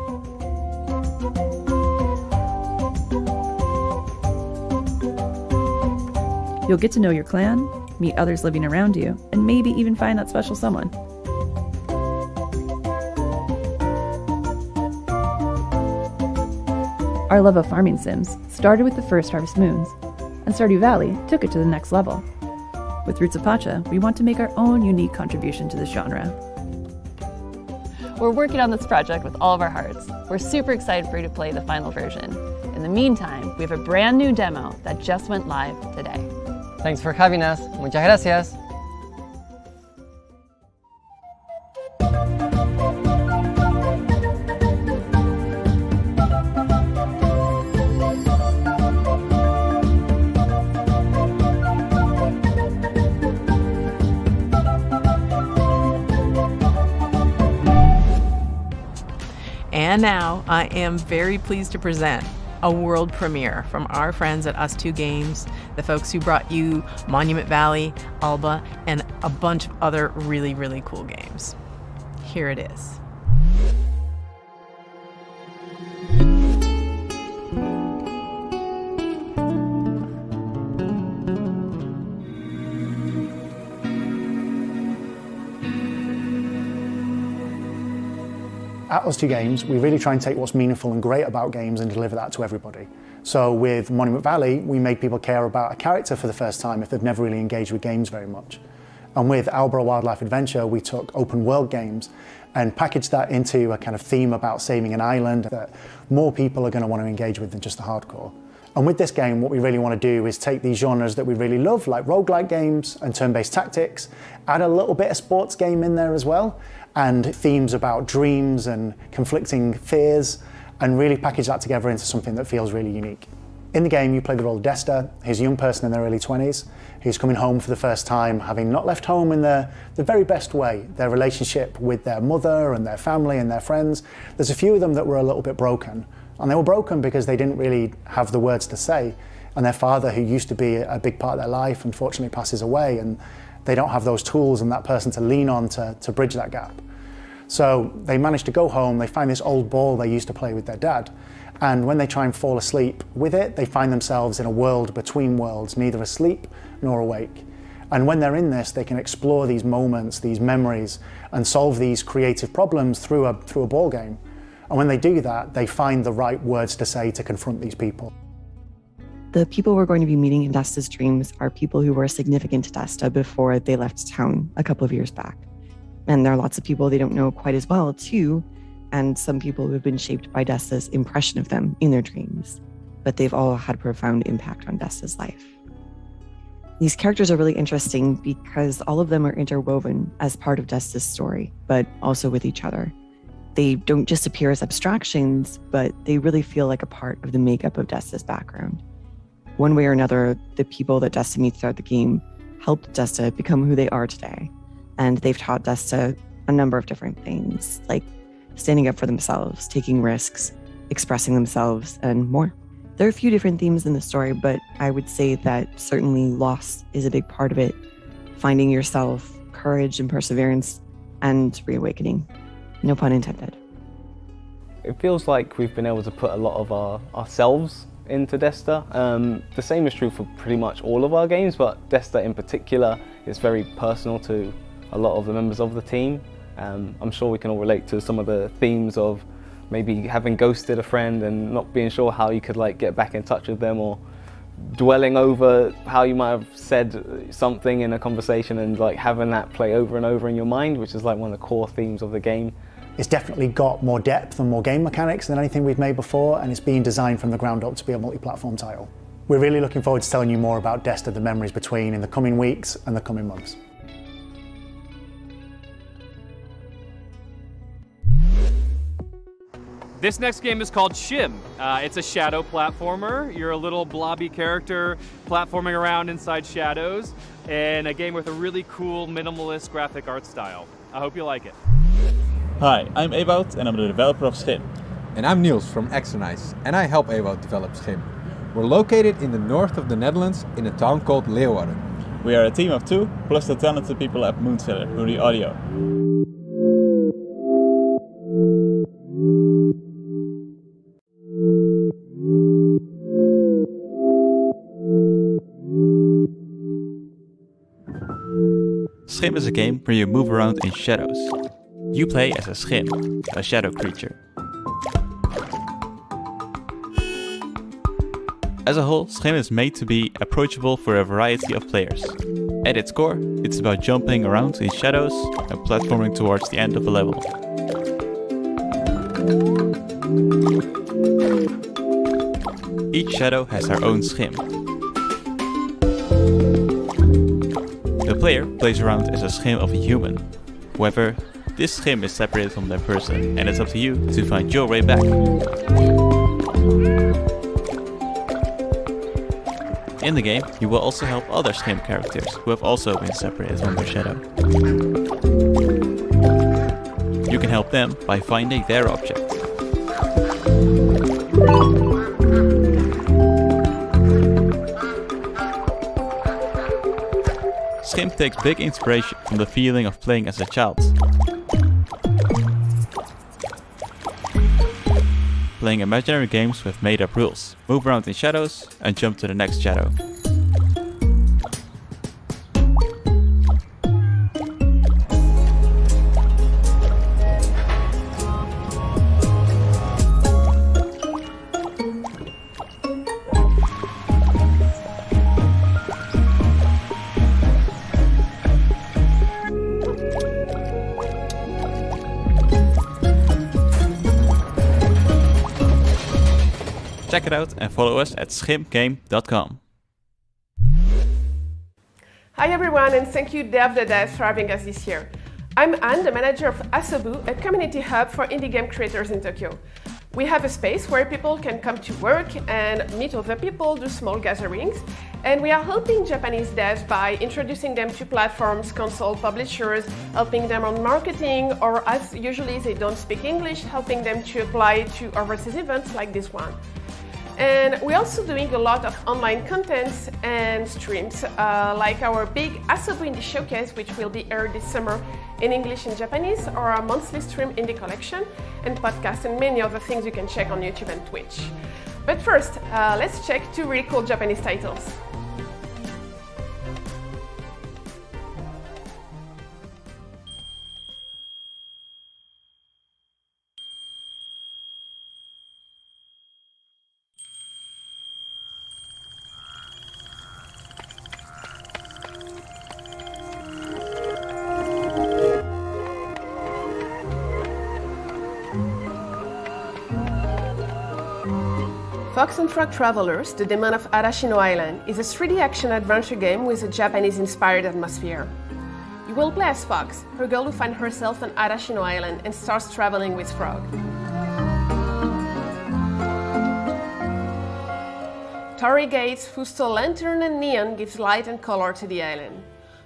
You'll get to know your clan, meet others living around you, and maybe even find that special someone. Our love of farming sims started with the first Harvest Moons, and Stardew Valley took it to the next level. With Roots of Pacha, we want to make our own unique contribution to this genre. We're working on this project with all of our hearts. We're super excited for you to play the final version. In the meantime, we have a brand new demo that just went live today. Thanks for having us. Muchas gracias. And now I am very pleased to present a world premiere from our friends at Us2 Games, the folks who brought you Monument Valley, Alba, and a bunch of other really, really cool games. Here it is. At Us2 Games, we really try and take what's meaningful and great about games and deliver that to everybody. So with Monument Valley, we made people care about a character for the first time if they've never really engaged with games very much. And with Alba Wildlife Adventure, we took open world games and packaged that into a kind of theme about saving an island that more people are going to want to engage with than just the hardcore. And with this game, what we really want to do is take these genres that we really love, like roguelike games and turn-based tactics, add a little bit of sports game in there as well, and themes about dreams and conflicting fears, and really package that together into something that feels really unique. In the game, you play the role of Desta, who's a young person in their early 20s, who's coming home for the first time, having not left home in the very best way. Their relationship with their mother and their family and their friends, there's a few of them that were a little bit broken. And they were broken because they didn't really have the words to say. And their father, who used to be a big part of their life, unfortunately passes away, and they don't have those tools and that person to lean on to bridge that gap. So they manage to go home, they find this old ball they used to play with their dad, and when they try and fall asleep with it, they find themselves in a world between worlds, neither asleep nor awake. And when they're in this, they can explore these moments, these memories, and solve these creative problems through a ball game. And when they do that, they find the right words to say to confront these people. The people we're going to be meeting in Desta's dreams are people who were significant to Desta before they left town a couple of years back. And there are lots of people they don't know quite as well, too, and some people who have been shaped by Desta's impression of them in their dreams. But they've all had a profound impact on Desta's life. These characters are really interesting because all of them are interwoven as part of Desta's story, but also with each other. They don't just appear as abstractions, but they really feel like a part of the makeup of Desta's background. One way or another, the people that Desta meets throughout the game helped Desta become who they are today. And they've taught Desta a number of different things, like standing up for themselves, taking risks, expressing themselves, and more. There are a few different themes in the story, but I would say that certainly loss is a big part of it. Finding yourself, courage and perseverance, and reawakening. No pun intended. It feels like we've been able to put a lot of ourselves into Desta. The same is true for pretty much all of our games, but Desta in particular is very personal to a lot of the members of the team. I'm sure we can all relate to some of the themes of maybe having ghosted a friend and not being sure how you could get back in touch with them, or dwelling over how you might have said something in a conversation and having that play over and over in your mind, which is one of the core themes of the game. It's definitely got more depth and more game mechanics than anything we've made before, and it's being designed from the ground up to be a multi-platform title. We're really looking forward to telling you more about Desta: The Memories Between in the coming weeks and the coming months. This next game is called Shim. It's a shadow platformer. You're a little blobby character platforming around inside shadows, and a game with a really cool minimalist graphic art style. I hope you like it. Hi, I'm Ewout and I'm the developer of Schim. And I'm Niels from Exernice, and I help Ewout develop Schim. We're located in the north of the Netherlands in a town called Leeuwarden. We are a team of 2, plus the talented people at MZERO who do the audio. Schim is a game where you move around in shadows. You play as a schim, a shadow creature. As a whole, Schim is made to be approachable for a variety of players. At its core, it's about jumping around in shadows and platforming towards the end of a level. Each shadow has their own schim. The player plays around as a schim of a human. However, this schim is separated from their person, and it's up to you to find your way back. In the game, you will also help other schim characters who have also been separated from their shadow. You can help them by finding their object. Schim takes big inspiration from the feeling of playing as a child. Playing imaginary games with made-up rules, move around in shadows, and jump to the next shadow. Check it out and follow us at schimgame.com. Hi everyone, and thank you Dev the Devs for having us this year. I'm Anne, the manager of Asobu, a community hub for indie game creators in Tokyo. We have a space where people can come to work and meet other people, do small gatherings, and we are helping Japanese devs by introducing them to platforms, console publishers, helping them on marketing, or as usually they don't speak English, helping them to apply to overseas events like this one. And we're also doing a lot of online contents and streams, like our big Asobu Indie Showcase, which will be aired this summer in English and Japanese, or our monthly stream Indie Collection, and podcasts, and many other things you can check on YouTube and Twitch. But first, let's check two really cool Japanese titles. Fox and Frog Travelers, The Demon of Arashino Island, is a 3D action-adventure game with a Japanese-inspired atmosphere. You will play as Fox, her girl who finds herself on Arashino Island and starts traveling with Frog. Torii gates, fusto lantern and neon gives light and color to the island.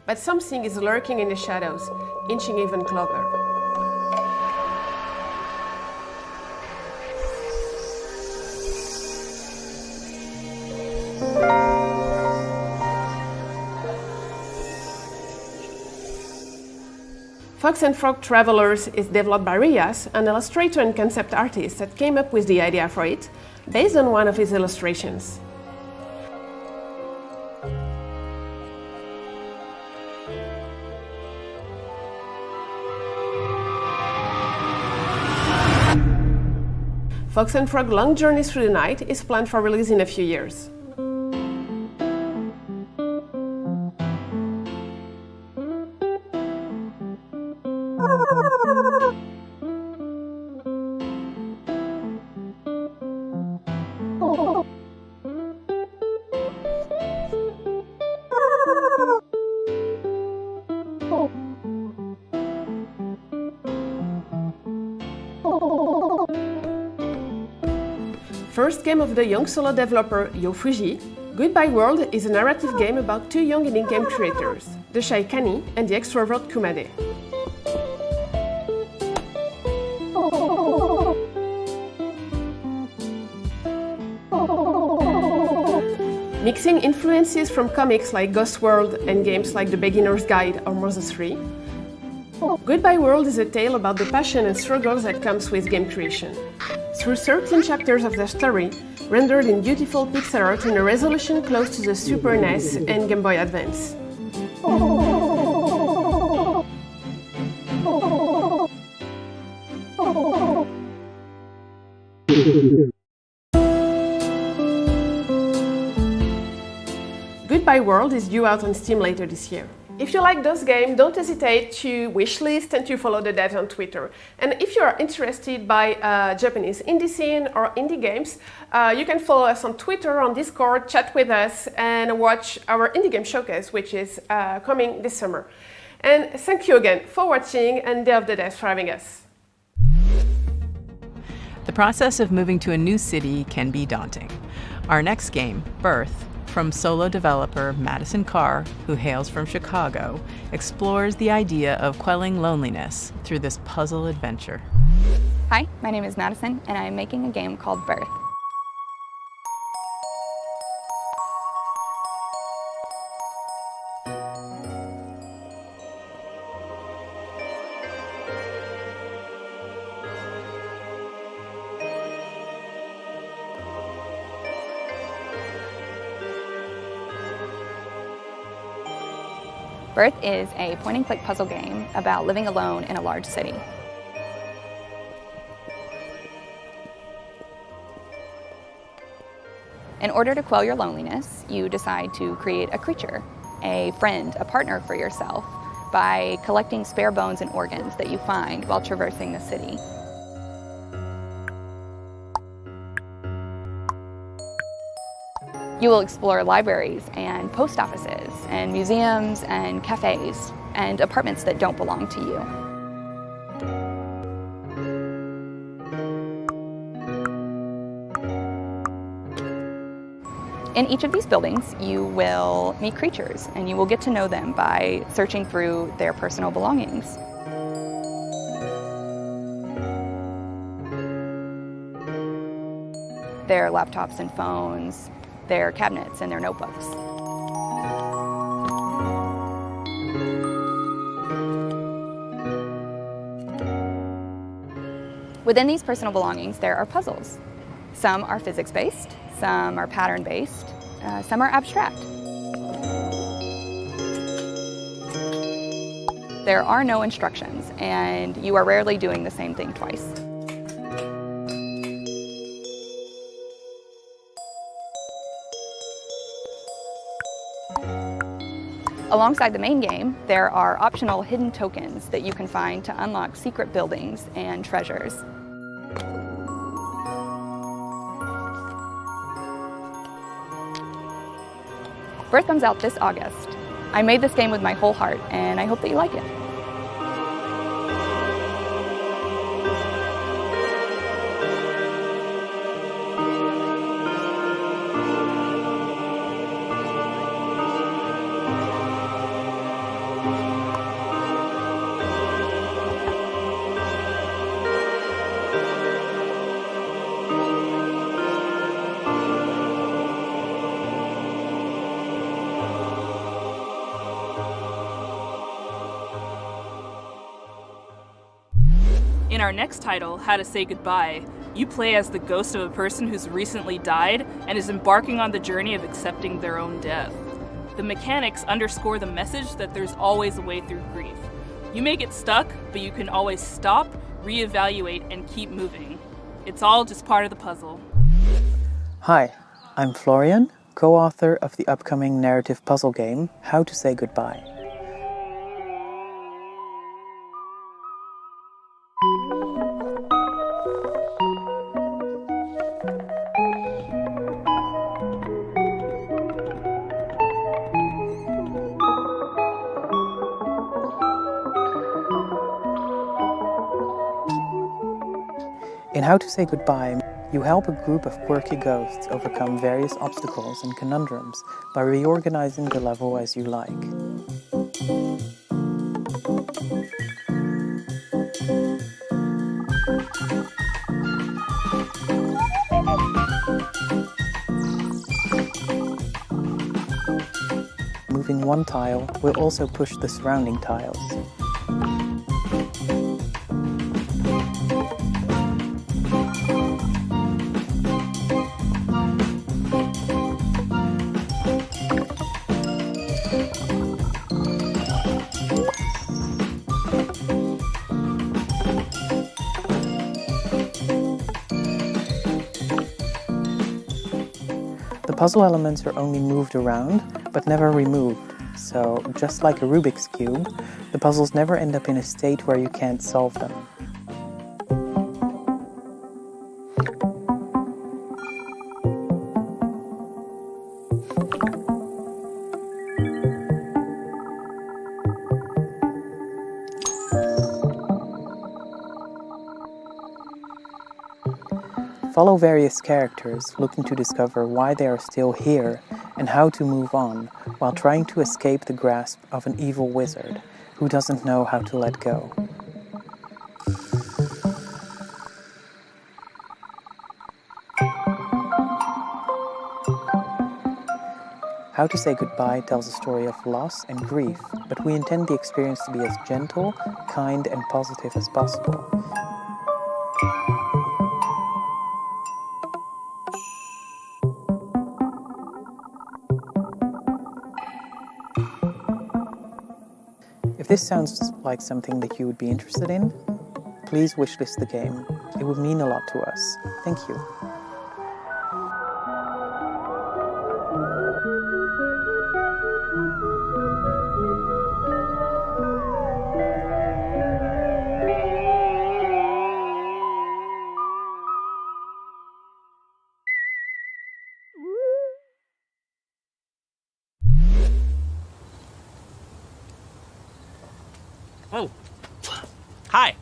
But something is lurking in the shadows, inching even closer. Fox and Frog Travelers is developed by Rias, an illustrator and concept artist that came up with the idea for it, based on one of his illustrations. Fox and Frog Long Journey Through the Night is planned for release in a few years. First game of the young solo developer Yo Fuji, Goodbye World is a narrative game about two young indie game creators, the shy Kani and the extrovert Kumade. Mixing influences from comics like Ghost World and games like The Beginner's Guide or Mother 3, Goodbye World is a tale about the passion and struggles that comes with game creation. Through 13 chapters of the story, rendered in beautiful pixel art in a resolution close to the Super NES and Game Boy Advance. Goodbye World is due out on Steam later this year. If you like those games, don't hesitate to wishlist and to follow the devs on Twitter. And if you are interested by Japanese indie scene or indie games, you can follow us on Twitter, on Discord, chat with us, and watch our Indie Game Showcase, which is coming this summer. And thank you again for watching, and Day of the Devs for having us. The process of moving to a new city can be daunting. Our next game, Birth, from solo developer Madison Carr, who hails from Chicago, explores the idea of quelling loneliness through this puzzle adventure. Hi, my name is Madison, and I am making a game called Birth. Birth is a point-and-click puzzle game about living alone in a large city. In order to quell your loneliness, you decide to create a creature, a friend, a partner for yourself, by collecting spare bones and organs that you find while traversing the city. You will explore libraries and post offices and museums and cafes and apartments that don't belong to you. In each of these buildings, you will meet creatures, and you will get to know them by searching through their personal belongings. Their laptops and phones, their cabinets and their notebooks. Within these personal belongings, there are puzzles. Some are physics-based, some are pattern-based, some are abstract. There are no instructions, and you are rarely doing the same thing twice. Alongside the main game, there are optional hidden tokens that you can find to unlock secret buildings and treasures. Birth comes out this August. I made this game with my whole heart, and I hope that you like it. In our next title, How to Say Goodbye, you play as the ghost of a person who's recently died and is embarking on the journey of accepting their own death. The mechanics underscore the message that there's always a way through grief. You may get stuck, but you can always stop, reevaluate, and keep moving. It's all just part of the puzzle. Hi, I'm Florian, co-author of the upcoming narrative puzzle game, How to Say Goodbye. In How to Say Goodbye, you help a group of quirky ghosts overcome various obstacles and conundrums by reorganizing the level as you like. Moving one tile will also push the surrounding tiles. The puzzle elements are only moved around, but never removed. So, just like a Rubik's Cube, the puzzles never end up in a state where you can't solve them. Follow various characters looking to discover why they are still here and how to move on while trying to escape the grasp of an evil wizard who doesn't know how to let go. How to Say Goodbye tells a story of loss and grief, but we intend the experience to be as gentle, kind, and positive as possible. If this sounds like something that you would be interested in, please wishlist the game. It would mean a lot to us. Thank you. Oh, hi.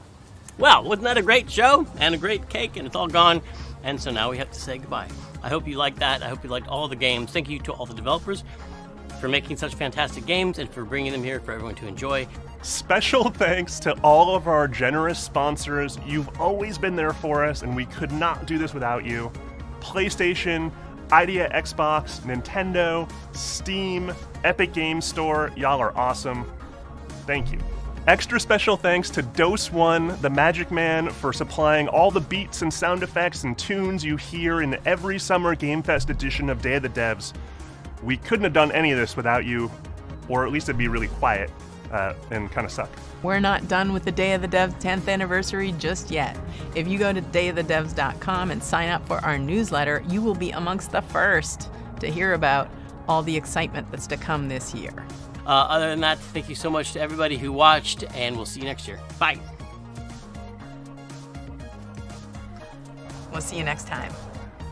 Well, wasn't that a great show? And a great cake, and it's all gone. And so now we have to say goodbye. I hope you liked that. I hope you liked all the games. Thank you to all the developers for making such fantastic games and for bringing them here for everyone to enjoy. Special thanks to all of our generous sponsors. You've always been there for us, and we could not do this without you. PlayStation, Idea Xbox, Nintendo, Steam, Epic Games Store. Y'all are awesome. Thank you. Extra special thanks to Dose One, the Magic Man, for supplying all the beats and sound effects and tunes you hear in every summer Game Fest edition of Day of the Devs. We couldn't have done any of this without you, or at least it'd be really quiet and kind of suck. We're not done with the Day of the Devs 10th anniversary just yet. If you go to dayofthedevs.com and sign up for our newsletter, you will be amongst the first to hear about all the excitement that's to come this year. Other than that, thank you so much to everybody who watched, and we'll see you next year. Bye. We'll see you next time.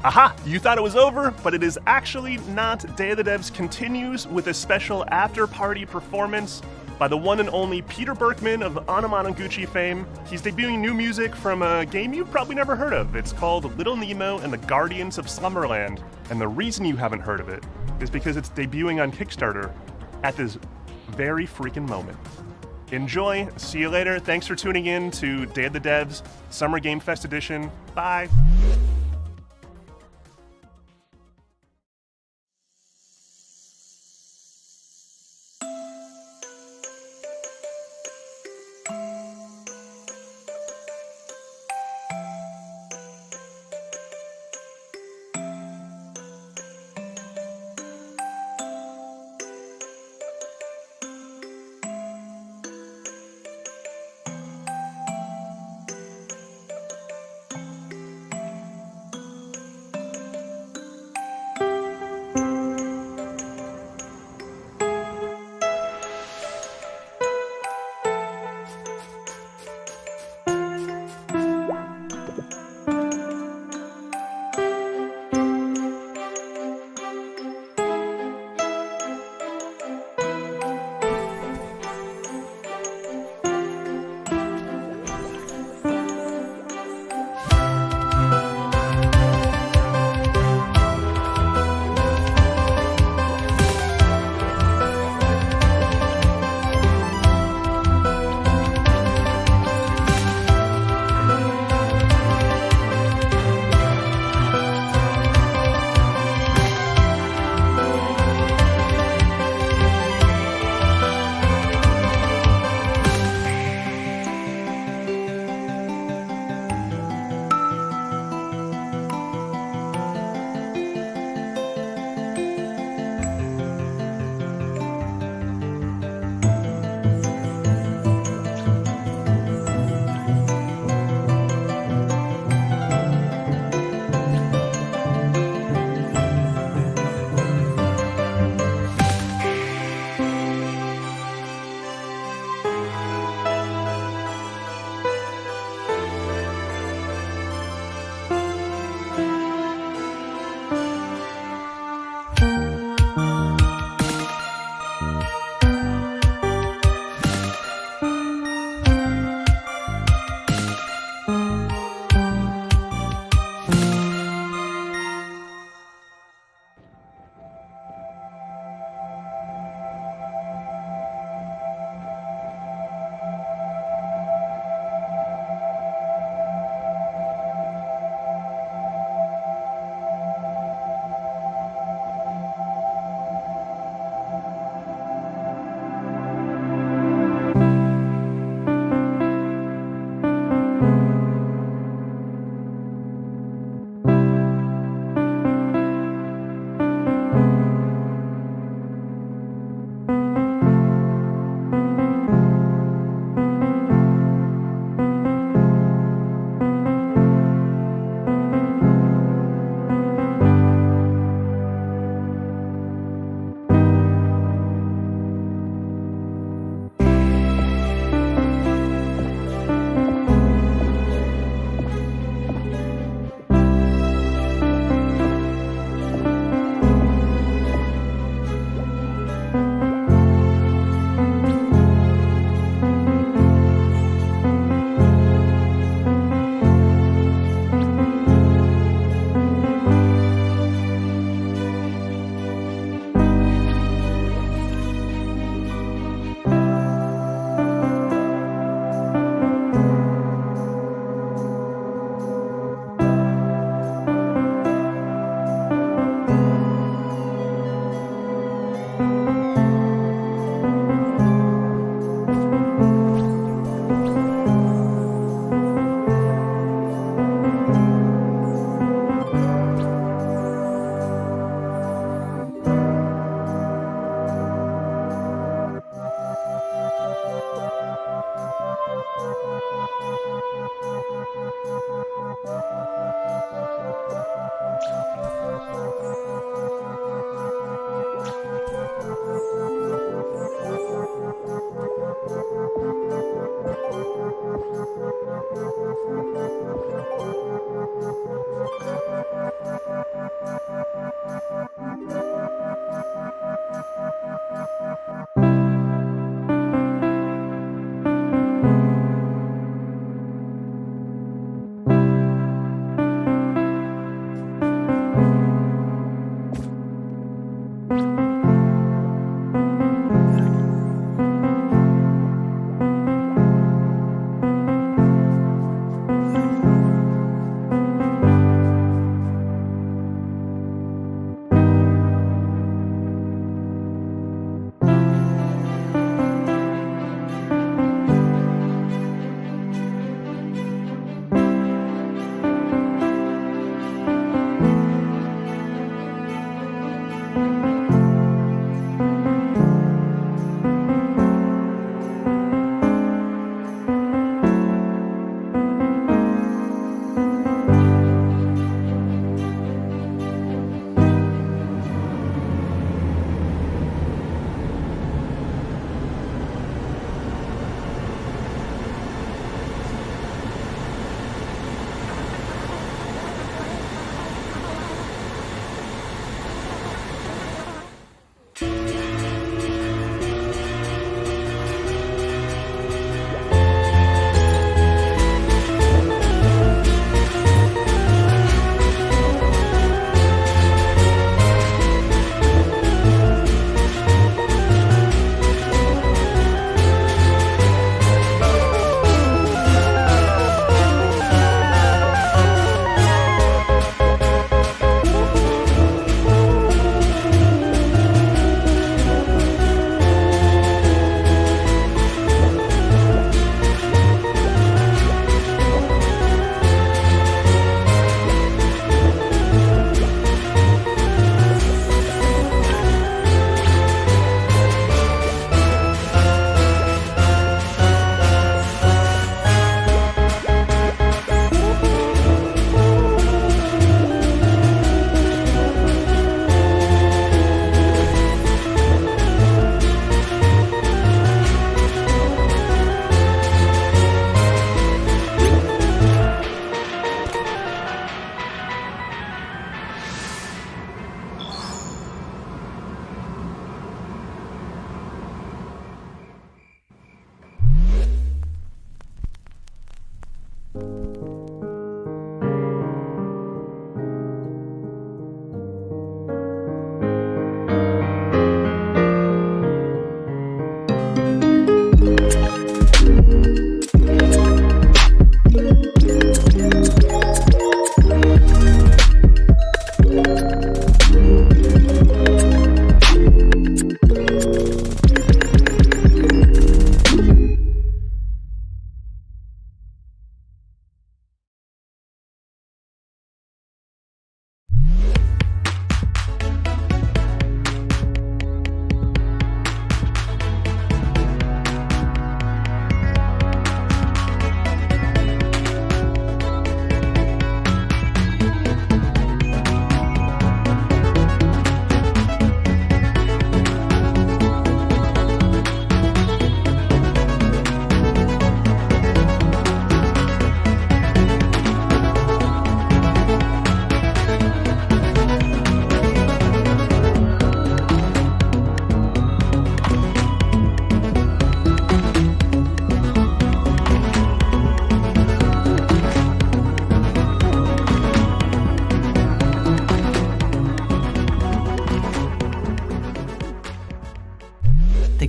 Aha! You thought it was over, but it is actually not. Day of the Devs continues with a special after-party performance by the one and only Peter Berkman of Anamanaguchi fame. He's debuting new music from a game you've probably never heard of. It's called Little Nemo and the Guardians of Slumberland. And the reason you haven't heard of it is because it's debuting on Kickstarter at this very freaking moment. Enjoy. See you later. Thanks for tuning in to Day of the Devs Summer Game Fest Edition. Bye.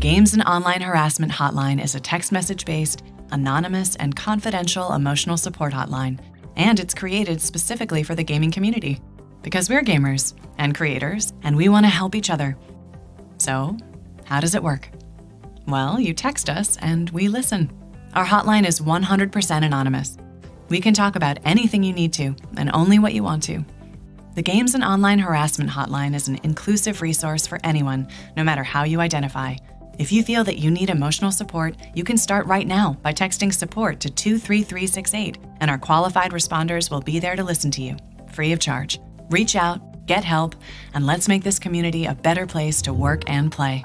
Games and Online Harassment Hotline is a text message-based, anonymous, and confidential emotional support hotline, and it's created specifically for the gaming community. Because we're gamers and creators, and we want to help each other. So, how does it work? Well, you text us and we listen. Our hotline is 100% anonymous. We can talk about anything you need to, and only what you want to. The Games and Online Harassment Hotline is an inclusive resource for anyone, no matter how you identify. If you feel that you need emotional support, you can start right now by texting support to 23368, and our qualified responders will be there to listen to you, free of charge. Reach out, get help, and let's make this community a better place to work and play.